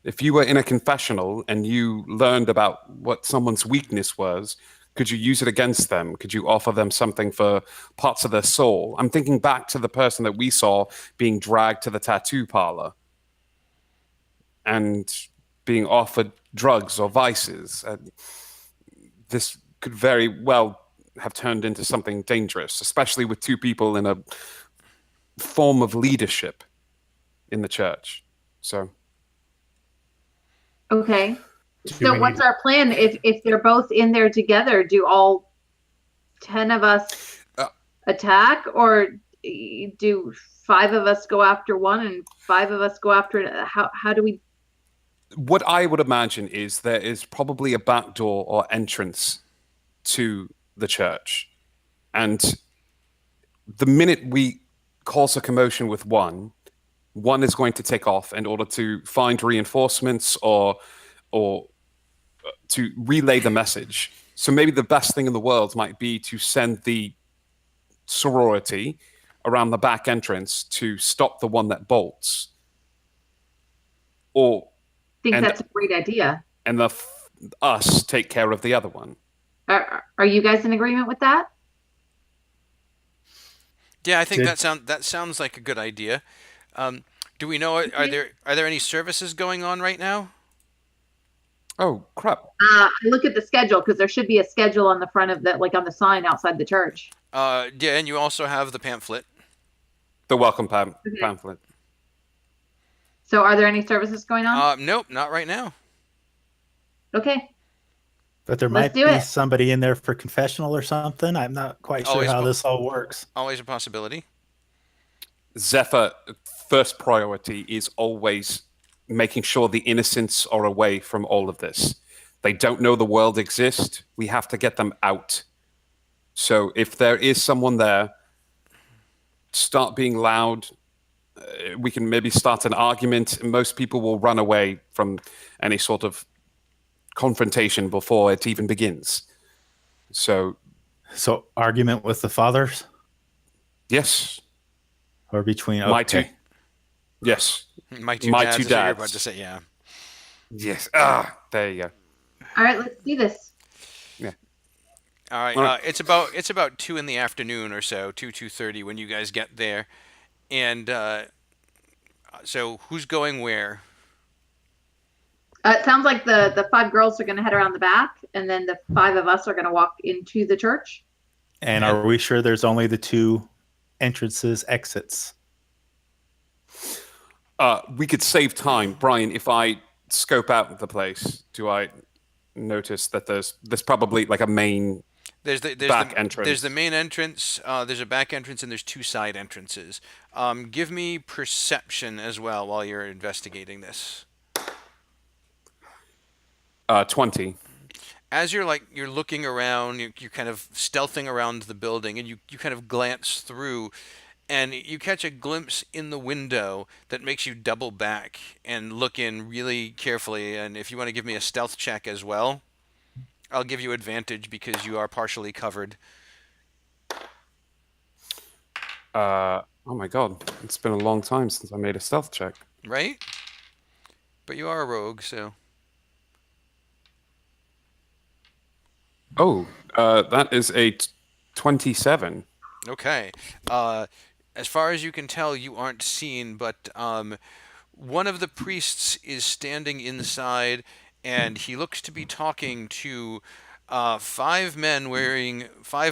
If you were in a confessional and you learned about what someone's weakness was, could you use it against them? Could you offer them something for parts of their soul? I'm thinking back to the person that we saw being dragged to the tattoo parlor and being offered drugs or vices. This could very well have turned into something dangerous, especially with two people in a form of leadership in the church. So, Okay. Do So we what's need- our plan if they're both in there together? Do all 10 of us attack, or do 5 of us go after one and 5 of us go after? How do we? what I would imagine is there is probably a back door or entrance to the church. And the minute we cause a commotion with one is going to take off in order to find reinforcements or to relay the message. So maybe the best thing in the world might be to send the sorority around the back entrance to stop the one that bolts. Or Think And- that's a great idea. and us take care of the other one. Are you guys in agreement with that? Yeah, I think Did- that sounds like a good idea. Do we know? Are there any services going on right now? Oh crap! I look at the schedule because there should be a schedule on the front of the, like on the sign outside the church. Yeah, and you also have the pamphlet. The welcome Okay. pamphlet. So are there any services going on? Nope, not right now. Okay. But there Let's might do be it. somebody in there for confessional or something. I'm not quite sure Always how po- this all works. Always a possibility. Zephyr, first priority is always making sure the innocents are away from all of this. They don't know the world exists. We have to get them out. So if there is someone there, start being loud. We can maybe start an argument. Most people will run away from any sort of confrontation before it even begins. So, So argument with the fathers yes, or between my two. okay. Yes, My two My dads. two is what you're dads. about to say, yeah. yes. There you go. All right, let's do this. All right. All right. It's about 2 in the afternoon or so, 2:30 when you guys get there, and so who's going where? It sounds like the 5 girls are going to head around the back, and then the 5 of us are going to walk into the church. And are we sure there's only the 2 entrances, exits? We could save time, Brian. If I scope out the place, do I notice that there's probably like a main? There's Back entrance. There's the main entrance. There's a back entrance, and there's 2 side entrances. Give me perception as well while you're investigating this. 20. As you're looking around, you're kind of stealthing around the building, and you kind of glance through, and you catch a glimpse in the window that makes you double back and look in really carefully. And if you want to give me a stealth check as well, I'll give you advantage because you are partially covered. Oh my god, it's been a long time since I made a stealth check. Right? But you are a rogue, so. Oh, that is a 27. Okay. As far as you can tell, you aren't seen, but one of the priests is standing inside, and he looks to be talking to 5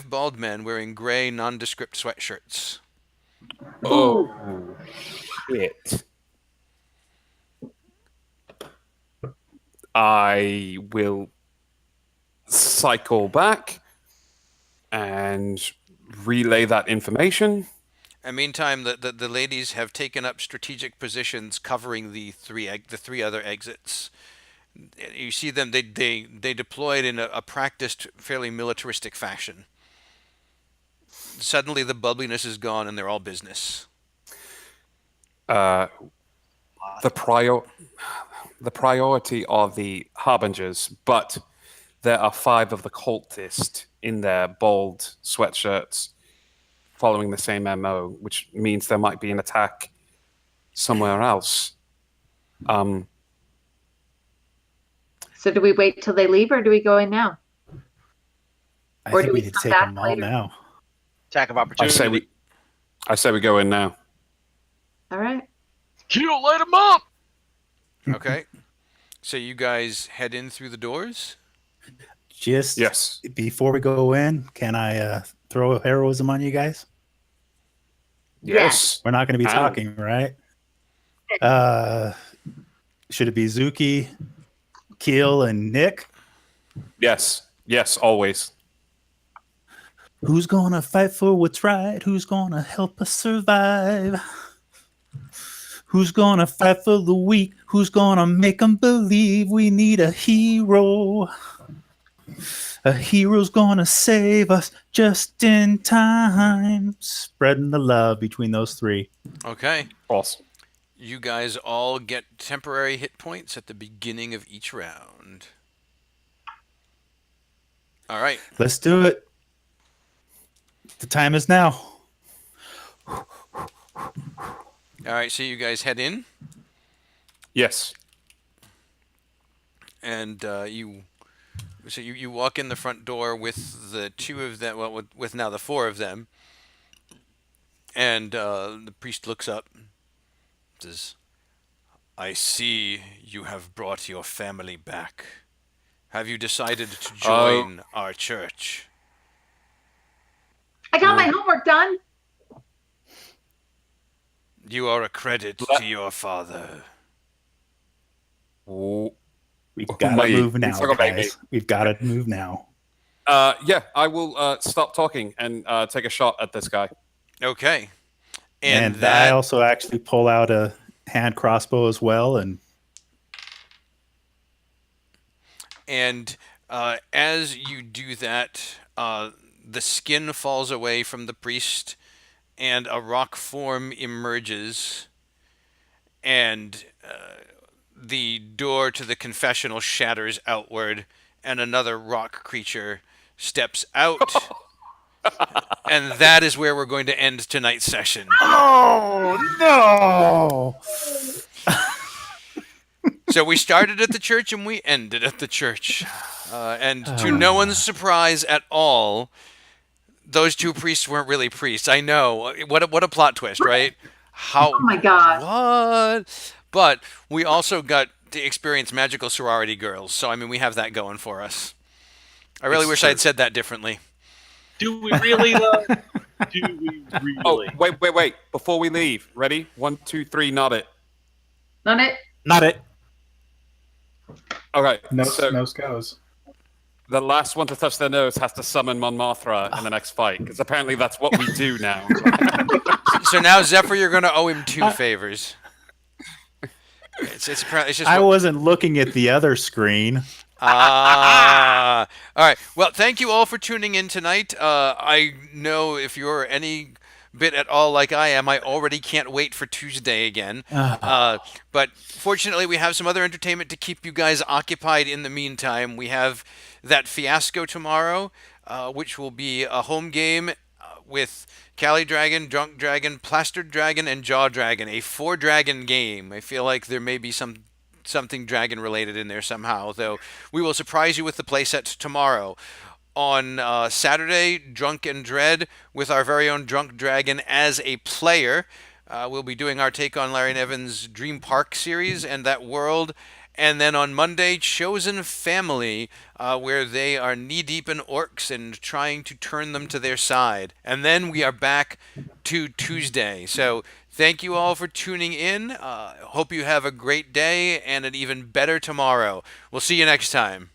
bald men wearing gray nondescript sweatshirts. Oh, shit. I will cycle back and relay that information. And meantime, the ladies have taken up strategic positions covering the three other exits. You see them; they deployed in a practiced, fairly militaristic fashion. Suddenly, the bubbliness is gone, and they're all business. The priority are the harbingers, but there are 5 of the cultists in their bold sweatshirts following the same MO, which means there might be an attack somewhere else. So do we wait till they leave, or do we go in now? I Or think do we we need to come take back them all later? now. Attack of I opportunity. say we go in now. All right. Kill, light them up. Okay. So you guys head in through the doors. Just Yes. before we go in, can I throw a heroism on you guys? Yes. We're not going to be Ow. talking, right? Should it be Zuki, Keel, and Nick? Yes. Yes, always. Who's going to fight for what's right? Who's going to help us survive? Who's going to fight for the weak? Who's going to make them believe we need a hero? A hero's going to save us just in time. Spreading the love between those 3. Okay. Awesome. You guys all get temporary hit points at the beginning of each round. All right. Let's do it. The time is now. All right. So you guys head in, Yes. and you walk in the front door with the 2 of them. Well, with now the 4 of them, and the priest looks up. Says, "I see you have brought your family back. Have you decided to join our church?" I got my homework done. You are a credit to your father. Oh, We've Oh, got to mate. move now, It's like a baby. guys. We've got to move now. yeah, I will stop talking and take a shot at this guy. Okay. And that I also actually pull out a hand crossbow as well. And as you do that, the skin falls away from the priest, and a rock form emerges, and the door to the confessional shatters outward, and another rock creature steps out. And that is where we're going to end tonight's session. Oh, no. So we started at the church and we ended at the church. And to no one's surprise at all, those 2 priests weren't really priests. I know. What a plot twist, right? How? Oh my God. What? But we also got to experience magical sorority girls. So, I mean, we have that going for us. I really It's wish true. I had said that differently. Do we really though? Do we really? Oh, wait. Before we leave, ready? 1, 2, 3, nod it. Done it. Not it. Okay, Nose, so nose goes. the last one to touch their nose has to summon Mon Mothra in the next fight, because apparently that's what we do now. So now, Zephyr, you're going to owe him 2 favors. It's just I wasn't looking at the other screen. All right. Well, thank you all for tuning in tonight. I know if you're any bit at all like I am, I already can't wait for Tuesday again. But fortunately, we have some other entertainment to keep you guys occupied in the meantime. We have that Fiasco tomorrow, which will be a home game with Cali Dragon, Drunk Dragon, Plastered Dragon, and Jaw Dragon. A 4-dragon game. I feel like there may be something dragon related in there somehow, though we will surprise you with the playset tomorrow. On Saturday, Drunk and Dread with our very own Drunk Dragon as a player. We'll be doing our take on Larry Nevin's Dream Park series and that world. And then on Monday, Chosen Family, where they are knee-deep in orcs and trying to turn them to their side. And then we are back to Tuesday. So thank you all for tuning in. Hope you have a great day and an even better tomorrow. We'll see you next time.